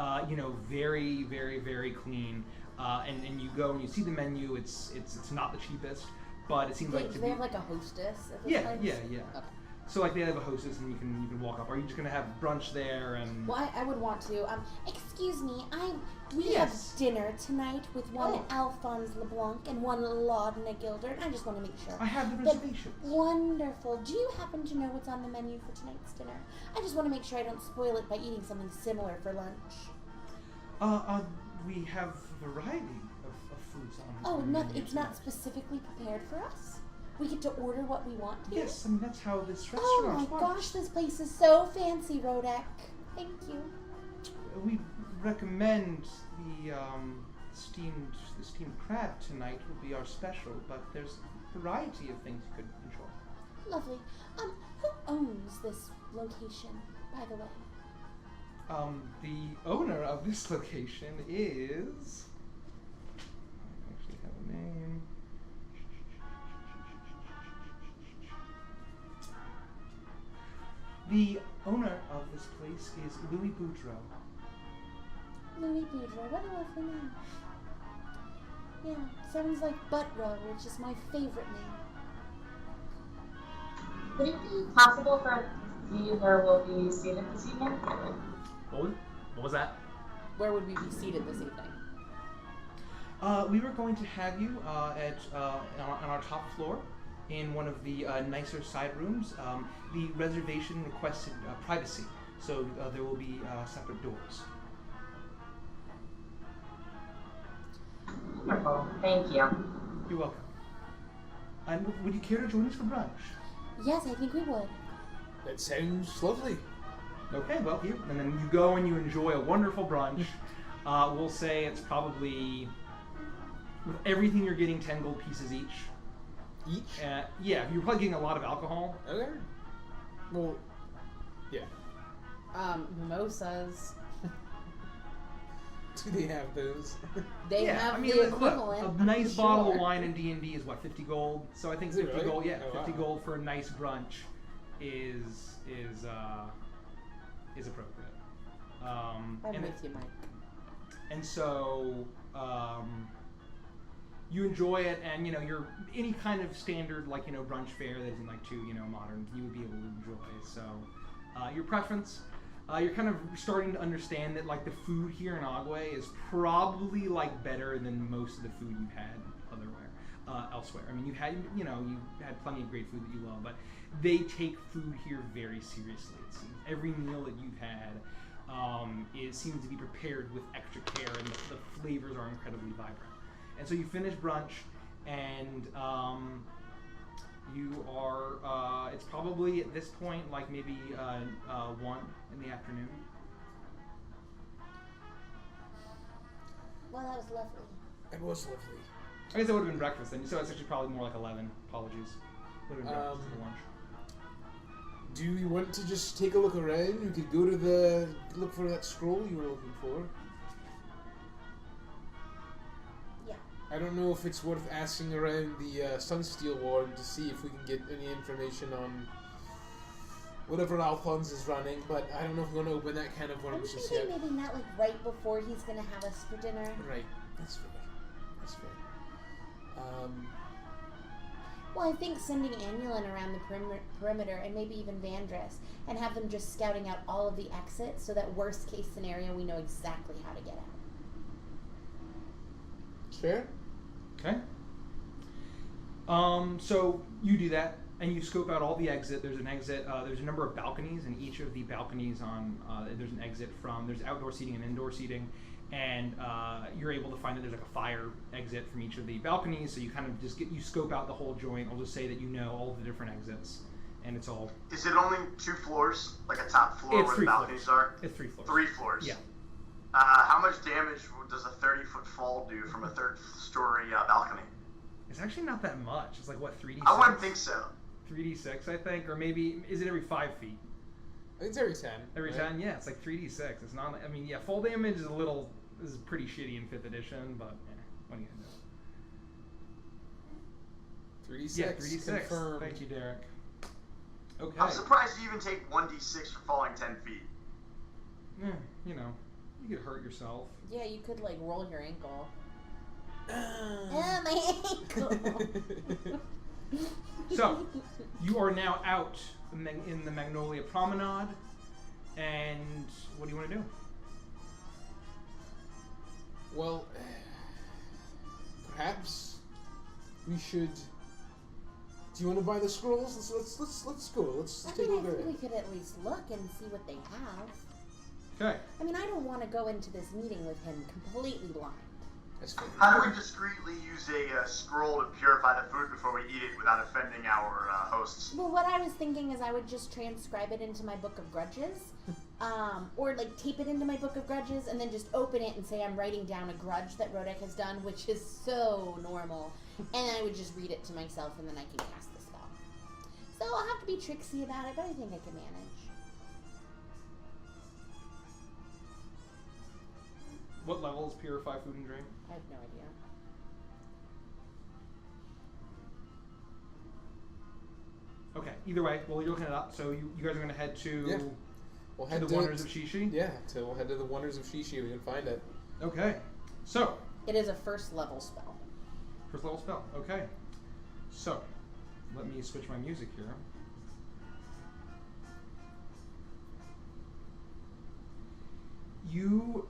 very very clean. And you go and you see the menu. It's not the cheapest, but it seems like Do they have like a hostess at this yeah. place? Okay. So like they have a hostess, and you can walk up. Are you just gonna have brunch there? And Well, I would want to. Excuse me, we Yes. have dinner tonight with one Oh. Alphonse LeBlanc and one Laudna Gilder, and I just want to make sure. I have the that- reservations. Wonderful. Do you happen to know what's on the menu for tonight's dinner? I just want to make sure I don't spoil it by eating something similar for lunch. We have a variety of foods on. Oh, the no, menu it's not tonight. specifically prepared for us? We get to order what we want here? Yes, I mean that's how this Oh restaurant my works. gosh, this place is so fancy, Rodek. Thank you. We recommend the steamed crab tonight will be our special, but there's a variety of things you could enjoy. Lovely. Who owns this location, by the way? The owner of this location is. I actually have a name. The owner of this place is Louis Boudreau. Louis Boudreau, what a lovely name. Yeah, sounds like Buttrow, which is my favorite name. Would it be possible for us to see where we'll be seated this evening? What was that? Where would we be seated this evening? We were going to have you on our top floor in one of the nicer side rooms. The reservation requested privacy, so there will be separate doors. Wonderful. Thank you. You're welcome. And would you care to join us for brunch? Yes, I think we would. That sounds lovely. Okay, well, and then you go and you enjoy a wonderful brunch. We'll say it's probably, with everything you're getting, 10 gold pieces each. Each? Yeah, you're probably getting a lot of alcohol. Okay. Well, yeah. Mimosas. Do they have those? They yeah, have I mean, the look, equivalent. a I'm nice sure. bottle of wine in D&D is what, 50 gold? So I think Is it 50 really? gold, yeah, Oh, 50 wow. gold for a nice brunch is appropriate. I'm and with you, Mike. And so you enjoy it, and you're any kind of standard brunch fare that isn't like too modern, you would be able to enjoy. So your preference, you're kind of starting to understand that the food here in Agua is probably better than most of the food you've had elsewhere. I mean, you've had plenty of great food that you love, but they take food here very seriously. It seems every meal that you've had it seems to be prepared with extra care, and the flavors are incredibly vibrant. And so you finish brunch, and you are, it's probably at this point maybe 1 in the afternoon. Well, that was lovely. It was lovely. I guess that would have been breakfast then. So it's actually probably more like 11. Apologies. Would have been breakfast and lunch. Do we want to just take a look around? We could go to look for that scroll you were looking for. Yeah. I don't know if it's worth asking around the Sunsteel Ward to see if we can get any information on whatever Alphonse is running, but I don't know if we want to open that kind of I worms was just thinking yet. maybe not right before he's gonna have us for dinner. Right, that's fair. That's fair. Well, I think sending Annulin around the perimeter, and maybe even Avantris, and have them just scouting out all of the exits, so that worst case scenario we know exactly how to get out. fair. Okay. So you do that, and you scope out all the exit. There's an exit. There's a number of balconies, and each of the balconies there's an exit from. There's outdoor seating and indoor seating, and you're able to find that there's like a fire exit from each of the balconies. So you kind of just you scope out the whole joint. I'll just say that you know all the different exits, and it's all. Is it only 2 floors, like a top floor where the balconies are? It's 3 floors. 3 floors. Yeah. How much damage does a 30-foot fall do from a 3rd-story balcony? It's actually not that much. It's like, what, 3d6? I wouldn't think so. 3d6, I think, or maybe, is it every 5 feet? I think it's every 10. Every right? 10? Yeah, it's like 3d6. It's not, I mean, yeah, fall damage is pretty shitty in 5th edition, but what are you gonna do? 3d6. Yeah, 3d6. Confirmed. Thank you, Derek. Okay. I'm surprised you even take 1d6 for falling 10 feet. Yeah, you know, you could hurt yourself. Yeah, you could like roll your ankle. My ankle. So, you are now out in the Magnolia Promenade, and what do you want to do? Well, perhaps we should. Do you want to buy the scrolls? Let's go. Let's I take a mean, I look at think we it. could at least look and see what they have. Okay. I mean, I don't want to go into this meeting with him completely blind. That's fair. How do we discreetly use a scroll to purify the food before we eat it without offending our hosts? Well, what I was thinking is I would just transcribe it into my book of grudges, or like tape it into my book of grudges, and then just open it and say I'm writing down a grudge that Rodek has done, which is so normal, and I would just read it to myself, and then I can cast the spell. So I'll have to be tricksy about it, but I think I can manage. What level is Purify Food and Drink? I have no idea. Okay, either way, well, you're looking it up, so you guys are going to head to, Yeah. We'll to head the to Wonders of Shishi? Yeah, we'll head to the Wonders of Shishi. We can find it. Okay, so, It is a first level spell. first level spell, okay. So, let me switch my music here. You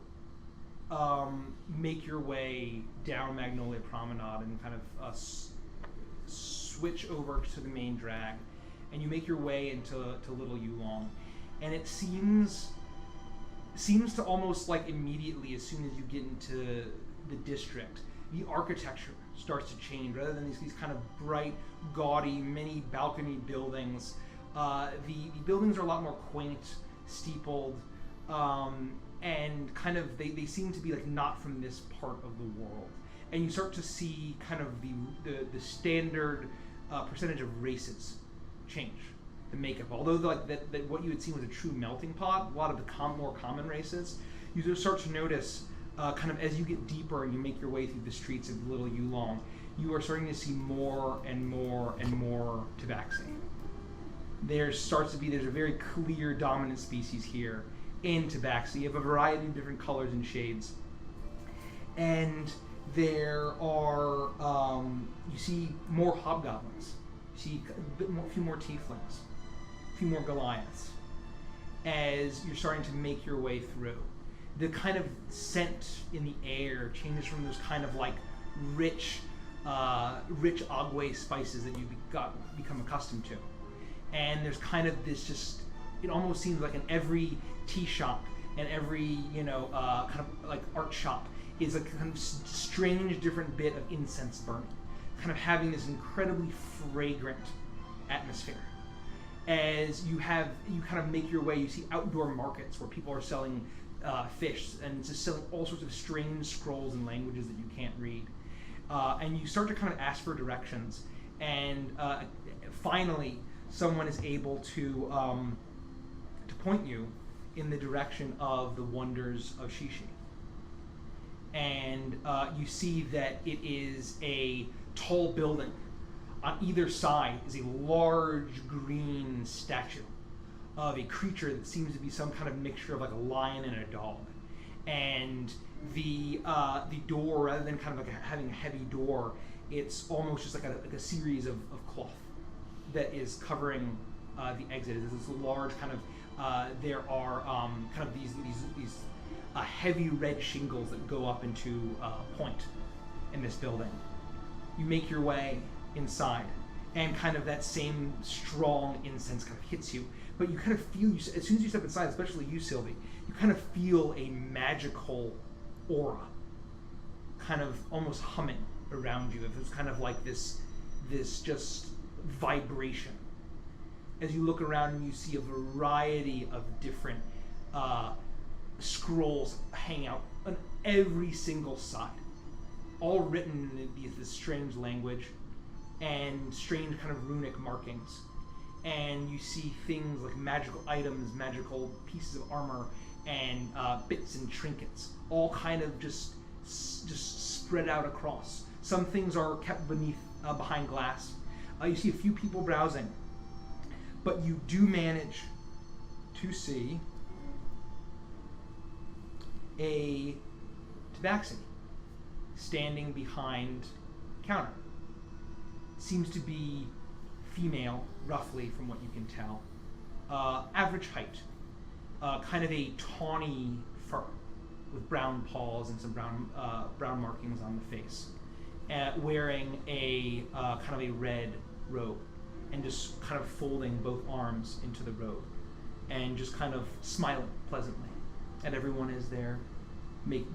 make your way down Magnolia Promenade and kind of switch over to the main drag, and you make your way into Little Yulong, and it seems to almost like immediately as soon as you get into the district, the architecture starts to change. Rather than these kind of bright, gaudy, many balcony buildings, the buildings are a lot more quaint, steepled, and kind of they seem to be like not from this part of the world. And you start to see kind of the standard percentage of races change, the makeup. Although that what you had seen was a true melting pot, a lot of the more common races, you just start to notice kind of as you get deeper and you make your way through the streets of Little Yulong, you are starting to see more and more and more tabaxi. There's a very clear dominant species here in tabaxi. You have a variety of different colors and shades. And there are, you see more hobgoblins. You see a few more tieflings, a few more Goliaths, as you're starting to make your way through. The kind of scent in the air changes from those kind of like rich Agua spices that you become accustomed to. And there's kind of this it almost seems like in every tea shop and every, kind of like art shop is a kind of strange different bit of incense burning, kind of having this incredibly fragrant atmosphere. As you kind of make your way, you see outdoor markets where people are selling fish and just selling all sorts of strange scrolls and languages that you can't read. And you start to kind of ask for directions, and finally someone is able to point you in the direction of the Wonders of Shishi. And you see that it is a tall building. On either side is a large green statue of a creature that seems to be some kind of mixture of like a lion and a dog. And the door, rather than kind of like having a heavy door, it's almost just like a series of cloth that is covering the exit. It's this large kind of there are kind of these heavy red shingles that go up into point in this building. You make your way inside, and kind of that same strong incense kind of hits you. But you kind of feel, as soon as you step inside, especially you, Sylvie, you kind of feel a magical aura kind of almost humming around you. It's kind of like this just vibration. As you look around and you see a variety of different scrolls hang out on every single side, all written in this strange language and strange kind of runic markings. And you see things like magical items, magical pieces of armor, and bits and trinkets, all kind of just spread out across. Some things are kept behind glass. You see a few people browsing, but you do manage to see a tabaxi standing behind the counter. Seems to be female, roughly, from what you can tell. Average height. Kind of a tawny fur with brown paws and some brown markings on the face. Wearing a kind of a red robe and just kind of folding both arms into the robe and just kind of smiling pleasantly. And everyone is there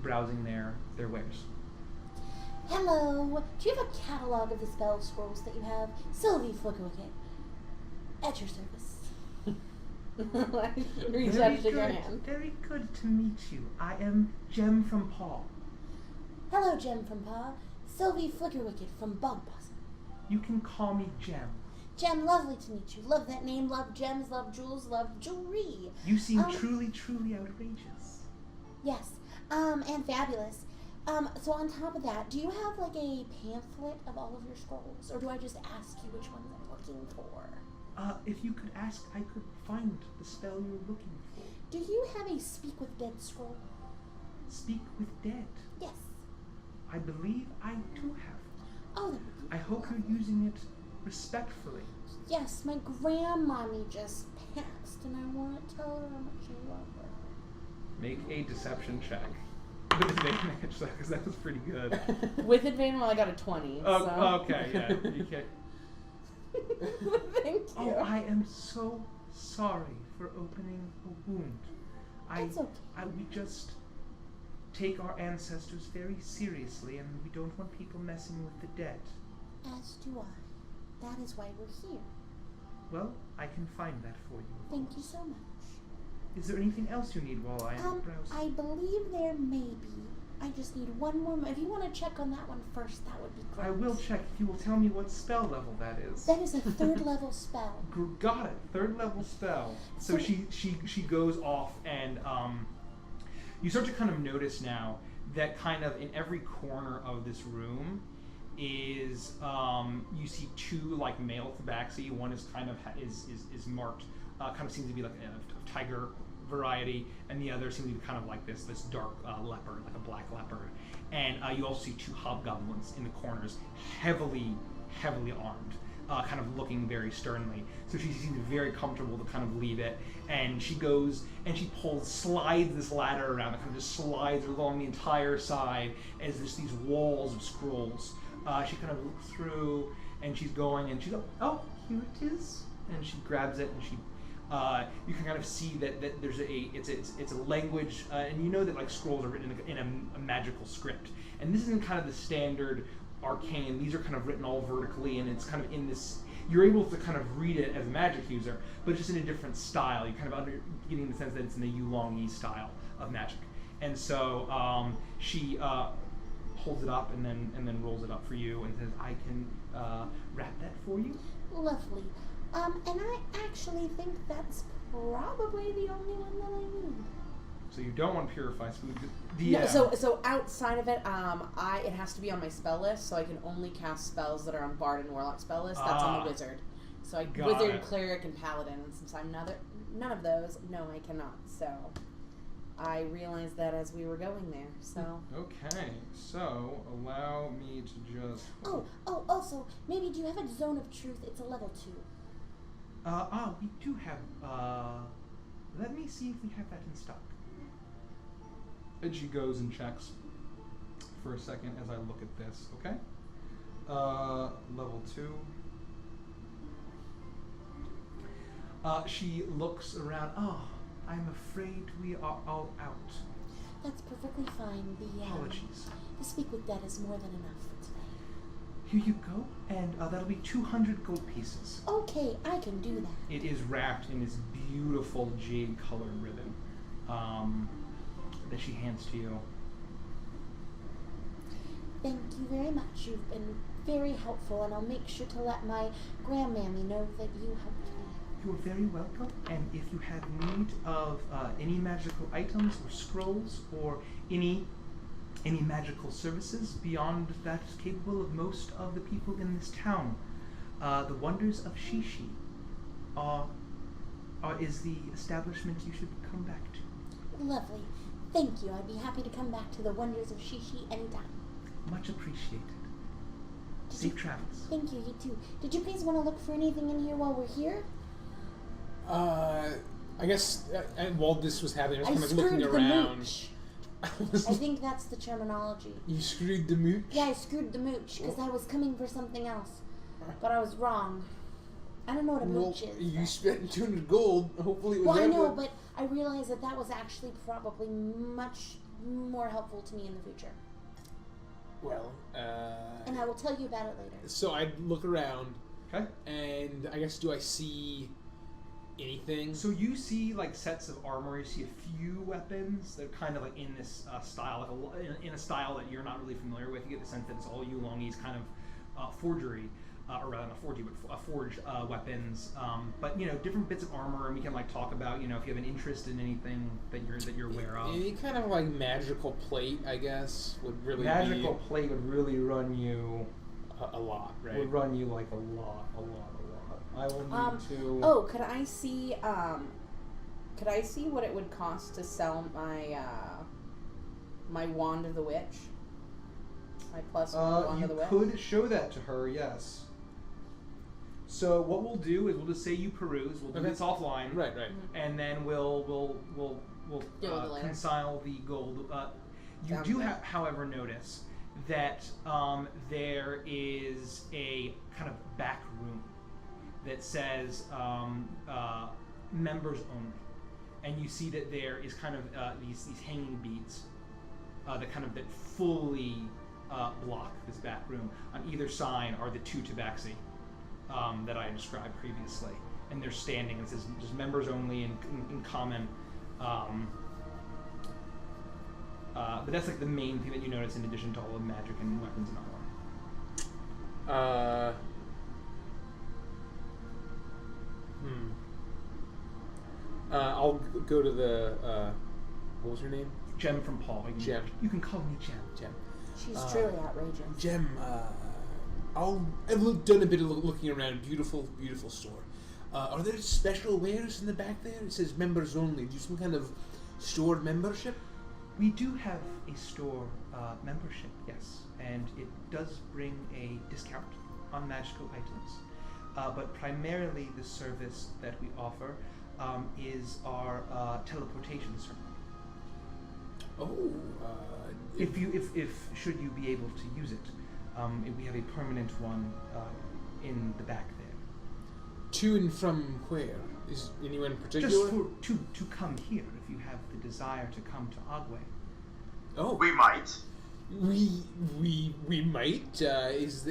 browsing their wares. Hello. Do you have a catalog of the spell scrolls that you have? Sylvie Flickerwicket. At your service. Reach out to your hand. Very good to meet you. I am Jem from Paul. Hello, Jem from Pa. Sylvie Flickerwicket from Bumpas. You can call me Jem. Jem, lovely to meet you. Love that name. Love gems. Love jewels. Love jewelry. You seem truly, truly outrageous. Yes. And fabulous. So on top of that, do you have like a pamphlet of all of your scrolls? Or do I just ask you which ones I'm looking for? If you could ask, I could find the spell you're looking for. Do you have a Speak with Dead scroll? Speak with Dead? Yes. I believe I do have one. Oh, that would be I hope you're using it respectfully. Yes, my grandmommy just passed, and I want to tell her how much I love her. Make a deception check. With advantage, because that was pretty good. With advantage, well, I got a 20. So. Okay, yeah. You can. Thank you. Oh, I am so sorry for opening a wound. That's okay. We just take our ancestors very seriously, and we don't want people messing with the dead. As do I. That is why we're here. Well, I can find that for you. Thank you so much. Is there anything else you need while I am browsing? I believe there may be. I just need one more. If you want to check on that one first, that would be great. I will check if you will tell me what spell level that is. That is a 3rd level spell. Got it. 3rd level spell. So she goes off, and you start to kind of notice now that kind of in every corner of this room is you see 2 like male tabaxi. One is kind of is marked, kind of seems to be like a tiger variety, and the other seems to be kind of like this dark leopard, like a black leopard. And you also see 2 hobgoblins in the corners, heavily armed, kind of looking very sternly. So she seems very comfortable to kind of leave it, and she goes and she slides this ladder around, and kind of just slides along the entire side as there's these walls of scrolls. She kind of looks through, and she's going, and she's like, oh, here it is, and she grabs it, and she. You can kind of see that there's it's a language, and you know that like scrolls are written in a magical script, and this isn't kind of the standard arcane. These are kind of written all vertically, and it's kind of in this. You're able to kind of read it as a magic user, but just in a different style. You're kind of getting the sense that it's in the Yulong-Yi style of magic, and so she holds it up and then rolls it up for you and says, "I can wrap that for you." Lovely. And I actually think that's probably the only one that I need. So you don't want Purify Food. No, so outside of it, it has to be on my spell list, so I can only cast spells that are on Bard and Warlock spell list. That's on the Wizard. So Wizard, Cleric, and Paladin. And since I'm none of those, no, I cannot. So I realized that as we were going there. So okay, so allow me to just. Also, maybe do you have a Zone of Truth? It's a level 2. We do have, let me see if we have that in stock. And she goes and checks. for a second as I look at this, okay? Level 2. She looks around. Oh, I'm afraid we are all out. That's perfectly fine. Apologies. The speak with dead is more than enough for today. Here you go, and that'll be 200 gold pieces. Okay, I can do that. It is wrapped in this beautiful jade-colored ribbon that she hands to you. Thank you very much. You've been very helpful, and I'll make sure to let my grandmammy know that you helped me. You are very welcome, and if you have need of any magical items or scrolls or any magical services beyond that capable of most of the people in this town, the Wonders of Shishi is the establishment you should come back to. Lovely. Thank you. I'd be happy to come back to the Wonders of Shishi anytime. Much appreciated. Safe travels. Thank you, you too. Did you please want to look for anything in here while we're here? I guess while this was happening, I was kind of screwed looking the around. mooch. I think that's the terminology. You screwed the mooch? Yeah, I screwed the mooch because I was coming for something else, but I was wrong. I don't know what a mooch is. You spent 200 gold. Hopefully, it was. Well, I know, but I realized that was actually probably much more helpful to me in the future. Well, and I will tell you about it later. So I look around. Okay. And I guess, do I see anything? So you see like sets of armor. You see a few weapons that are kind of like in this style, like in a style that you're not really familiar with. You get the sense that it's all Yulongi's kind of forgery, or rather not forgery, but forged weapons. But you know, different bits of armor, and we can like talk about, you know, if you have an interest in anything that you're aware of. Any kind of like magical plate, I guess, would really magical plate would really run you a lot, right? Would run you like a lot. I will need to. Oh, could I see what it would cost to sell my my wand of the witch? My plus one wand of the witch. You could show that to her, yes. So what we'll do is we'll just say you peruse. We'll do this offline, right, and then we'll reconcile the gold. You do however, notice that there is a kind of back room that says members only, and you see that there is kind of these hanging beads that fully block this back room. On either side are the two tabaxi that I described previously, and they're standing. It says just members only in common. But that's like the main thing that you notice in addition to all the magic and weapons and armor. I'll go to the, what was her name? Jem from Paul. Jem. You can call me Jem. She's truly outrageous. Jem, I've done a bit of looking around. Beautiful, beautiful store. Are there special wares in the back there? It says members only. Do you some kind of store membership? We do have a store membership, yes. And it does bring a discount on magical items. But primarily the service that we offer is our teleportation service. If should you be able to use it, we have a permanent one in the back there. To and from where? Is anyone in particular? Just to come here, if you have the desire to come to Agua. Oh, we might. We might. Is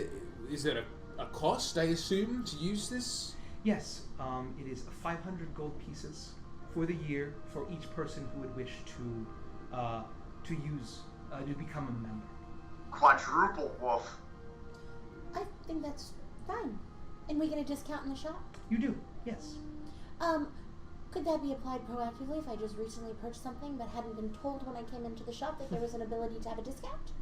there a cost, I assume, to use this? Yes, it is 500 gold pieces for the year for each person who would wish to become a member. Quadruple woof. I think that's fine. And we get a discount in the shop? You do, yes. Could that be applied proactively if I just recently purchased something but hadn't been told when I came into the shop that there was an ability to have a discount?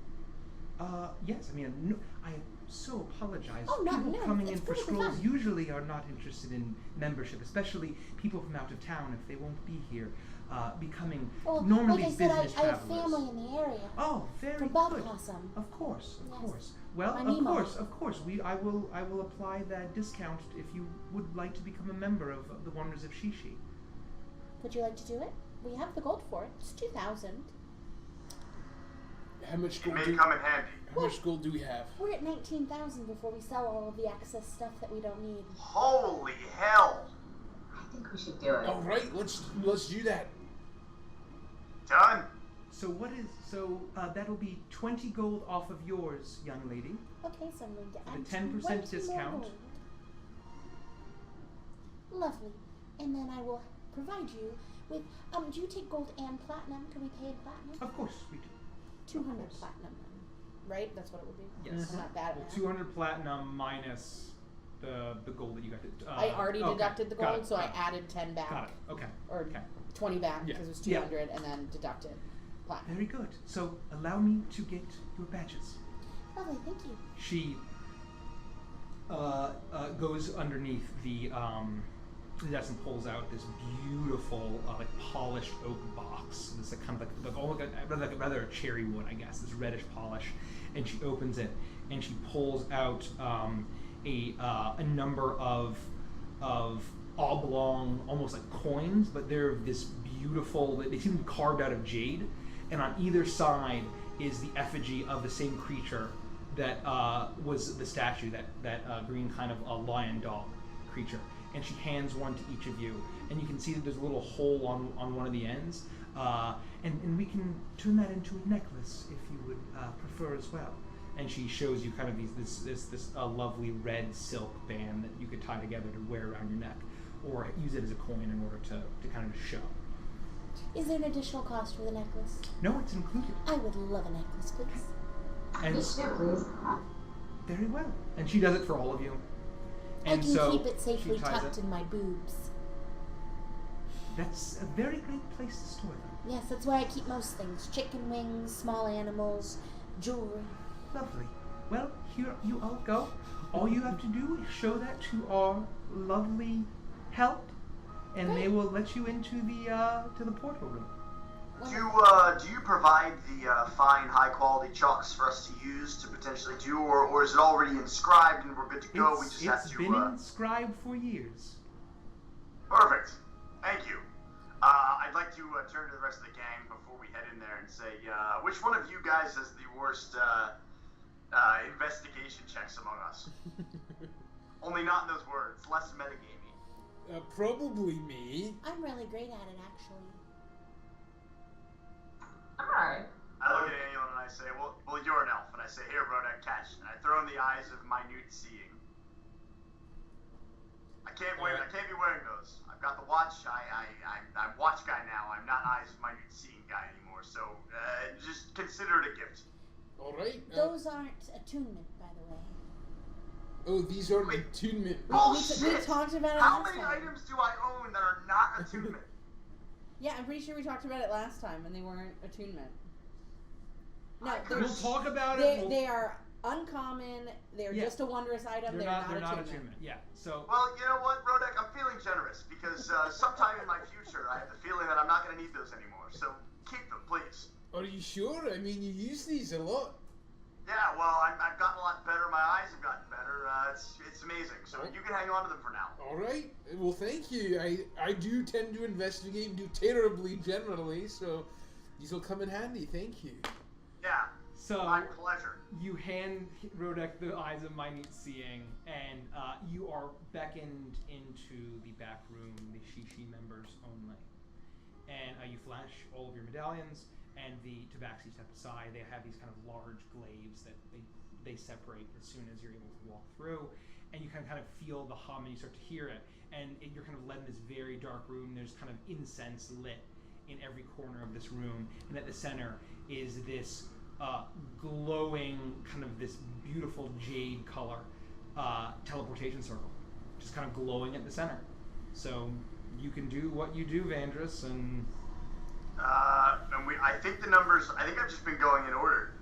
Yes. I mean, no, I so apologize. Oh, people coming in for scrolls fine. usually are not interested in membership, especially people from out of town if they won't be here. Becoming normally like I said, business I have travelers. family in the area. Oh, very From good. Bob-Possum. Of course. Yes. Well, I'm of Emo. course. I will apply that discount if you would like to become a member of the Wonders of Shishi. Would you like to do it? We have the gold for it. It's 2,000. How much It gold may do come in handy. How much gold do we have? We're at 19,000 before we sell all of the excess stuff that we don't need. Holy hell! I think we should do it. All right, let's do that. Done. So that'll be 20 gold off of yours, young lady. Okay, so I'm going to The add 10% 20 discount. more gold. Lovely. And then I will provide you with, do you take gold and platinum? Can we pay in platinum? Of course we do. 200 platinum, right? That's what it would be? Yes. I'm not bad Well, at math. 200 platinum minus the gold that you got. I already okay. deducted the Got gold, it, so I got it. added 10 back. Got it. Okay. Or Okay. 20 back Yeah. because it was Yeah. 200 and then deducted platinum. Very good. So allow me to get your badges. Lovely, thank you. She goes underneath the desk and pulls out this beautiful, like polished oak box. This kind of like rather a cherry wood, I guess. This reddish polish, and she opens it and she pulls out a number of oblong, almost like coins, but they're this beautiful. They seem to be carved out of jade, and on either side is the effigy of the same creature that was the statue, that green kind of lion dog creature. And she hands one to each of you, and you can see that there's a little hole on one of the ends, and we can turn that into a necklace if you would prefer as well. And she shows you kind of this lovely red silk band that you could tie together to wear around your neck, or use it as a coin in order to kind of show. Is there an additional cost for the necklace? No, it's included. I would love a necklace, please. And Yes, please. very well. And she does it for all of you. I And can so keep it safely she ties tucked it. in my boobs. That's a very great place to store them. Yes, that's where I keep most things. Chicken wings, small animals, jewelry. Lovely. Well, here you all go. All you have to do is show that to our lovely help, and they will let you into the portal room. Do you provide the fine, high-quality chalks for us to use to potentially do, or is it already inscribed and we're good to go? We just have It's to. been inscribed for years. Perfect. Thank you. I'd like to turn to the rest of the gang before we head in there and say, which one of you guys has the worst investigation checks among us? Only not in those words. Less metagamey. Probably me. I'm really great at it, actually. Alright. I look at Anion and I say, well, you're an elf. And I say, here, Rodak, catch. And I throw in the eyes of minute seeing. I can't be wearing those. I've got the watch. I'm watch guy now. I'm not eyes of minute seeing guy anymore. So just consider it a gift. All right. Those aren't attunement, by the way. Oh, these are attunement. We Bullshit! talked about it How last many time. items do I own that are not attunement? Yeah, I'm pretty sure we talked about it last time, and they weren't attunement. No, We'll talk about it. they are uncommon. They're Yeah. just a wondrous item. They're not attunement. attunement. Yeah. So Well, you know what, Rodak? I'm feeling generous because sometime in my future, I have the feeling that I'm not going to need those anymore. So keep them, please. Are you sure? I mean, you use these a lot. Yeah, well, I've gotten a lot better. My eyes have gotten better. It's amazing. So you can hang on to them for now. All right. Well, thank you. I do tend to investigate and do terribly generally, so these will come in handy. Thank you. Yeah. So My pleasure. you hand Rodek the eyes of minute seeing, and you are beckoned into the back room, the Shishi members only. And you flash all of your medallions, and the tabaxi step aside. They have these kind of large glaives that they separate as soon as you're able to walk through, and you can kind of feel the hum, and you start to hear it, and you're kind of led in this very dark room. There's kind of incense lit in every corner of this room, and at the center is this glowing, kind of this beautiful jade color teleportation circle, just kind of glowing at the center. So you can do what you do, Vandris, and I think the numbers. I think I've just been going in order.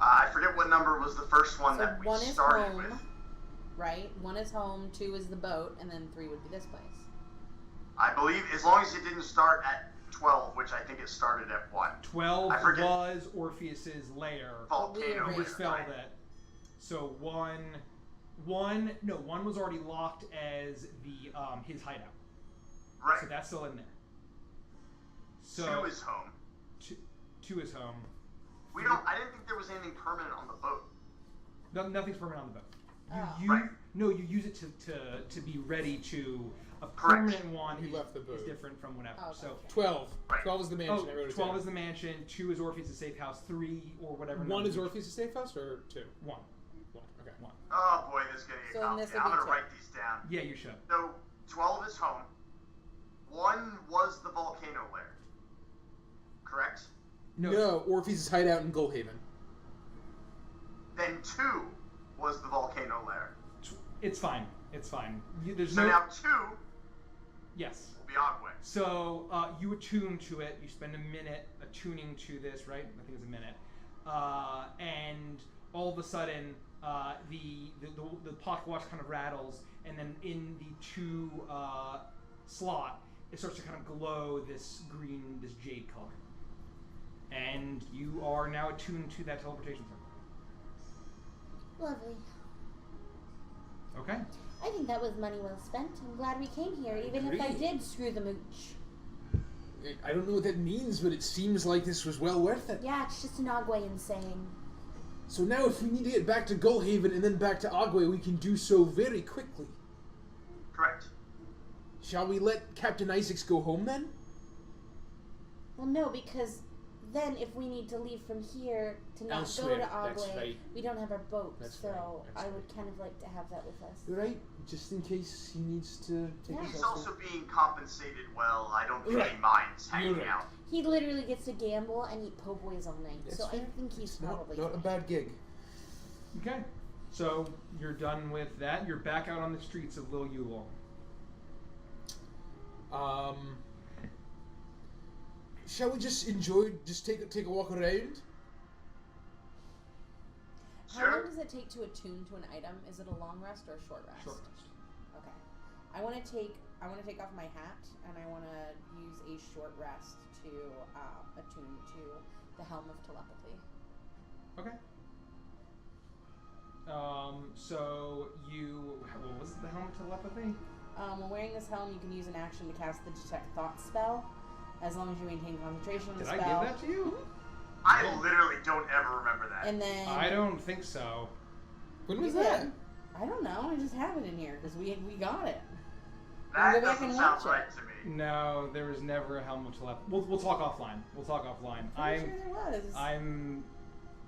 I forget what number was the first one So that we one is started home, with. right? 1 is home, 2 is the boat, and then 3 would be this place. I believe as long as it didn't start at 12, which I think it started at 1. 12 I forget. was Orpheus's lair. Volcano we We was spelled right. it. So one was already locked as the his hideout. Right. So that's still in there. So 2 is home. 2 is home. I didn't think there was anything permanent on the boat. No, nothing's permanent on the boat. Right. No, you use it to be ready to. A Correct. permanent one He left the boat. is different from whatever. Oh, So. okay. 12. Right. 12 is the mansion. I wrote it 12 down. is the mansion, 2 is Orpheus' the safe house, 3 or whatever. 1 number is you- Orpheus' safe house, or 2? 1. 1. Okay. 1. Oh boy, this is getting So then this complicated. would I'm be gonna 2. write these down. Yeah, you should. So 12 is home. 1 was the volcano lair. Correct? No, Orpheus' hideout in Goldhaven. Then 2 was the volcano lair. It's fine. It's fine. There's So no. now 2 Yes. will be Agua. So you attune to it. You spend a minute attuning to this, right? I think it's a minute. And all of a sudden, the pocket watch kind of rattles, and then in the 2 slot, it starts to kind of glow this green, this jade color. And you are now attuned to that teleportation circle. Lovely. Okay. I think that was money well spent. I'm glad we came here, even if I Agreed. did screw the mooch. I don't know what that means, but it seems like this was well worth it. Yeah, it's just an Agwayan saying. So now if we need to get back to Goldhaven and then back to Agua, we can do so very quickly. Correct. Shall we let Captain Isaacs go home then? Well, no, because then if we need to leave from here to not Elsewhere, go to that's Agua, right. we don't have our boat. That's so right, that's I would kind of like to have that with us. You're right, just in case he needs to take Yeah. us He's elsewhere. also being compensated well. I don't think he Right. minds hanging You're right. out. He literally gets to gamble and eat po' boys all night. That's so fair. I think he's It's probably not a fine. bad gig. Okay. So you're done with that. You're back out on the streets of Lil Yule. Shall we just take a walk around? How Sure. long does it take to attune to an item? Is it a long rest or a short rest? Short rest. Okay. I want to take off my hat and I want to use a short rest to attune to the helm of telepathy. Okay. So what was the helm of telepathy? When wearing this helm, you can use an action to cast the detect thought spell, as long as you maintain concentration on the Did I spell. give that to you? I literally don't ever remember that. And then I don't think so. When We was did. that? I don't know. I just have it in here because we got it. That Go back doesn't and sound watch right it. to me. No, there was never a helm of telepathy. We'll talk offline. I'm sure there was.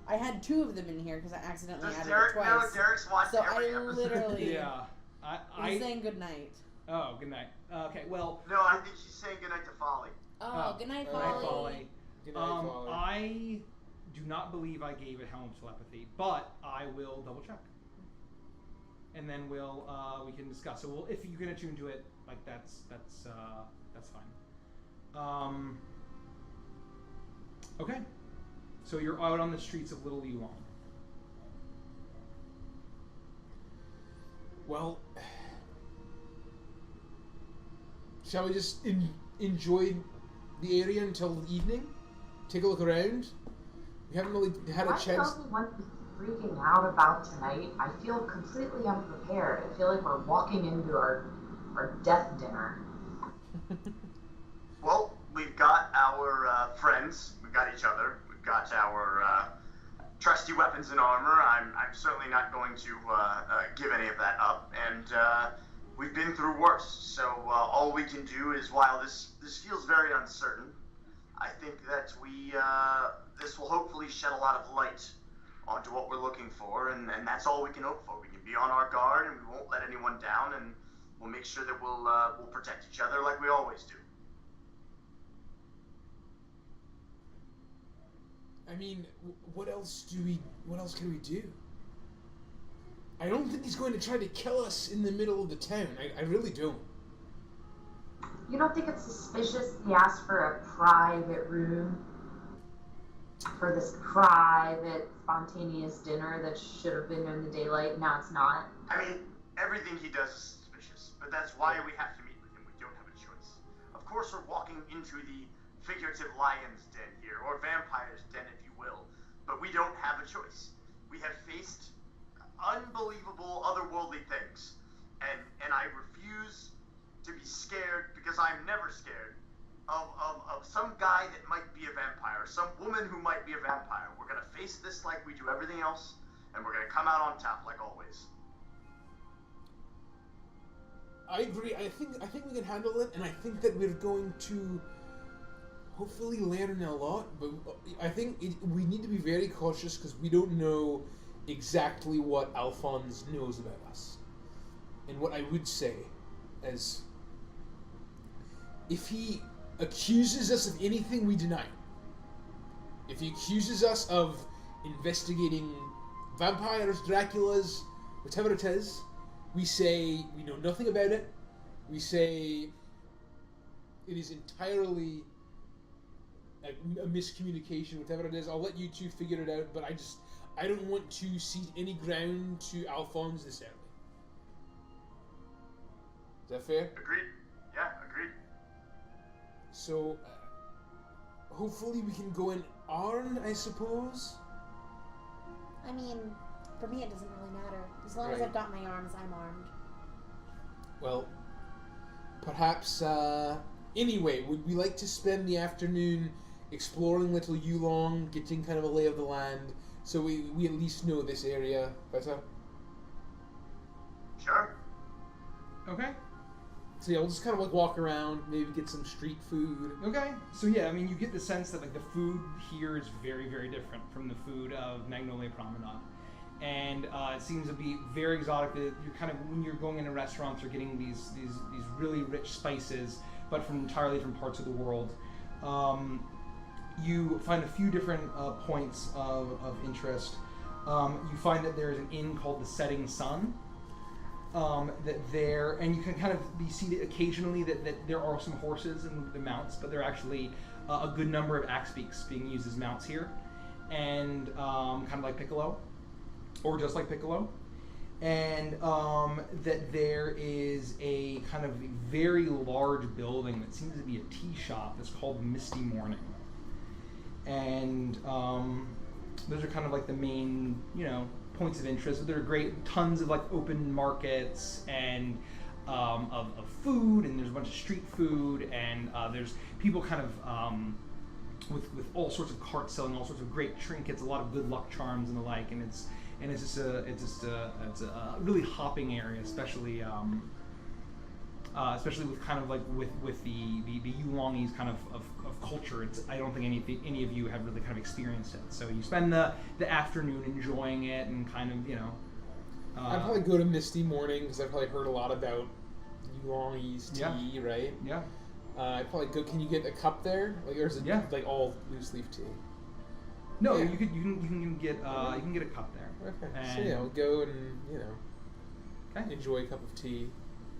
I had 2 of them in here because I accidentally Does added Derek it know? twice. Derek's watched So every I episode. literally Yeah. I'm saying good night. Oh, good night. Okay, well, No, I think she's saying goodnight to Folly. Oh, good night, Good good night, Folly. Folly. Good night, Folly. I do not believe I gave it helm of telepathy, but I will double check, and then we can discuss. So if you can attune to it, like that's fine. Okay, so you're out on the streets of Little Yulon. Well, shall we just enjoy the area until the evening? Take a look around? We haven't really had a Am I chance. the only one who's freaking out about tonight? I feel completely unprepared. I feel like we're walking into our death dinner. Well, we've got our friends. We've got each other. We've got our trusty weapons and armor. I'm certainly not going to give any of that up. And we've been through worse. So all we can do is, while this feels very uncertain, I think that this will hopefully shed a lot of light onto what we're looking for, and that's all we can hope for. We can be on our guard, and we won't let anyone down, and we'll make sure that we'll protect each other like we always do. I mean, what else can we do? I don't think he's going to try to kill us in the middle of the town. I really don't. You don't think it's suspicious he asked for a private room? For this private, spontaneous dinner that should have been in the daylight, now it's not? I mean, everything he does is suspicious, but that's why we have to meet with him. We don't have a choice. Of course, we're walking into the figurative lion's den here, or vampire's den, if you will, but we don't have a choice. We have faced unbelievable otherworldly things, and I refuse to be scared, because I'm never scared, of some guy that might be a vampire, some woman who might be a vampire. We're gonna we do everything else, and we're gonna come out on top like always. I agree. I think we can handle it, and I think that we're going to hopefully learn a lot. But I think we need to be very cautious because we don't know exactly what Alphonse knows about us. And what I would say is, if he accuses us of anything, we deny. If he accuses us of investigating vampires, Draculas, whatever it is, we say we know nothing about it. We say it is entirely a miscommunication, whatever it is. I'll let you two figure it out, but I don't want to cede any ground to Alphonse this early. Is that fair? Agreed. Yeah, agreed. So, hopefully we can go in armed, I suppose. I mean, for me it doesn't really matter. As long as Right. I've got my arms, I'm armed. Well, perhaps, anyway, would we like to spend the afternoon exploring Little Yulong, getting kind of a lay of the land, so we at least know this area better? Sure. Okay. So yeah, we'll just kind of like walk around, maybe get some street food. Okay. So yeah, I mean, you get the sense that like the food here is very, very different from the food of Magnolia Promenade, and it seems to be very exotic. That you're kind of, when you're going into restaurants, you're getting these really rich spices, but from entirely different parts of the world. You find a few different points of interest. You find that there's an inn called the Setting Sun. That there, and you can kind of see that occasionally that there are some horses and the mounts, but there are actually a good number of axe beaks being used as mounts here, and kind of like Piccolo, or just like Piccolo, and that there is a kind of very large building that seems to be a tea shop that's called Misty Morning, and those are kind of like the main, points of interest. But there are tons of like open markets and of food, and there's a bunch of street food, and there's people kind of with all sorts of carts selling all sorts of great trinkets, a lot of good luck charms and the like, and it's just a really hopping area, especially with kind of like with the Yulongese kind of culture. I don't think any of you have really kind of experienced it. So you spend the afternoon enjoying it and kind of I'd probably go to Misty Morning because I've probably heard a lot about Yulongese tea, right? Yeah. I'd probably go. Can you get a cup there? Like, or is it like all loose leaf tea? No, Yeah. you can get a cup there. Okay. And So yeah, we'll go and enjoy a cup of tea.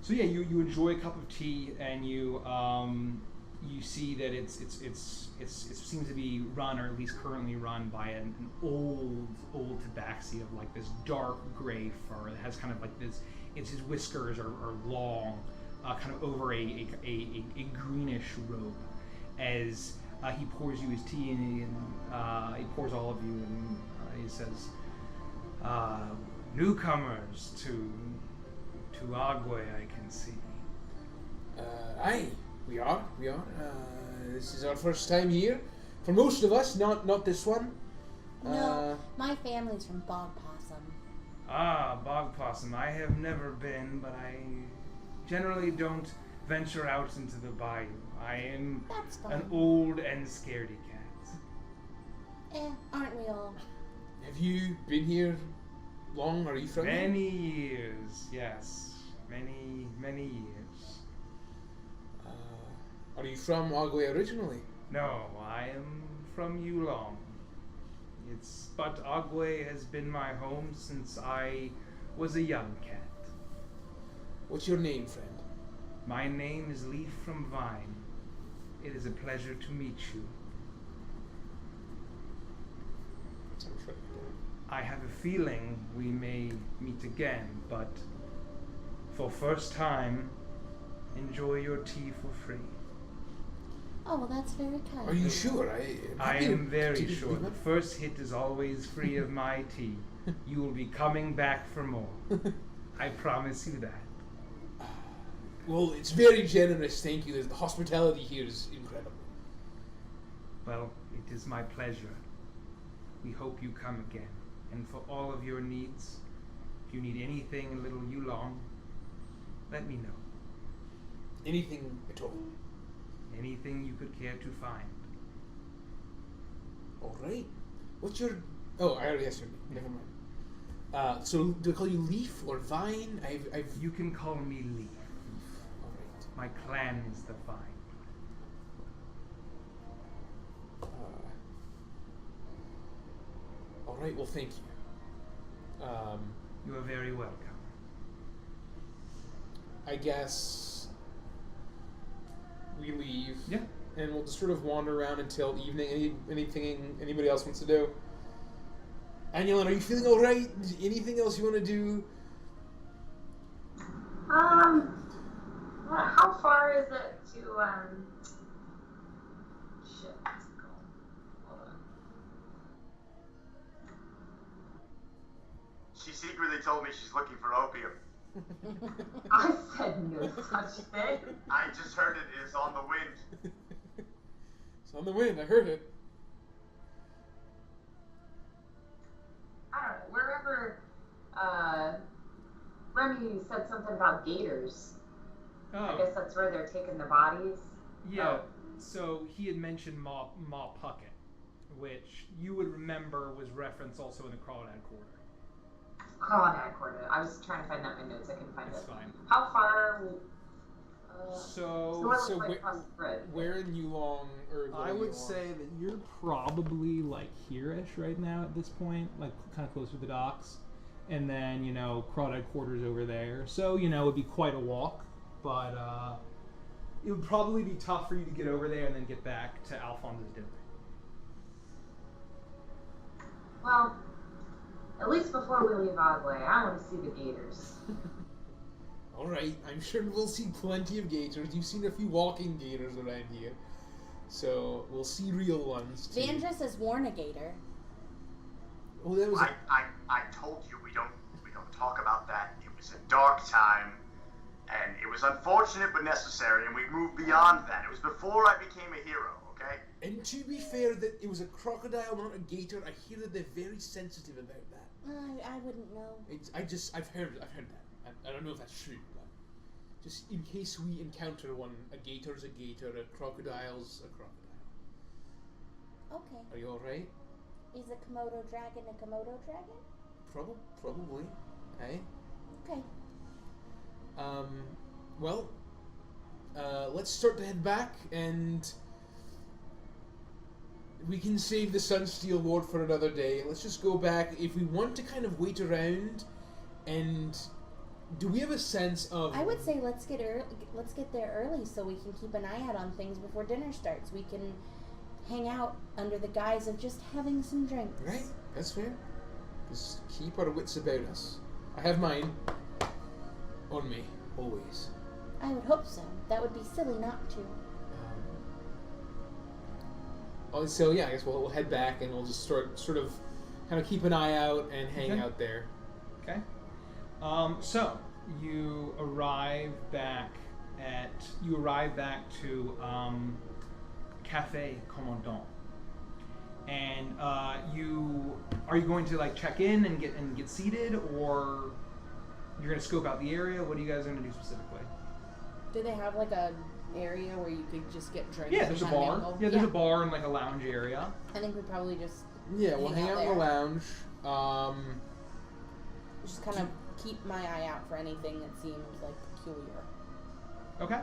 So yeah, you enjoy a cup of tea, and you see that it seems to be run, or at least currently run, by an old tabaxi of like this dark gray fur that has kind of like this. His whiskers are long, kind of over a greenish robe, as he pours you his tea, and he pours all of you, and he says, "Newcomers to Agua, I can see." Aye, we are. This is our first time here. For most of us, not this one. No, my family's from Bog Possum. Ah, Bog Possum. I have never been, but I generally don't venture out into the bayou. I am That's fine. an old and scaredy cat. Aren't we all? Have you been here long? Are you from here? Many years, yes. Many years. Are you from Agua originally? No, I am from Yulong. But Agua has been my home since I was a young cat. What's your name, friend? My name is Leaf from Vine. It is a pleasure to meet you. I have a feeling we may meet again, but for first time, enjoy your tea for free. Oh, well, that's very kind. Are you sure? I am very sure. The first hit is always free of my tea. You will be coming back for more. I promise you that. Well, it's very generous, thank you. The hospitality here is incredible. Well, it is my pleasure. we hope you come again. And for all of your needs, if you need anything a little Yulong, let me know. Anything at all. Anything you could care to find. All right. What's your... Oh, I already asked your name. Never mind. So, do I call you Leaf or Vine? You can call me Leaf. All right. My clan is the Vine. All right. Well, thank you. You are very welcome. I guess we leave. Yeah. And we'll just sort of wander around until evening. Anything anybody else wants to do? Anulin, are you feeling all right? Anything else you want to do? How far is it to, shit, what's it called? Hold on. She secretly told me she's looking for opium. I said no such thing. I just heard it is on the wind. It's on the wind. I heard it. I don't know, wherever, Remy said something about gators. I guess that's where they're taking the bodies. Yeah. So he had mentioned Ma Puckett, which you would remember was referenced also in the Crawdad Quarter. Crawdad Quarter. I was trying to find that in my notes. I couldn't find That's it. fine. How far? So where in Yulong or I would say that you're probably like here-ish right now at this point, like kind of close to the docks, and then Crawdad Quarters over there. So it'd be quite a walk, but It would probably be tough for you to get over there and then get back to Alphonse's dinner. Well, at least before we leave Agua, I want to see the gators. All right, I'm sure we'll see plenty of gators. You've seen a few walking gators around here, so we'll see real ones too. Vandris has worn a gator. Oh, that was. I told you we don't talk about that. It was a dark time, and it was unfortunate but necessary, and we moved beyond that. It was before I became a hero. Okay. And to be fair, that it was a crocodile, not a gator. I hear that they're very sensitive about that. I wouldn't know. I've heard that. I don't know if that's true, but just in case we encounter one, a gator's a gator, a crocodile's a crocodile. Okay. Are you all right? Is a Komodo dragon a Komodo dragon? Probably. Hey. Okay. Well, let's start to head back, and we can save the Sunsteel Ward for another day. Let's just go back. If we want to kind of wait around, and do we have a sense of? I would say let's get there early so we can keep an eye out on things before dinner starts. We can hang out under the guise of just having some drinks. Right, that's fair. Just keep our wits about us. I have mine on me always. I would hope so. That would be silly not to. So yeah, I guess we'll head back and we'll just sort of kind of keep an eye out and hang out there. Okay. So you arrive back to Cafe Commandant, and are you going to like check in and get seated, or you're gonna scope out the area? What are you guys gonna do specifically? Do they have like a area where you could just get drinks? Yeah, there's a bar. Yeah, there's a bar and like a lounge area. I think we'd probably just we'll hang out in the lounge. Just kind of keep my eye out for anything that seems like peculiar. Okay.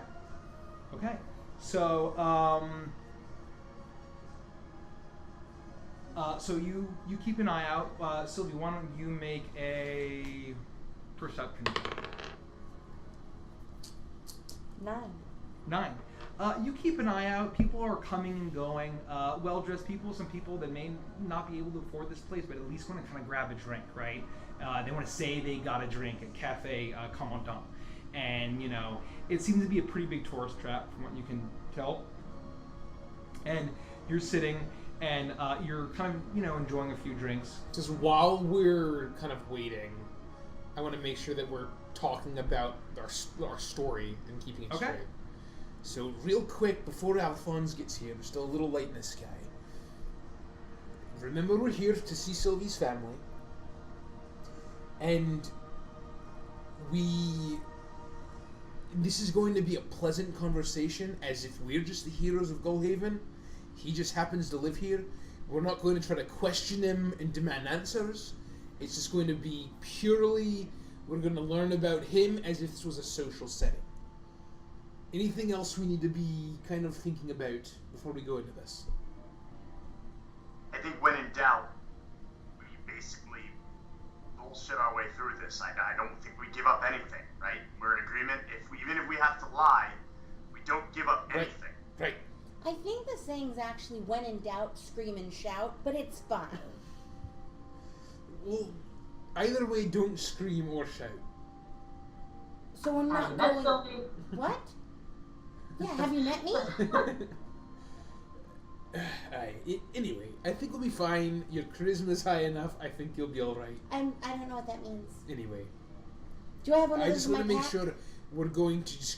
So so you keep an eye out. Sylvie, why don't you make a perception check? 9. You keep an eye out. People are coming and going. Well-dressed people, some people that may not be able to afford this place, but at least want to kind of grab a drink, right? They want to say they got a drink at Cafe Commandant. And, it seems to be a pretty big tourist trap from what you can tell. And you're sitting and you're kind of, enjoying a few drinks. Just while we're kind of waiting, I want to make sure that we're talking about our story and keeping it straight. So real quick, before Alphonse gets here, there's still a little light in the sky. remember we're here to see Sylvie's family. And this is going to be a pleasant conversation, as if we're just the heroes of Gullhaven. He just happens to live here. We're not going to try to question him and demand answers. It's just going to be purely, we're going to learn about him as if this was a social setting. Anything else we need to be kind of thinking about before we go into this? I think when in doubt, we basically bullshit our way through this. I don't think we give up anything, right? We're in agreement. Even if we have to lie, we don't give up anything. Right. I think the saying's actually, when in doubt, scream and shout, but it's fine. Well, either way, don't scream or shout. So we're not That's going... Sylvie. What? Yeah, have you met me? Anyway, I think we'll be fine. Your charisma's high enough. I think you'll be alright. I don't know what that means. Anyway. Do I have one of I those just in want my to make pack? sure we're going to just...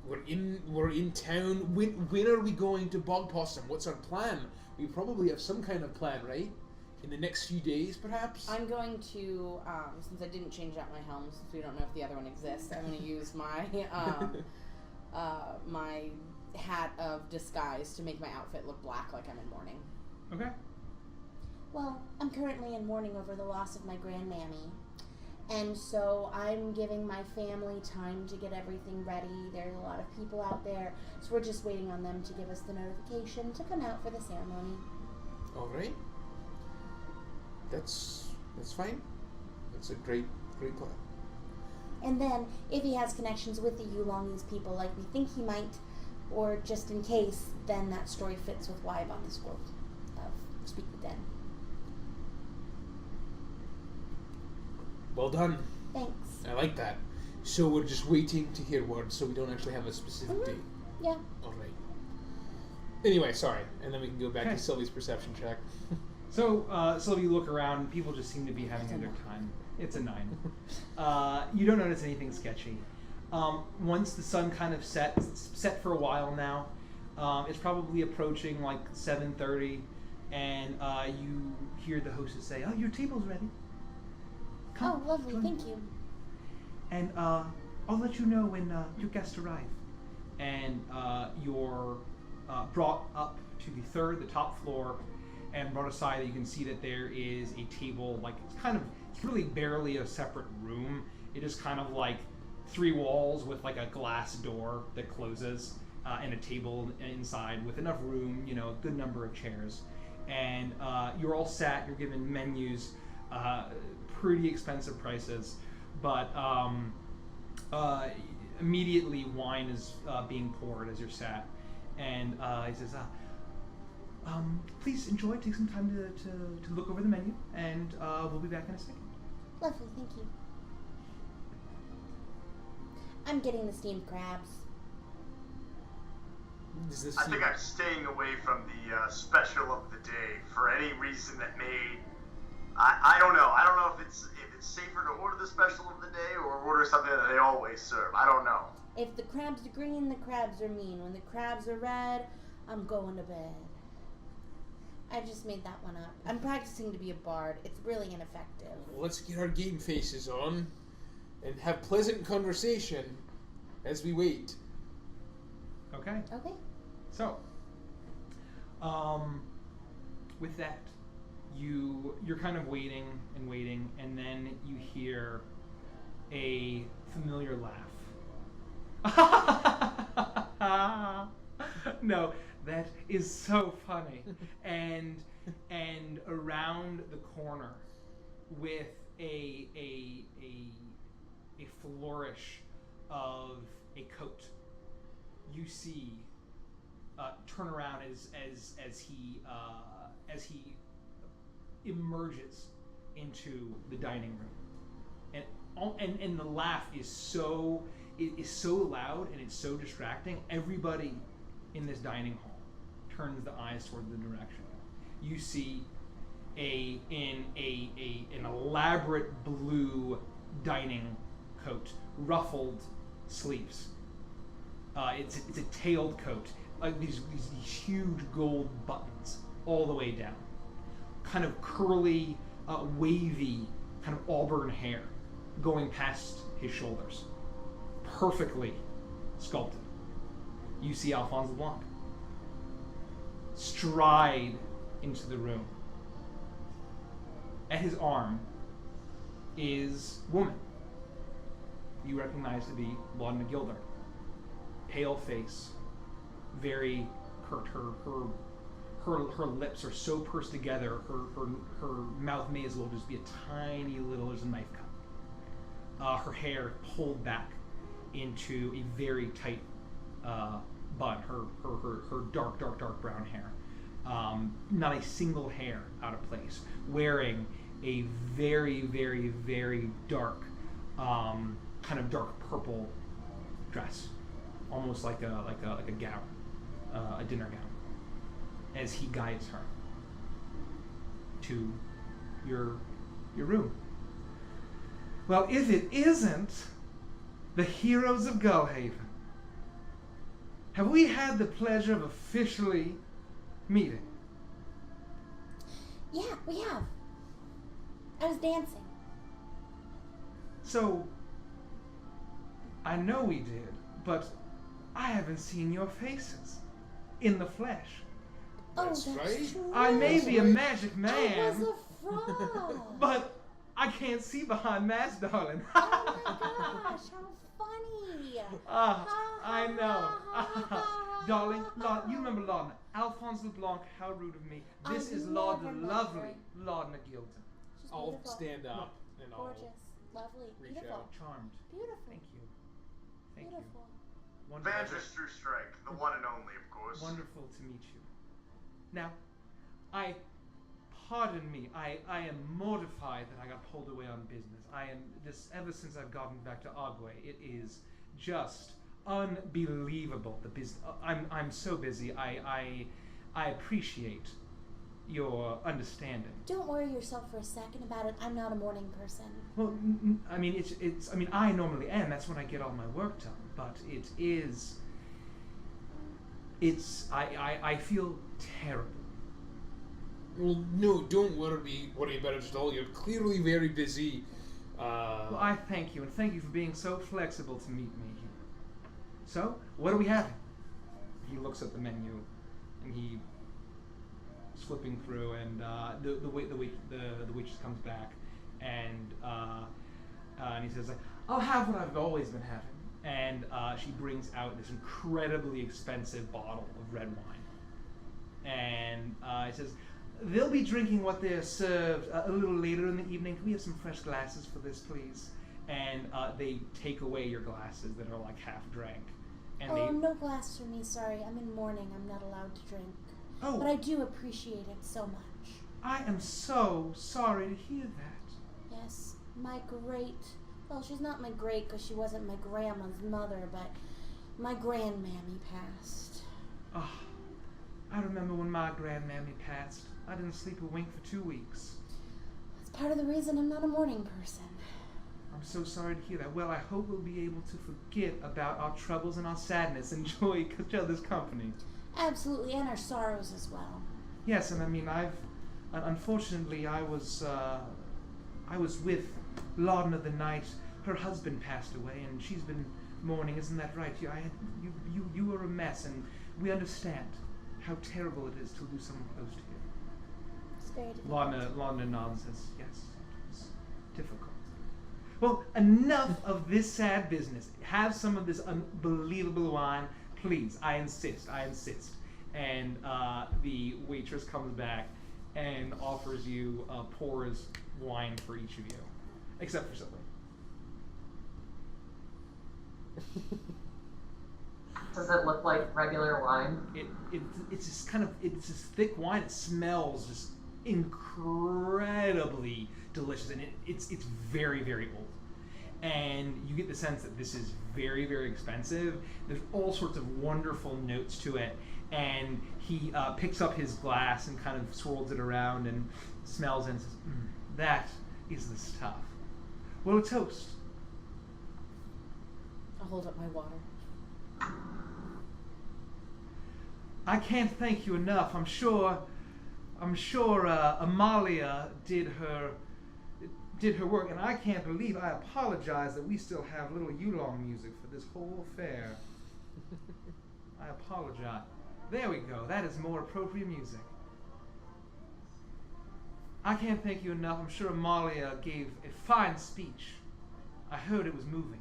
We're in town. When are we going to Bog Possum? What's our plan? We probably have some kind of plan, right? In the next few days, perhaps? I'm going to, since I didn't change out my helm, since we don't know if the other one exists, I'm going to use my, my hat of disguise to make my outfit look black like I'm in mourning. Okay. Well, I'm currently in mourning over the loss of my grandmammy. And so I'm giving my family time to get everything ready. There's a lot of people out there. So we're just waiting on them to give us the notification to come out for the ceremony. Alright. That's fine. That's a great plan. And then, if he has connections with the Yulongese people like we think he might, or just in case, then that story fits with why I bought the scroll of Speak with Den. Well done. Thanks. I like that. So we're just waiting to hear word, so we don't actually have a specific date. Yeah. Alright. Anyway, sorry. And then we can go back Okay. to Sylvie's perception check. So, Sylvie, you look around. People just seem to be having a good time. It's a 9. You don't notice anything sketchy. Once the sun kind of set for a while now. It's probably approaching like 7:30, and you hear the hostess say, "Oh, your table's ready. Come, Oh, lovely. join Thank me." you. And I'll let you know when your guests arrive. And you're brought up to the top floor, and brought aside. That you can see that there is a table, like it's really barely a separate room. It is kind of like 3 walls with like a glass door that closes, and a table inside with enough room, a good number of chairs. And you're all sat. You're given menus, pretty expensive prices, but immediately wine is being poured as you're sat. And he says, please enjoy. Take some time to look over the menu, and we'll be back in a second. Lovely. Thank you. I'm getting the steamed crabs. Is this I think I'm staying away from the special of the day for any reason that may. I don't know. I don't know if it's safer to order the special of the day or order something that they always serve. I don't know. If the crabs are green, the crabs are mean. When the crabs are red, I'm going to bed. I just made that one up. I'm practicing to be a bard. It's really ineffective. Let's get our game faces on and have pleasant conversation as we wait. Okay. Okay. So, with that, you're kind of waiting, and then you hear a familiar laugh. No, that is so funny. And around the corner, with a flourish of a coat, you see turn around as he emerges into the dining room, and the laugh is so loud and it's so distracting. Everybody in this dining hall turns the eyes toward the direction. You see an elaborate blue dining coat, ruffled sleeves. It's a tailed coat, like these huge gold buttons all the way down. kind of curly, wavy, kind of auburn hair going past his shoulders. Perfectly sculpted. You see Alphonse LeBlanc stride into the room. At his arm is a woman you recognize to be Laudna Gilder. Pale face, very hurt. Her lips are so pursed together, her mouth may as well just be a tiny little, there's a knife cut. Her hair pulled back into a very tight bun, her dark brown hair. Not a single hair out of place. Wearing a very, very, very dark, kind of dark purple dress, almost like a gown, a dinner gown, as he guides her to your room. Well, if it isn't the heroes of Gullhaven, have we had the pleasure of officially meeting? Yeah, we have. I was dancing. So, I know we did, but I haven't seen your faces in the flesh. That's that's right. true. I may be a magic I man, was a fraud. but I can't see behind masks, darling. Oh my gosh, how funny. I know. Darling, you remember Laudna. Alphonse LeBlanc, how rude of me. This is never Laudna, met lovely her. Laudna Gilder. She's I'll beautiful. stand up and I'll Gorgeous. Lovely. reach Beautiful. out. Charmed. Beautiful. Thank you. Thank Beautiful. you. Wonderful. Avantris True Strike, the one and only, of course. Wonderful to meet you. Now, pardon me, I am mortified that I got pulled away on business. I am ever since I've gotten back to Agua, it is just unbelievable. The business. I'm so busy. I appreciate your understanding. Don't worry yourself for a second about it. I'm not a morning person. Well, I mean, it's. I mean, I normally am. That's when I get all my work done. But it is. I feel terrible. Well, no, don't worry about it at all. You're clearly very busy. Well, I thank you, and thank you for being so flexible to meet me here. So, what are we having? He looks at the menu, and he's flipping through, and the waitress comes back, and he says, "I'll have what I've always been having." And she brings out this incredibly expensive bottle of red wine, and he says, "They'll be drinking what they're served a little later in the evening. Can we have some fresh glasses for this, please?" And they take away your glasses that are like half drank. And no glass for me, sorry. I'm in mourning. I'm not allowed to drink. Oh. But I do appreciate it so much. I am so sorry to hear that. Yes, well, she's not my great because she wasn't my grandma's mother, but my grandmammy passed. Oh, I remember when my grandmammy passed. I didn't sleep a wink for 2 weeks. That's part of the reason I'm not a morning person. I'm so sorry to hear that. Well, I hope we'll be able to forget about our troubles and our sadness, enjoy each other's company. Absolutely, and our sorrows as well. Yes, and I mean, unfortunately, I was with Laudna the night her husband passed away, and she's been mourning. Isn't that right? You were a mess, and we understand how terrible it is to lose someone close to you. It's very difficult. Laudna nods says, yes, it's difficult. Well, enough of this sad business. Have some of this unbelievable wine, please. I insist. And the waitress comes back and offers you, pours wine for each of you, except for Sylvie. Does it look like regular wine? It's just it's this thick wine. It smells just incredibly delicious, and it's very, very old. And you get the sense that this is very, very expensive. There's all sorts of wonderful notes to it. And he picks up his glass and kind of swirls it around and smells it and says, that is the stuff. Well, a toast. I'll hold up my water. I can't thank you enough. I'm sure I'm sure Amalia did her work, and I can't believe I apologize that we still have little Yulong music for this whole affair. I apologize. There we go. That is more appropriate music. I can't thank you enough. I'm sure Amalia gave a fine speech. I heard it was moving.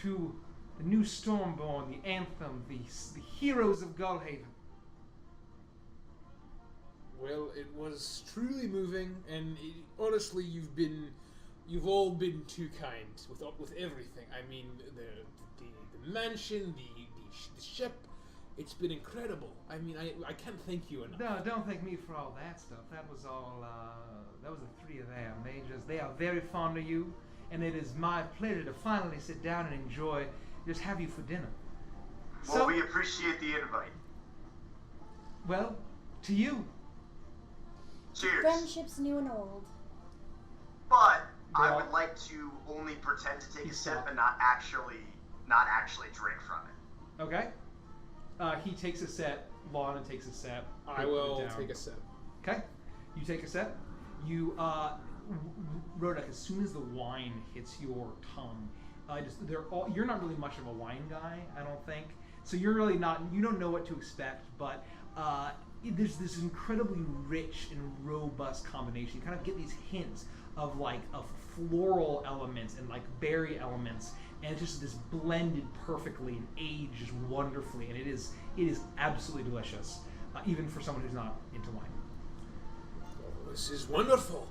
To the new Stormborn, the anthem, the heroes of Gullhaven. Well, it was truly moving, and honestly, you've all been too kind with everything. I mean, the mansion, the ship. It's been incredible. I mean, I can't thank you enough. No, don't thank me for all that stuff. That was all. That was the three of them. They are very fond of you, and it is my pleasure to finally sit down and enjoy, just have you for dinner. Well, So, we appreciate the invite. well, to you. Cheers. Friendships new and old. But I Well- would like to only pretend to take a He's sip not. and not actually drink from it. Okay. He takes a sip. Lana takes a sip. I Put it will down. take a sip. Okay. You take a sip. You, Rodek, as soon as the wine hits your tongue, you're not really much of a wine guy, I don't think. So you're really not, you don't know what to expect, but there's this incredibly rich and robust combination. You kind of get these hints of floral elements and berry elements, and it's just this blended perfectly and aged wonderfully, and it is absolutely delicious, even for someone who's not into wine. Oh, this is wonderful.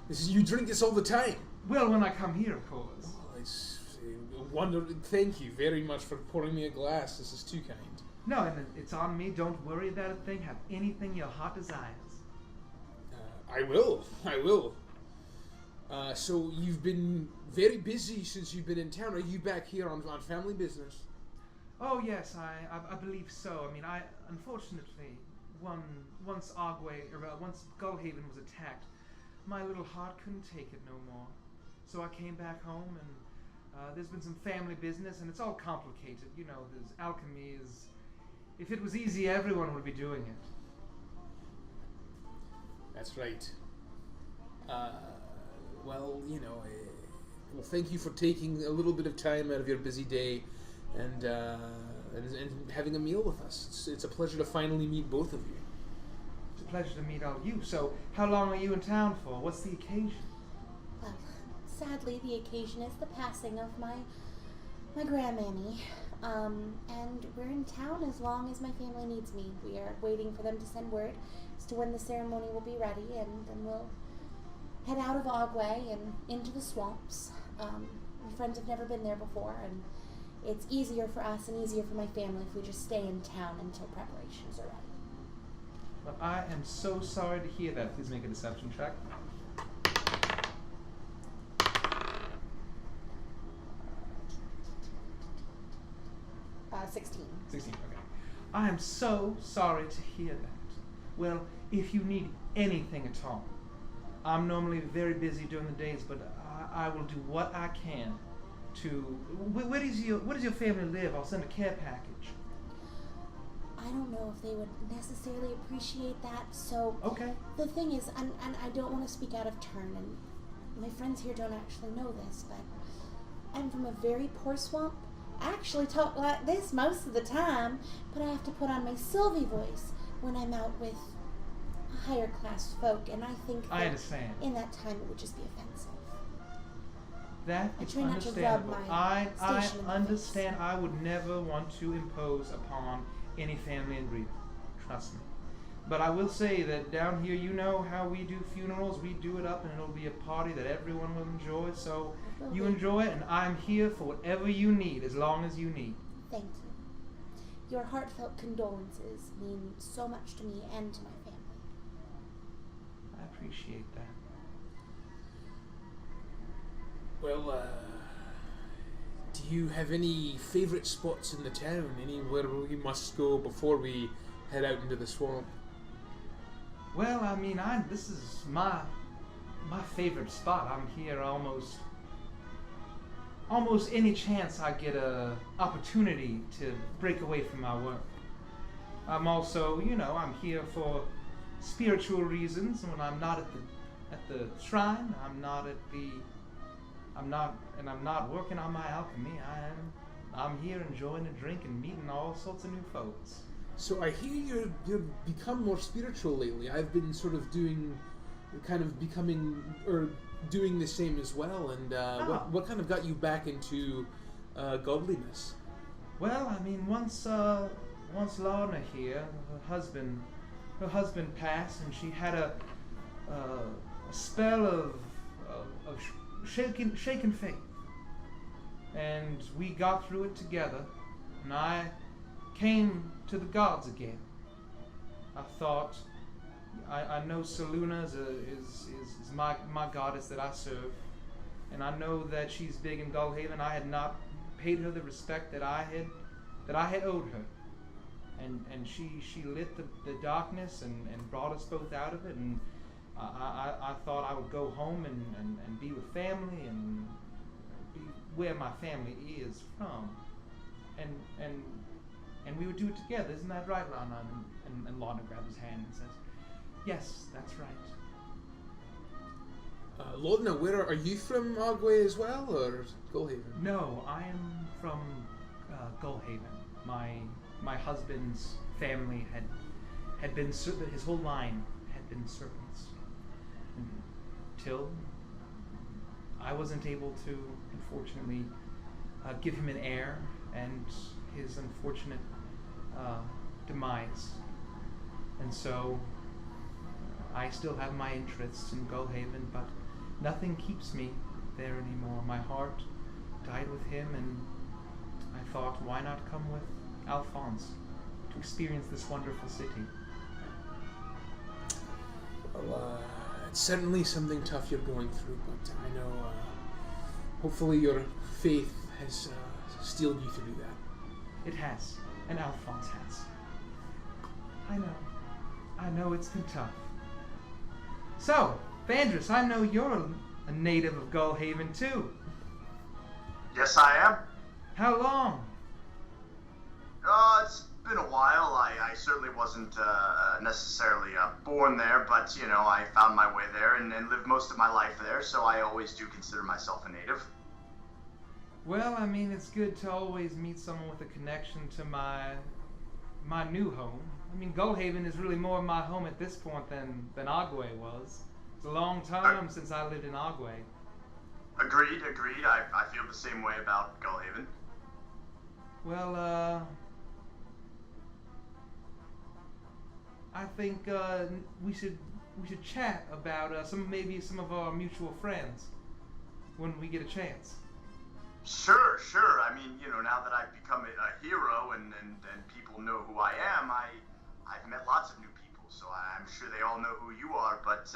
You drink this all the time. Well, when I come here, of course. Oh, it's Thank you very much for pouring me a glass. This is too kind. No, and it's on me. Don't worry about a thing. Have anything your heart desires. I will. So you've been very busy since you've been in town. Are you back here on family business? Oh yes, I believe so. I mean, unfortunately, once Gullhaven was attacked, my little heart couldn't take it no more. So I came back home, and there's been some family business, and it's all complicated. You know, there's alchemy is. If it was easy, everyone would be doing it. That's right. Well, thank you for taking a little bit of time out of your busy day and having a meal with us. It's a pleasure to finally meet both of you. It's a pleasure to meet all of you. So, how long are you in town for? What's the occasion? Well, sadly, the occasion is the passing of my grandmammy. And we're in town as long as my family needs me. We are waiting for them to send word as to when the ceremony will be ready, and then we'll head out of Agua and into the swamps. My friends have never been there before, and it's easier for us and easier for my family if we just stay in town until preparations are ready. Well, I am so sorry to hear that. Please make a deception check. 16. 16, okay. I am so sorry to hear that. Well, if you need anything at all, I'm normally very busy during the days, but I will do what I can to... Where does your family live? I'll send a care package. I don't know if they would necessarily appreciate that, so... Okay. The thing is, and I don't want to speak out of turn, and my friends here don't actually know this, but I'm from a very poor swamp. I actually talk like this most of the time, but I have to put on my Sylvie voice when I'm out with higher class folk, and I think that I understand. in that time it would just be offensive. That I is try not to rub understandable. my I station in the understand. I would never want to impose upon any family in grief. Trust me. But I will say that down here, you know how we do funerals. We do it up, and it'll be a party that everyone will enjoy. So you enjoy it, and I'm here for whatever you need, as long as you need. Thank you. Your heartfelt condolences mean so much to me and to my family. I appreciate that. Well, do you have any favorite spots in the town? Anywhere we must go before we head out into the swamp? Well, I mean, this is my favorite spot. I'm here almost any chance I get a opportunity to break away from my work. I'm also, I'm here for spiritual reasons, when I'm not at the shrine, I'm not working on my alchemy. I'm here enjoying a drink and meeting all sorts of new folks. So I hear you've become more spiritual lately. I've been sort of doing the same as well. And what kind of got you back into godliness? Well, I mean, once Lorna here, her husband passed, and she had a spell of shaken faith, and we got through it together, and I came to the gods again. I thought, I know Saluna is my goddess that I serve, and I know that she's big in Gullhaven. I had not paid her the respect that I had owed her, and she lit the darkness and brought us both out of it, and I thought I would go home and be with family and be where my family is from, and we would do it together. Isn't that right, Lana? And Lana grabs his hand and says, "Yes, that's right." Lorna, where are you from? Agua as well, or Gullhaven? No, I am from Gullhaven. My husband's family had been his whole line had been serpents until I wasn't able to, unfortunately, give him an heir, and his unfortunate demise. And so I still have my interests in Gullhaven, but nothing keeps me there anymore. My heart died with him, and I thought, why not come with Alphonse to experience this wonderful city? Well, it's certainly something tough you're going through, but I know hopefully your faith has steeled you to do that. It has, and Alphonse has. I know it's been tough. So, Avantris, I know you're a native of Gullhaven too. Yes, I am. How long? It's been a while. I certainly wasn't necessarily born there, but, you know, I found my way there and lived most of my life there, so I always do consider myself a native. Well, I mean, it's good to always meet someone with a connection to my new home. I mean, Gullhaven is really more my home at this point than Agua was. It's a long time since I lived in Agua. Agreed. I feel the same way about Gullhaven. Well, I think we should chat about maybe some of our mutual friends when we get a chance. Sure. I mean, you know, now that I've become a hero and people know who I am, I've met lots of new people, so I'm sure they all know who you are, but,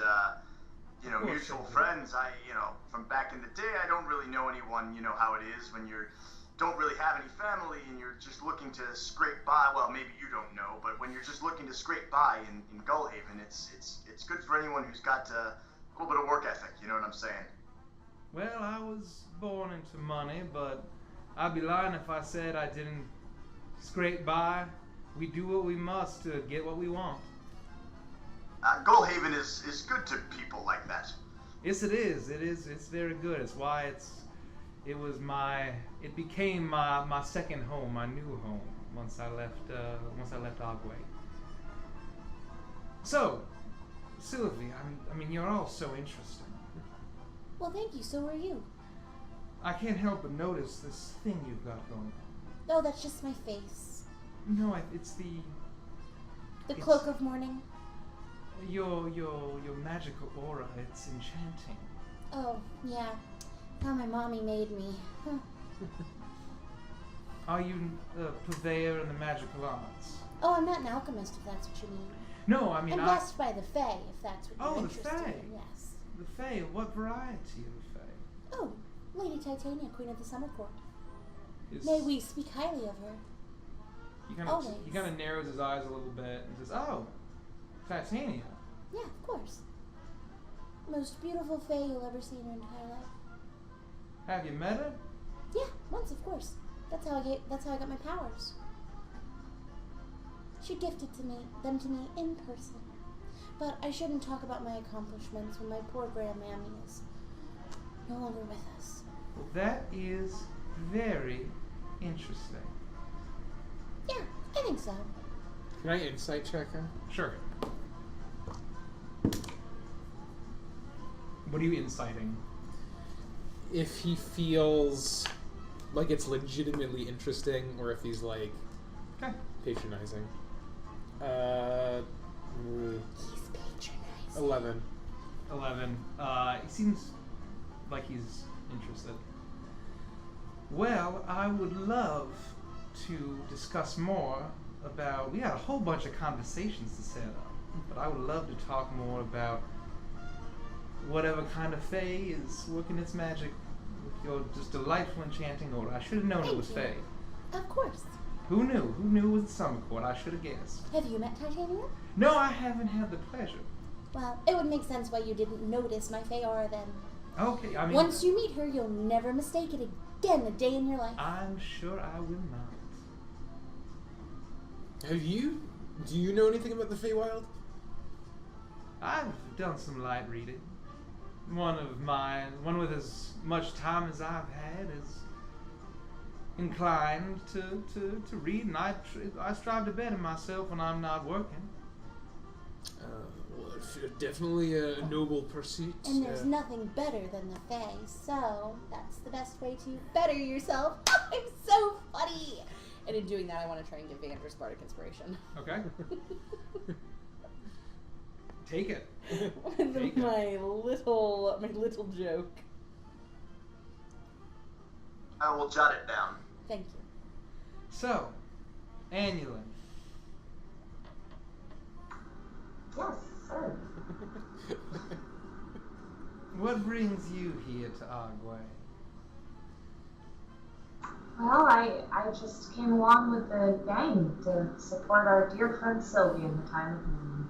you know, mutual friends, from back in the day, I don't really know anyone. You know how it is when you don't really have any family and you're just looking to scrape by. Well, maybe you don't know, but when you're just looking to scrape by in Gullhaven, it's good for anyone who's got a little bit of work ethic, you know what I'm saying? Well, I was born into money, but I'd be lying if I said I didn't scrape by. We do what we must to get what we want. Gullhaven is good to people like that. Yes, it is. It's very good. It's why it became my second home, my new home, once I left Agua. So, Sylvie, I mean, you're all so interesting. Well, thank you. So are you. I can't help but notice this thing you've got going on. Oh, that's just my face. No, it's the cloak of mourning. Your magical aura. It's enchanting. Oh, yeah. How my mommy made me. Are you a purveyor in the magical arts? Oh, I'm not an alchemist, if that's what you mean. No, I mean I'm blessed by the Fae, if that's what you're interested the Fae. in. Yes. The Fae. What variety of Fae? Oh, Lady Titania, Queen of the Summer Court. May we speak highly of her. He kind of narrows his eyes a little bit and says, "Oh, Titania." Yeah, of course. Most beautiful Fae you'll ever see in your entire life. Have you met her? Yeah, once, of course. That's how I got my powers. She gifted them to me in person. But I shouldn't talk about my accomplishments when my poor grandmammy is no longer with us. Well, that is very interesting. Yeah, I think so. Can I insight check him? Sure. What are you inciting? If he feels like it's legitimately interesting, or if he's like Okay. patronizing. He's patronizing. 11. 11. He seems like he's interested. Well, I would love to discuss more about. We had a whole bunch of conversations to set up, but I would love to talk more about whatever kind of fae is working its magic with your just delightful enchanting aura. I should have known it was fae. Of course. Who knew? Who knew it was the Summer Court? I should have guessed. Have you met Titania? No, I haven't had the pleasure. Well, it would make sense why you didn't notice my fae aura then. Okay, I mean, Once you meet her, you'll never mistake it again a day in your life. I'm sure I will not. Do you know anything about the Feywild? I've done some light reading. One with as much time as I've had is inclined to read, and I strive to better myself when I'm not working. Well, definitely a noble pursuit. And there's nothing better than the fae, so that's the best way to better yourself. I'm so funny! And in doing that, I want to try and give Avantris bardic inspiration. Okay. Take it. With Take my little joke. I will jot it down. Thank you. So, Annulin. Yes, sir. What brings you here to Agua? Well, I just came along with the gang to support our dear friend Sylvia in the time of need.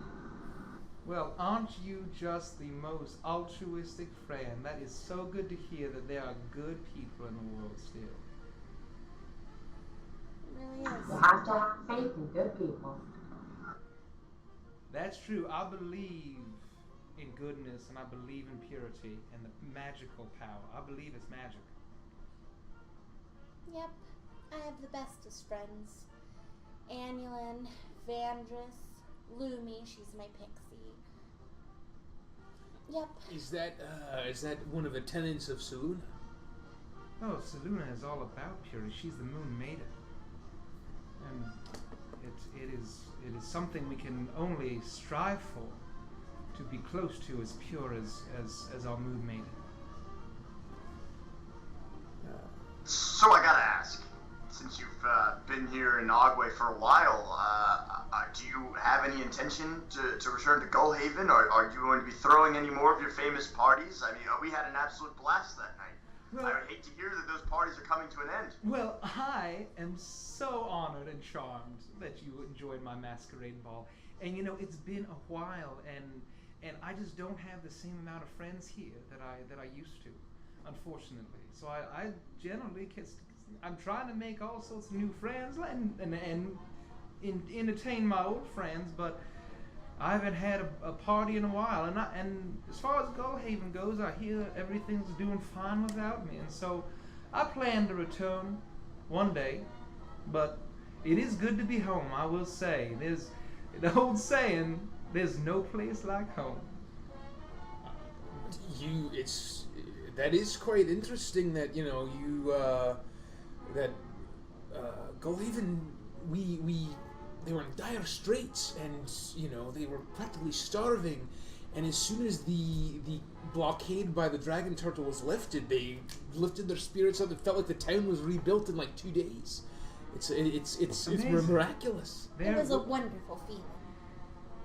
Well, aren't you just the most altruistic friend? That is so good to hear that there are good people in the world still. It really is. You have to have faith in good people. That's true. I believe in goodness, and I believe in purity and the magical power. I believe it's magic. Yep, I have the bestest friends. Annulin, Avantris, Lumi, she's my pixie. Yep. Is that one of the tenets of Selûne? Oh, Selûne is all about purity. She's the Moon Maiden, and it is something we can only strive for, to be close to as pure as our Moon Maiden. So I gotta ask, since you've been here in Agua for a while, do you have any intention to return to Gullhaven? Or are you going to be throwing any more of your famous parties? I mean, we had an absolute blast that night. Well, I would hate to hear that those parties are coming to an end. Well, I am so honored and charmed that you enjoyed my masquerade ball. And you know, it's been a while, and I just don't have the same amount of friends here that I used to, unfortunately. So I generally I'm trying to make all sorts of new friends and entertain my old friends, but I haven't had a party in a while. And as far as Gullhaven goes, I hear everything's doing fine without me, and so I plan to return one day. But it is good to be home, I will say. There's the old saying, "There's no place like home." That is quite interesting that that Gullhaven they were in dire straits, and they were practically starving, and as soon as the blockade by the dragon turtle was lifted, they lifted their spirits up. It felt like the town was rebuilt in like 2 days. It's miraculous. It was a wonderful feeling.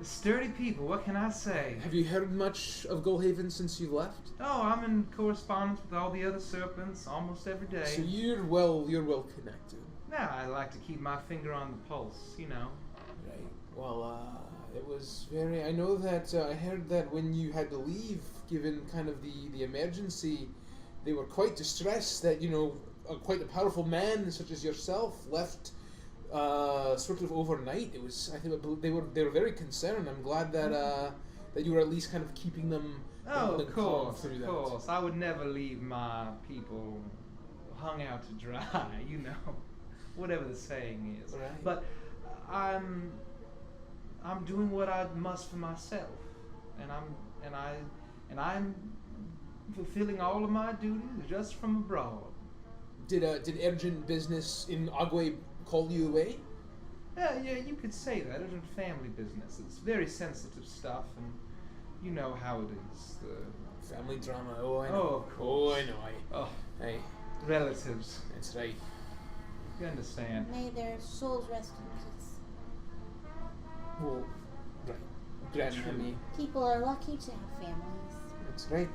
Sturdy people, what can I say? Have you heard much of Gullhaven since you left? Oh, I'm in correspondence with all the other serpents almost every day. So you're well connected. Yeah, I like to keep my finger on the pulse, you know. Right. Well, it was very. I know that I heard that when you had to leave, given kind of the emergency, they were quite distressed that quite a powerful man such as yourself left sort of overnight. It was. I think they were very concerned. I'm glad that that you were at least kind of keeping them. Oh, them of calm course, through of that. course. I would never leave my people hung out to dry, you know, whatever the saying is. Right. But I'm doing what I must for myself, and I'm fulfilling all of my duties just from abroad. Did urgent business in Agua call you away? Yeah, you could say that. It's a family business. It's very sensitive stuff, and you know how it is. The Family drama. Oh, I know. Oh, of course. Oh, I know. Oh, Hey, relatives. that's right. You understand? May their souls rest in peace. Well, right. Grand True. Remy. People are lucky to have families. That's right.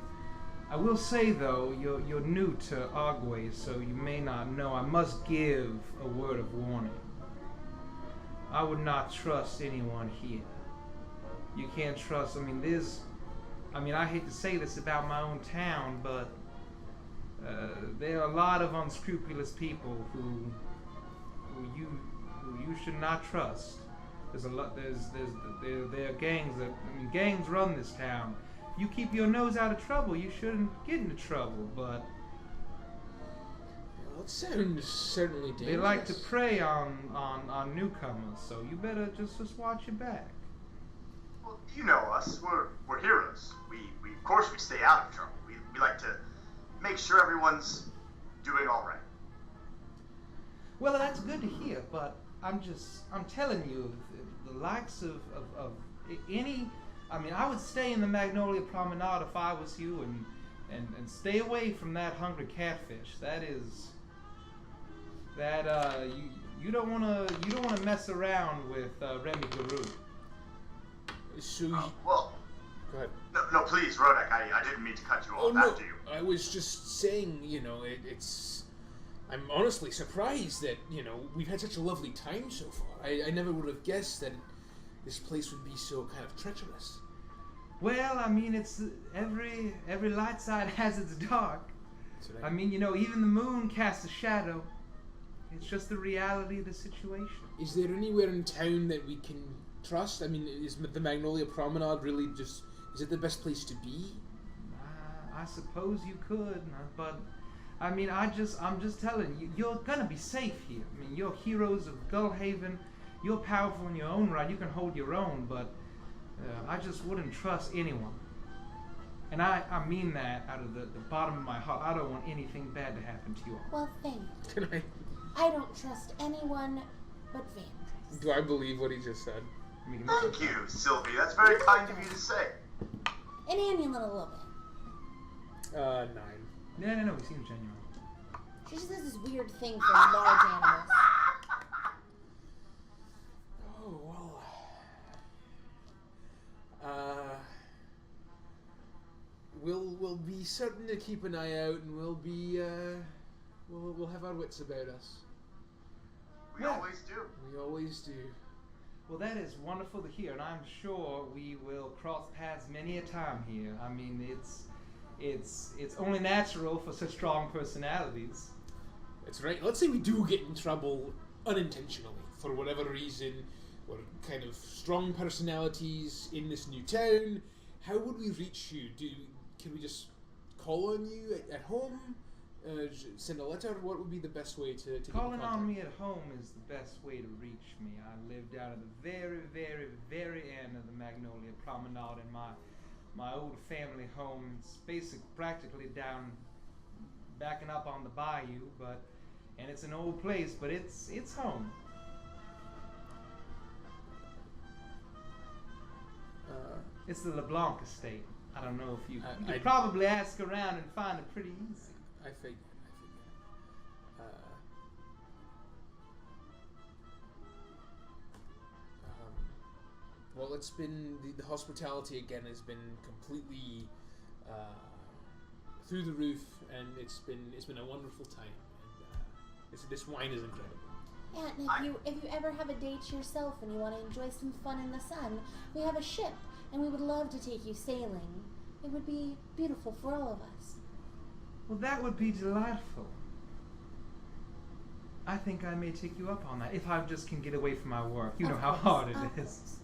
I will say though, you're new to Agua, so you may not know. I must give a word of warning. I would not trust anyone here. You can't trust. I hate to say this about my own town, but there are a lot of unscrupulous people who you should not trust. There's a lot. There are gangs that gangs run this town. If you keep your nose out of trouble, you shouldn't get into trouble. But Well, it sounds certainly dangerous. they like to prey on newcomers, so you better just watch your back. Well, you know us. We're heroes. We of course we stay out of trouble. We like to make sure everyone's doing all right. Well, that's good to hear, but I'm telling you, the likes of any, I would stay in the Magnolia Promenade if I was you, and stay away from that hungry catfish. You don't want to mess around with Remy Guru. So you, Well, go ahead. no, please, Rodek. I didn't mean to cut you off after you. I was just saying, it's. I'm honestly surprised that, we've had such a lovely time so far. I never would have guessed that this place would be so kind of treacherous. Well, it's every light side has its dark. That's what Even the moon casts a shadow. It's just the reality of the situation. Is there anywhere in town that we can trust? Is the Magnolia Promenade really just... Is it the best place to be? I suppose you could, but I'm just telling you, you're gonna be safe here. You're heroes of Gullhaven. You're powerful in your own right. You can hold your own, but I just wouldn't trust anyone. And I mean that out of the bottom of my heart. I don't want anything bad to happen to you all. Well, thank you. Can I... I don't trust anyone but Avantris. Do I believe what he just said? Thank you, Sylvie. That's very kind of you to say. An amulet a little bit. 9. No, he seems genuine. She just has this weird thing for large animals. Oh, well... We'll be certain to keep an eye out, and we'll be, we'll have our wits about us. We Yeah. always do. We always do. Well, that is wonderful to hear, and I'm sure we will cross paths many a time here. It's only natural for such strong personalities. That's right. Let's say we do get in trouble unintentionally, for whatever reason. We're kind of strong personalities in this new town. How would we reach you? Can we just call on you at home? Send a letter? What would be the best way to get in Calling contact? on me at home is the best way to reach me. I lived out at the very, very, very end of the Magnolia Promenade in my old family home. It's practically down, backing up on the bayou, and it's an old place, but it's home. It's the LeBlanc estate. I don't know if you could probably ask around and find it pretty easy. I figured. Well, it's been the hospitality again has been completely through the roof, and it's been a wonderful time. And this wine is incredible. Yeah, and if you ever have a day to yourself and you want to enjoy some fun in the sun, we have a ship, and we would love to take you sailing. It would be beautiful for all of us. Well, that would be delightful. I think I may take you up on that if I just can get away from my work. You know how hard it is.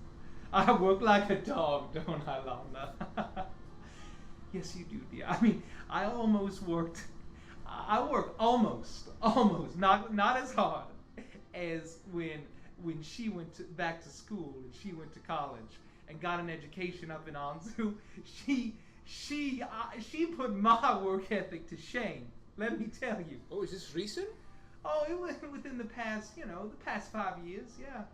I work like a dog, don't I, Lana? Yes, you do, dear. I mean, I work almost, not as hard as when she went back to school and she went to college and got an education up in Anzu. She put my work ethic to shame. Let me tell you. Oh, is this recent? Oh, it was within the past 5 years. Yeah.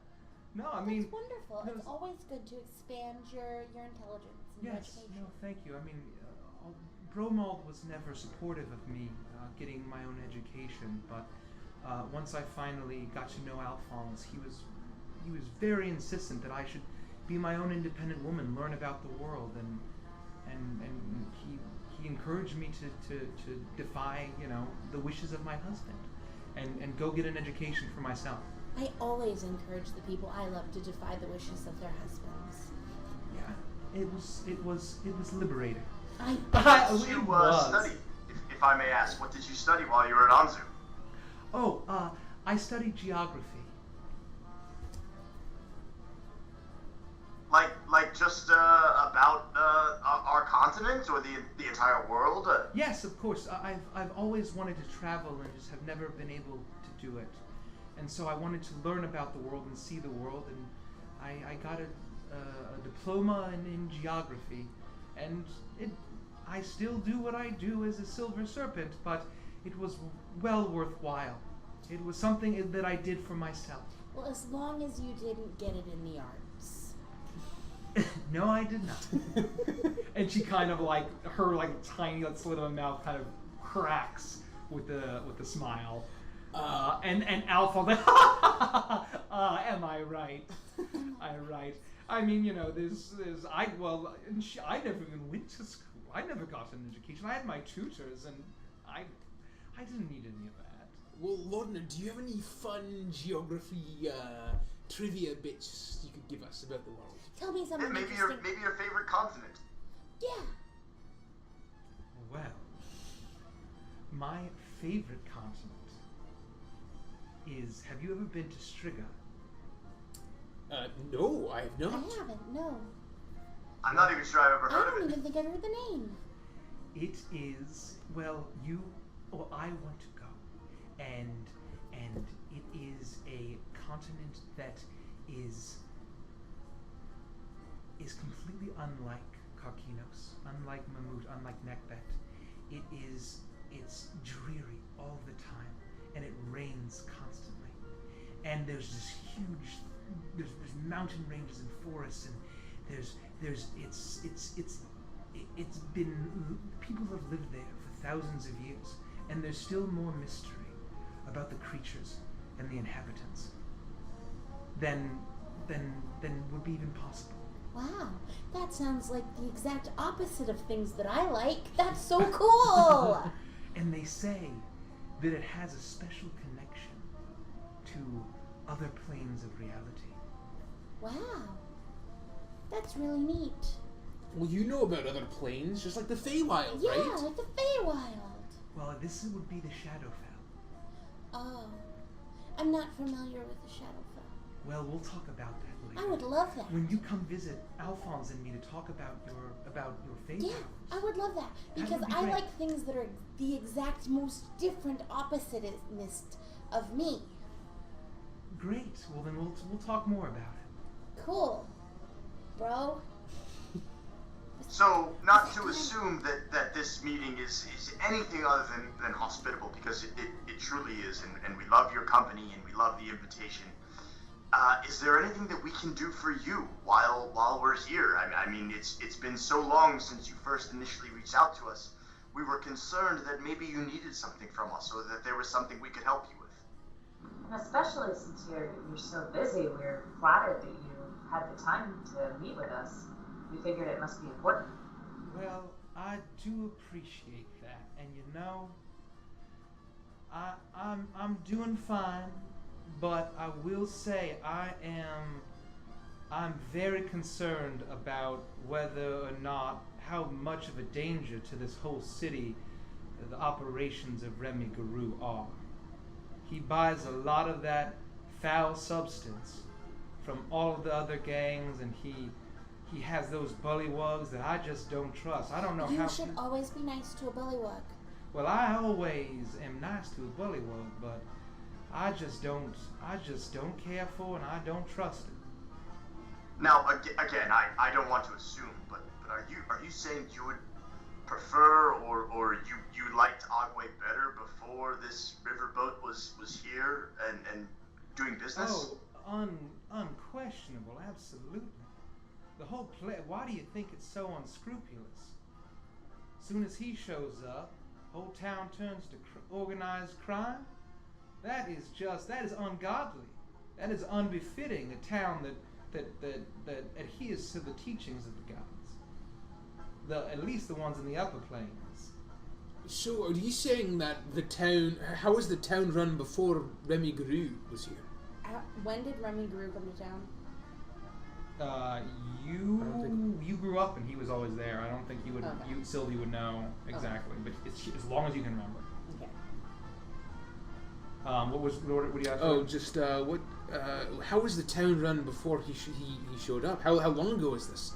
No, I mean. That's wonderful. It's always good to expand your intelligence and your Yes. education. No, thank you. I mean, Bromald was never supportive of me getting my own education, but once I finally got to know Alphonse, he was very insistent that I should be my own independent woman, learn about the world, and he encouraged me to defy the wishes of my husband, and go get an education for myself. I always encourage the people I love to defy the wishes of their husbands. Yeah, it was liberating. What did you study? If I may ask, what did you study while you were at Anzu? Oh, I studied geography. Like just about our continent or the entire world? Yes, of course. I've always wanted to travel and just have never been able to do it. And so I wanted to learn about the world and see the world, and I got a diploma in geography, and I still do what I do as a silver serpent, but it was well worthwhile. It was something that I did for myself. Well, as long as you didn't get it in the arts. No, I did not. And she kind of her tiny slit of a mouth kind of cracks with the smile. And Alphonse, am I right? I'm right. I mean, I never even went to school. I never got an education. I had my tutors, and I didn't need any of that. Well, Lorna, do you have any fun geography trivia bits you could give us about the world? Tell me something Maybe interesting. your favorite continent. Yeah. Well, my favorite continent is. Have you ever been to Striga? No, I have not. I haven't, no. I'm not even sure I've ever I heard don't of it. even think I've heard the name. It is, I want to go, and it is a continent that is completely unlike Karkinos, unlike Mammoth, unlike Nekbet. It's dreary all the time, and it rains constantly, and there's this huge, there's mountain ranges and forests, and it's been, people have lived there for thousands of years, and there's still more mystery about the creatures and the inhabitants than would be even possible. Wow, that sounds like the exact opposite of things that I like. That's so cool! And they say that it has a special connection to other planes of reality. Wow, that's really neat. Well, you know about other planes, just like the Feywild, Yeah, right? like the Feywild. Well, this would be the Shadowfell. Oh, I'm not familiar with the Shadowfell. Well, we'll talk about that later. I would love that. When you come visit Alphonse and me to talk about your fate Yeah, powers. I would love that. That Because would be I great. like things that are the exact most different oppositeness of me. Great. Well, then we'll talk more about it. Cool. Bro. So, not to assume that this meeting is anything other than hospitable, because it truly is, and we love your company and we love the invitation. Is there anything that we can do for you while we're here? I mean, it's been so long since you first initially reached out to us. We were concerned that maybe you needed something from us, or that there was something we could help you with. And especially since you're so busy, we're flattered that you had the time to meet with us. We figured it must be important. Well, I do appreciate that, and I'm doing fine, but I will say I'm very concerned about whether or not how much of a danger to this whole city the operations of Remy Guru are. He buys a lot of that foul substance from all of the other gangs, and he has those bullywugs that I just don't trust. I don't know how. You should always be nice to a bullywug. Well, I always am nice to a bullywug, but I just don't care for, and I don't trust it. Now, again, I don't want to assume, but are you saying you would prefer or you liked Agua better before this riverboat was here and doing business? Oh, unquestionable, absolutely. The whole play. Why do you think it's so unscrupulous? Soon as he shows up, whole town turns to organized crime. That is ungodly. That is unbefitting a town that adheres to the teachings of the gods. At least the ones in the upper planes. So, are you saying that the town... How was the town run before Remy Guru was here? When did Remy Guru come to town? You grew up and he was always there. I don't think you would. Okay. Sylvie would know exactly, but as long as you can remember. Okay. What do you have? Oh, just what? How was the town run before he showed up? How long ago was this?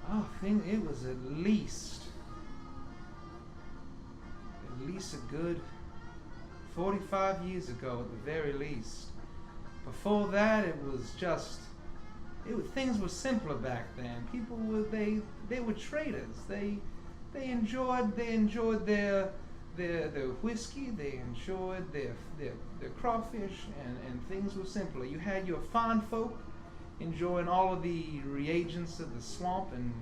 Oh, I think it was at least a good 45 years ago, at the very least. Before that, it was just. Things were simpler back then. People were they were traders. They enjoyed their whiskey. They enjoyed their crawfish, and things were simpler. You had your fine folk enjoying all of the reagents of the swamp and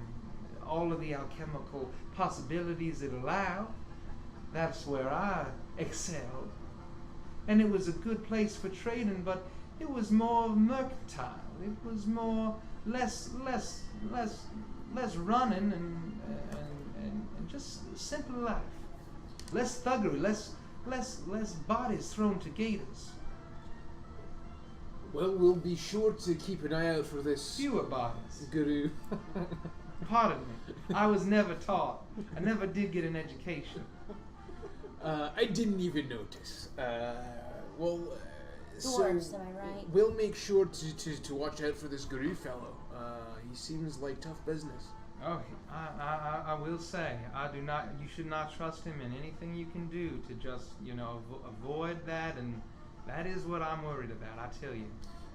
all of the alchemical possibilities it allowed. That's where I excelled, and it was a good place for trading, but it was more mercantile. It was less running and just simple life. Less thuggery, less bodies thrown to gators. Well, we'll be sure to keep an eye out for this. Fewer bodies. Guru. Pardon me. I was never taught. I never did get an education. I didn't even notice. Dwarves, am I right? We'll make sure to watch out for this Guru fellow. He seems like tough business. Oh, I will say, you should not trust him in anything you can do to just, avoid that, and that is what I'm worried about, I tell you.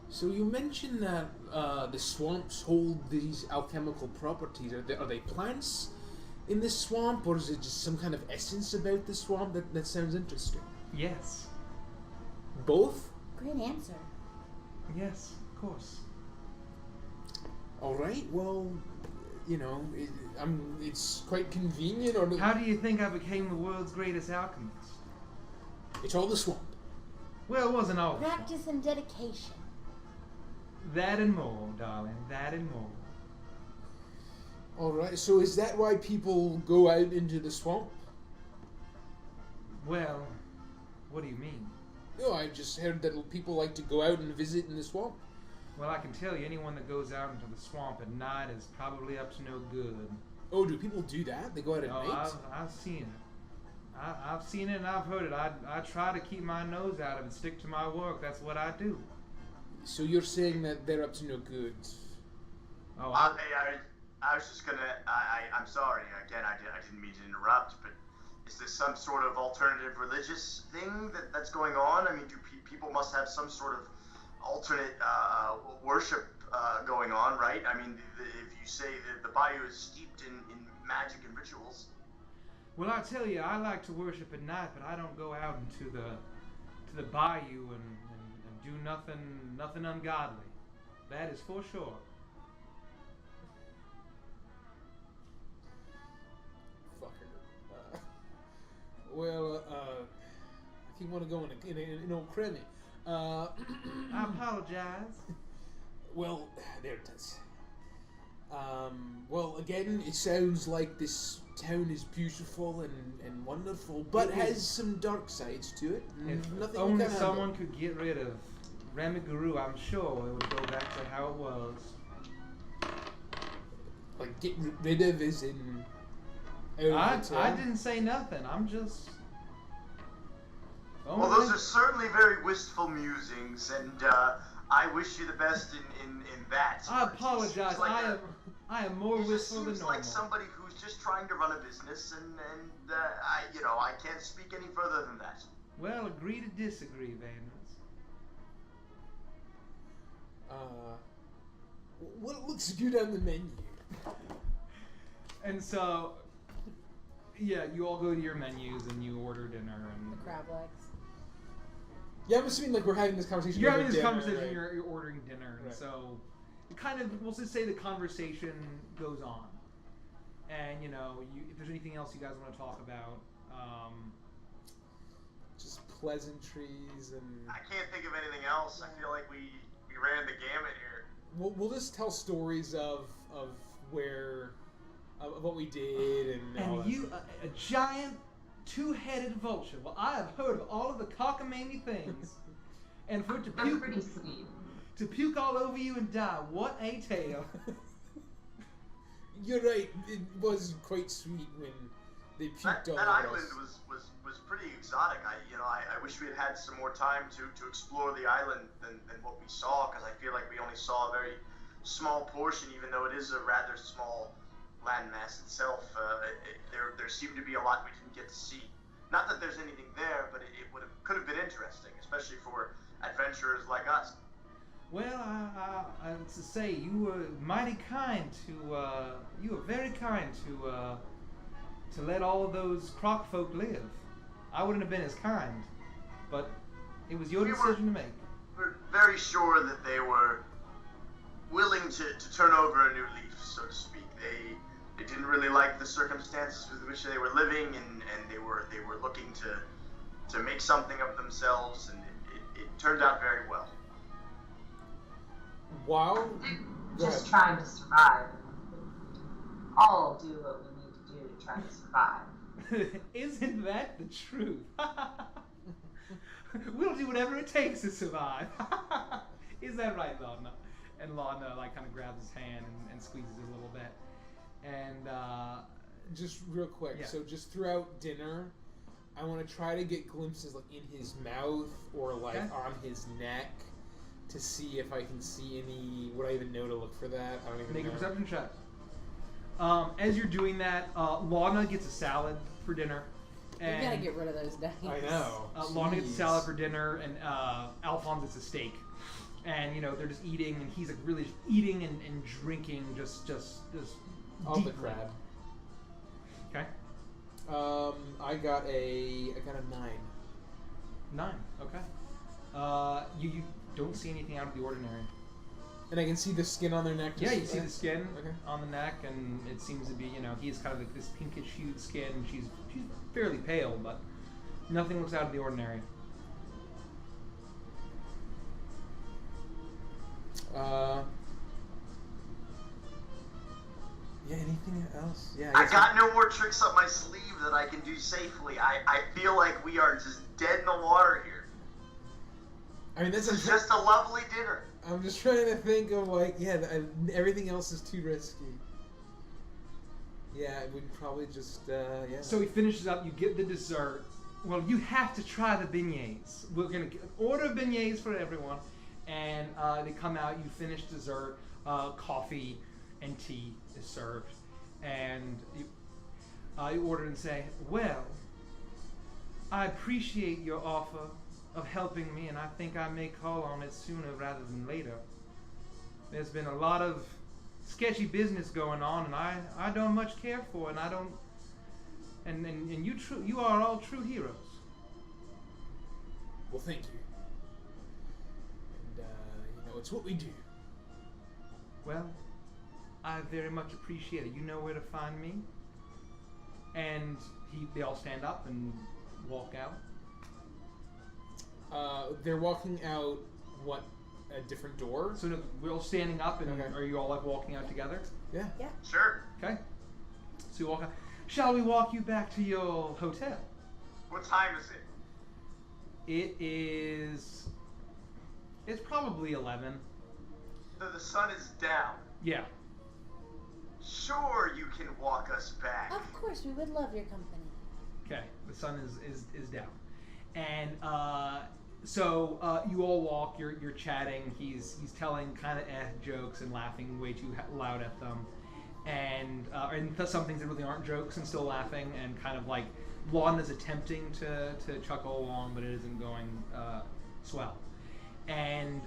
So you mentioned that the swamps hold these alchemical properties. Are they plants in this swamp, or is it just some kind of essence about the swamp? That sounds interesting. Yes. Both? Great answer. Yes, of course. All right. Well, it's quite convenient. Or how do you think I became the world's greatest alchemist? It's all the swamp. Well, it wasn't all. Practice and dedication. That and more, darling. That and more. All right. So is that why people go out into the swamp? Well, what do you mean? No, I just heard that people like to go out and visit in the swamp. Well, I can tell you, anyone that goes out into the swamp at night is probably up to no good. Oh, do people do that? They go out at night? I've seen it. I've seen it and I've heard it. I try to keep my nose out of it, stick to my work. That's what I do. So you're saying that they're up to no good? Oh, I was just gonna. I'm sorry. Again, I didn't mean to interrupt, but is this some sort of alternative religious thing that's going on? I mean, do people must have some sort of alternate worship going on, right? I mean, if you say that the bayou is steeped in magic and rituals. Well, I tell you, I like to worship at night, but I don't go out into the bayou and do nothing ungodly. That is for sure. Fucker. I think I want to go in an old crimmy. I apologize. Well, there it is. Well, again, it sounds like this town is beautiful and wonderful, but has some dark sides to it. If only someone could get rid of Remy Guru, I'm sure it would go back to how it was. Like, get rid of as in... I didn't say nothing. I'm just... Well, those are certainly very wistful musings, and I wish you the best in that. I apologize. Like I am more he just wistful than seems normal. like somebody who's just trying to run a business, and I can't speak any further than that. Well, agree to disagree, Vandals. What looks good on the menu? And so, yeah, you all go to your menus and you order dinner and The crab legs. Yeah, I'm assuming like we're having this conversation. you're over having this dinner, conversation. right? You're ordering dinner, and Right. so it kind of we'll just say the conversation goes on, and if there's anything else you guys want to talk about, Just pleasantries and. I can't think of anything else. I feel like we ran the gamut here. We'll just tell stories of where of what we did and all and that you stuff. a giant two-headed vulture. Well, I have heard of all of the cockamamie things, and for it to That's puke pretty sweet. to puke all over you and die. What a tale! You're right. It was quite sweet when they puked all That over island us. was pretty exotic. I wish we had some more time to explore the island than what we saw, because I feel like we only saw a very small portion, even though it is a rather small landmass itself. There seemed to be a lot we didn't get to see. Not that there's anything there, but it could have been interesting, especially for adventurers like us. Well, I have to say, you were mighty kind to, you were very kind to let all of those croc folk live. I wouldn't have been as kind, but it was your decision to make. We're very sure that they were willing to turn over a new leaf, so to speak. They didn't really like the circumstances with which they were living, and they were looking to make something of themselves, and it turned out very well. Wow. Go Just ahead. trying to survive. All do what we need to do to try to survive. Isn't that the truth? We'll do whatever it takes to survive. Is that right, Lana? And Lana kind of grabs his hand and squeezes it a little bit. And Just real quick. Yeah. So just throughout dinner, I want to try to get glimpses like in his mouth or like Okay. on his neck to see if I can see any. Would I even know to look for that? I don't even make know. a perception check. As you're doing that, Lana gets a salad for dinner. You And gotta get rid of those dice. I know. Lana gets a Jeez. salad for dinner, and Alphonse gets a steak. And they're just eating, and he's like really just eating and drinking just All the deeply. crab. Okay. I got a 9. 9. Okay. You don't see anything out of the ordinary. And I can see the skin on their neck. Yeah, just- you see the skin Okay. on the neck, and it seems to be, he's kind of like this pinkish hued skin, and she's fairly pale, but nothing looks out of the ordinary. Yeah, anything else? Yeah, I guess got no more tricks up my sleeve that I can do safely. I feel like we are just dead in the water here. I mean, that's This is just a lovely dinner. I'm just trying to think of like, everything else is too risky. Yeah, we'd probably just, yeah. So he finishes up, you get the dessert. Well, you have to try the beignets. We're going to order beignets for everyone. And they come out, you finish dessert, coffee and tea is served. And you order and say, well, I appreciate your offer of helping me, and I think I may call on it sooner rather than later. There's been a lot of sketchy business going on, and I don't much care for it, and I don't. And you are all true heroes. Well, thank you. And, it's what we do. Well, I very much appreciate it. You know where to find me. And they all stand up and walk out. They're walking out, a different door? So we're all standing up, and Okay. are you all like walking out together? Yeah. Yeah. Sure. Okay. So you walk out. Shall we walk you back to your hotel? What time is it? It is. It's probably 11. The sun is down. Yeah. Sure, you can walk us back. Of course, we would love your company. Okay. The sun is down, and So you all walk. You're chatting. He's telling kind of jokes and laughing way too loud at them, and some things that really aren't jokes and still laughing, and kind of like Lon is attempting to chuckle along, but it isn't going swell. And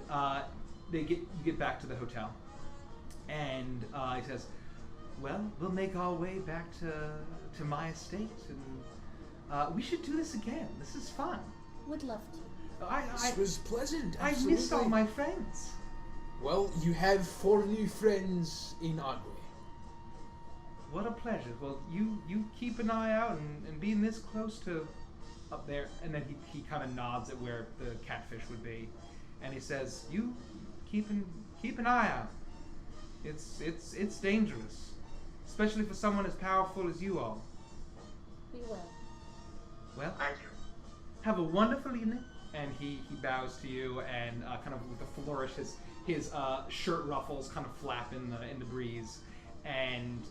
you get back to the hotel, and he says, "Well, we'll make our way back to my estate, and we should do this again. This is fun. Would love to. This was pleasant. I Absolutely. missed all my friends." Well, you have 4 new friends in Agua. What a pleasure. Well, you keep an eye out and being this close to up there. And then he kind of nods at where the catfish would be, and he says, "You keep an eye out. It's dangerous, especially for someone as powerful as you are." We will. Well, Thank you. have a wonderful evening. And he bows to you, and kind of with a flourish, his shirt ruffles kind of flap in the breeze, and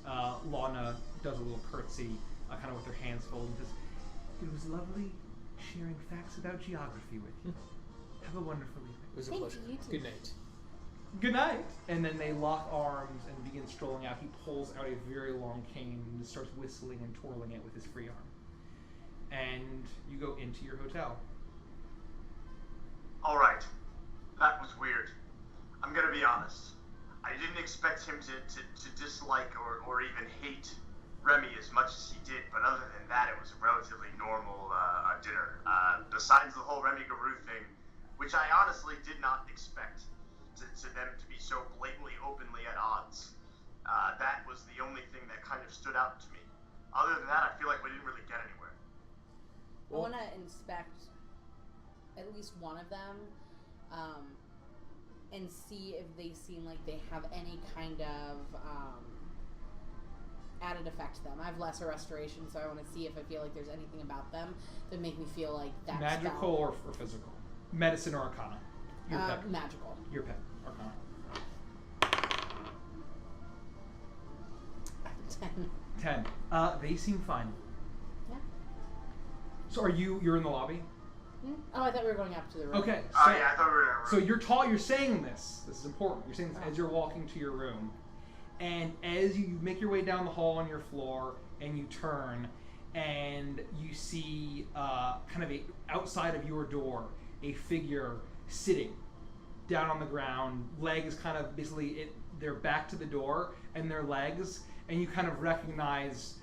Lana does a little curtsy, kind of with her hands folded, and says, "It was lovely sharing facts about geography with you. Have a wonderful evening." It was a Thank pleasure. you, you too. Good night. Good night. And then they lock arms and begin strolling out. He pulls out a very long cane and starts whistling and twirling it with his free arm. And you go into your hotel. All right, that was weird. I'm gonna be honest. I didn't expect him to dislike or even hate Remy as much as he did, but other than that, it was a relatively normal dinner. Besides the whole Remy Guru thing, which I honestly did not expect to them to be so blatantly, openly at odds. That was the only thing that kind of stood out to me. Other than that, I feel like we didn't really get anywhere. I want to inspect at least one of them and see if they seem like they have any kind of added effect to them. I have lesser restoration, so I want to see if I feel like there's anything about them that make me feel like that's Magical or physical? Medicine or arcana? Your pet. Magical. Your pet. Arcana. 10. 10. They seem fine. Yeah. So you're in the lobby? Oh, I thought we were going up to the room. Okay. Oh yeah, I thought we were in a room. So you're saying this. This is important. You're saying this as you're walking to your room, and as you make your way down the hall on your floor, and you turn, and you see kind of outside of your door a figure sitting down on the ground, legs kind of basically they're back to the door, and their legs, and you kind of recognize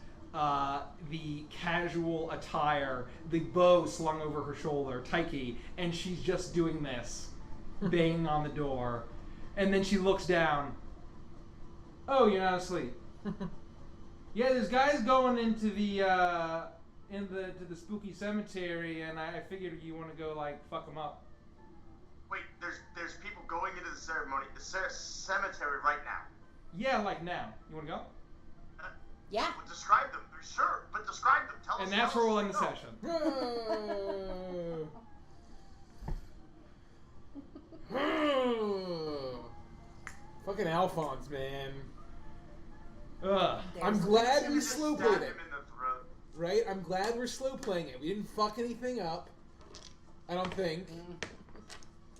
the casual attire, the bow slung over her shoulder, Taiki, and she's just doing this, banging on the door, and then she looks down. "Oh, you're not asleep." "Yeah, there's guys going into the spooky cemetery, and I figured you want to go like fuck them up." Wait, there's people going into the cemetery right now. Yeah, like now. You want to go? Yeah. Well, describe them. Sure, but describe them. Tell us. And that's where we'll end the No. session. Fucking Alphonse, man. Ugh. I'm There's- glad You we just slow stabbed played it. him in the throat. Right? I'm glad we're slow playing it. We didn't fuck anything up. I don't think.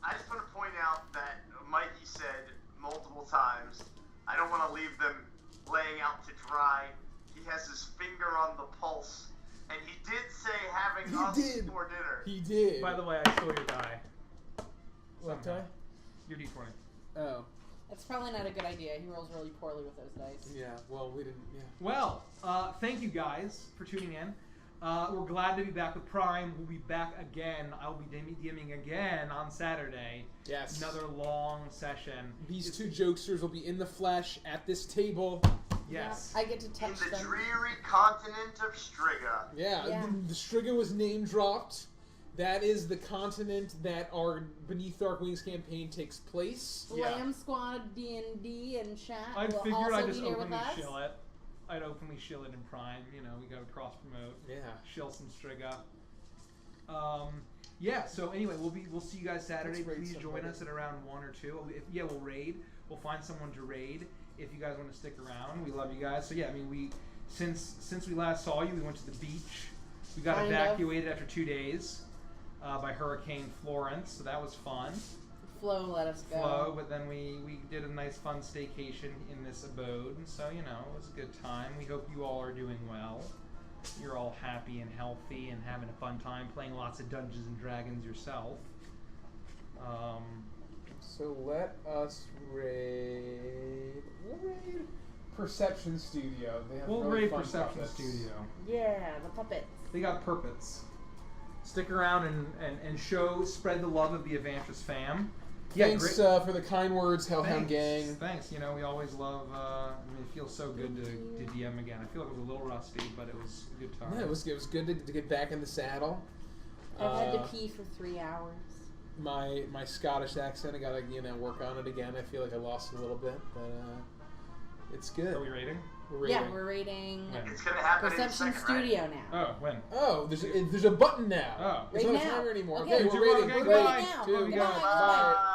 I just want to point out that Mikey said multiple times, I don't want to leave them laying out to dry. He has his finger on the pulse. And he did say having He us did. for dinner. He did. By the way, I stole your die. What Somehow. die? Your d20. Oh. That's probably not a good idea. He rolls really poorly with those dice. Yeah, well, we didn't, yeah. Well, thank you guys for tuning in. We're glad to be back with Prime. We'll be back again. I'll be DMing again on Saturday. Yes. Another long session. These two jokesters will be in the flesh at this table. Yes. Yeah, I get to In touch the them. dreary continent of Striga. Yeah, Yeah. The Striga was name dropped. That is the continent that our Beneath Dark Wings campaign takes place. Yeah. Slam Squad, D&D, and chat I will figured also I'd just be here with openly us. shill it. I'd openly shill it in Prime. You know, we gotta cross promote. Yeah. Shill some Striga. Yeah. So anyway, we'll see you guys Saturday. Let's raid Please join somebody. us at around 1 or 2. We'll raid. We'll find someone to raid if you guys want to stick around. We love you guys. So yeah, I mean, since we last saw you, we went to the beach. We got Kind of. evacuated after 2 days. by Hurricane Florence, so that was fun. Flo let us go. Flo, but then we did a nice fun staycation in this abode, and so, you know, it was a good time. We hope you all are doing well. You're all happy and healthy and having a fun time playing lots of Dungeons and Dragons yourself. So let us raid. We'll raid Perception Studio. They have We'll really raid fun Perception puppets. Studio. Yeah, the puppets. They got purpets. Stick around and spread the love of the Avantris fam. Yeah, Thanks great. for the kind words, Hellhound Gang. Thanks. You know, we always love. It feels so good to DM again. I feel like it was a little rusty, but it was a good time. Yeah, it was good to get back in the saddle. I've had to pee for 3 hours. My Scottish accent, I gotta work on it again. I feel like I lost a little bit, but it's good. Are we rating? We're rating. Yeah, we're rating When? It's gonna happen Perception in a second, Studio right? now. Oh, when? Oh, there's a button now. Oh. There's Right no now. timer anymore. Okay, we're we're rating. rating We're now. rating. Now. Two, Bye. guys. Bye. Bye.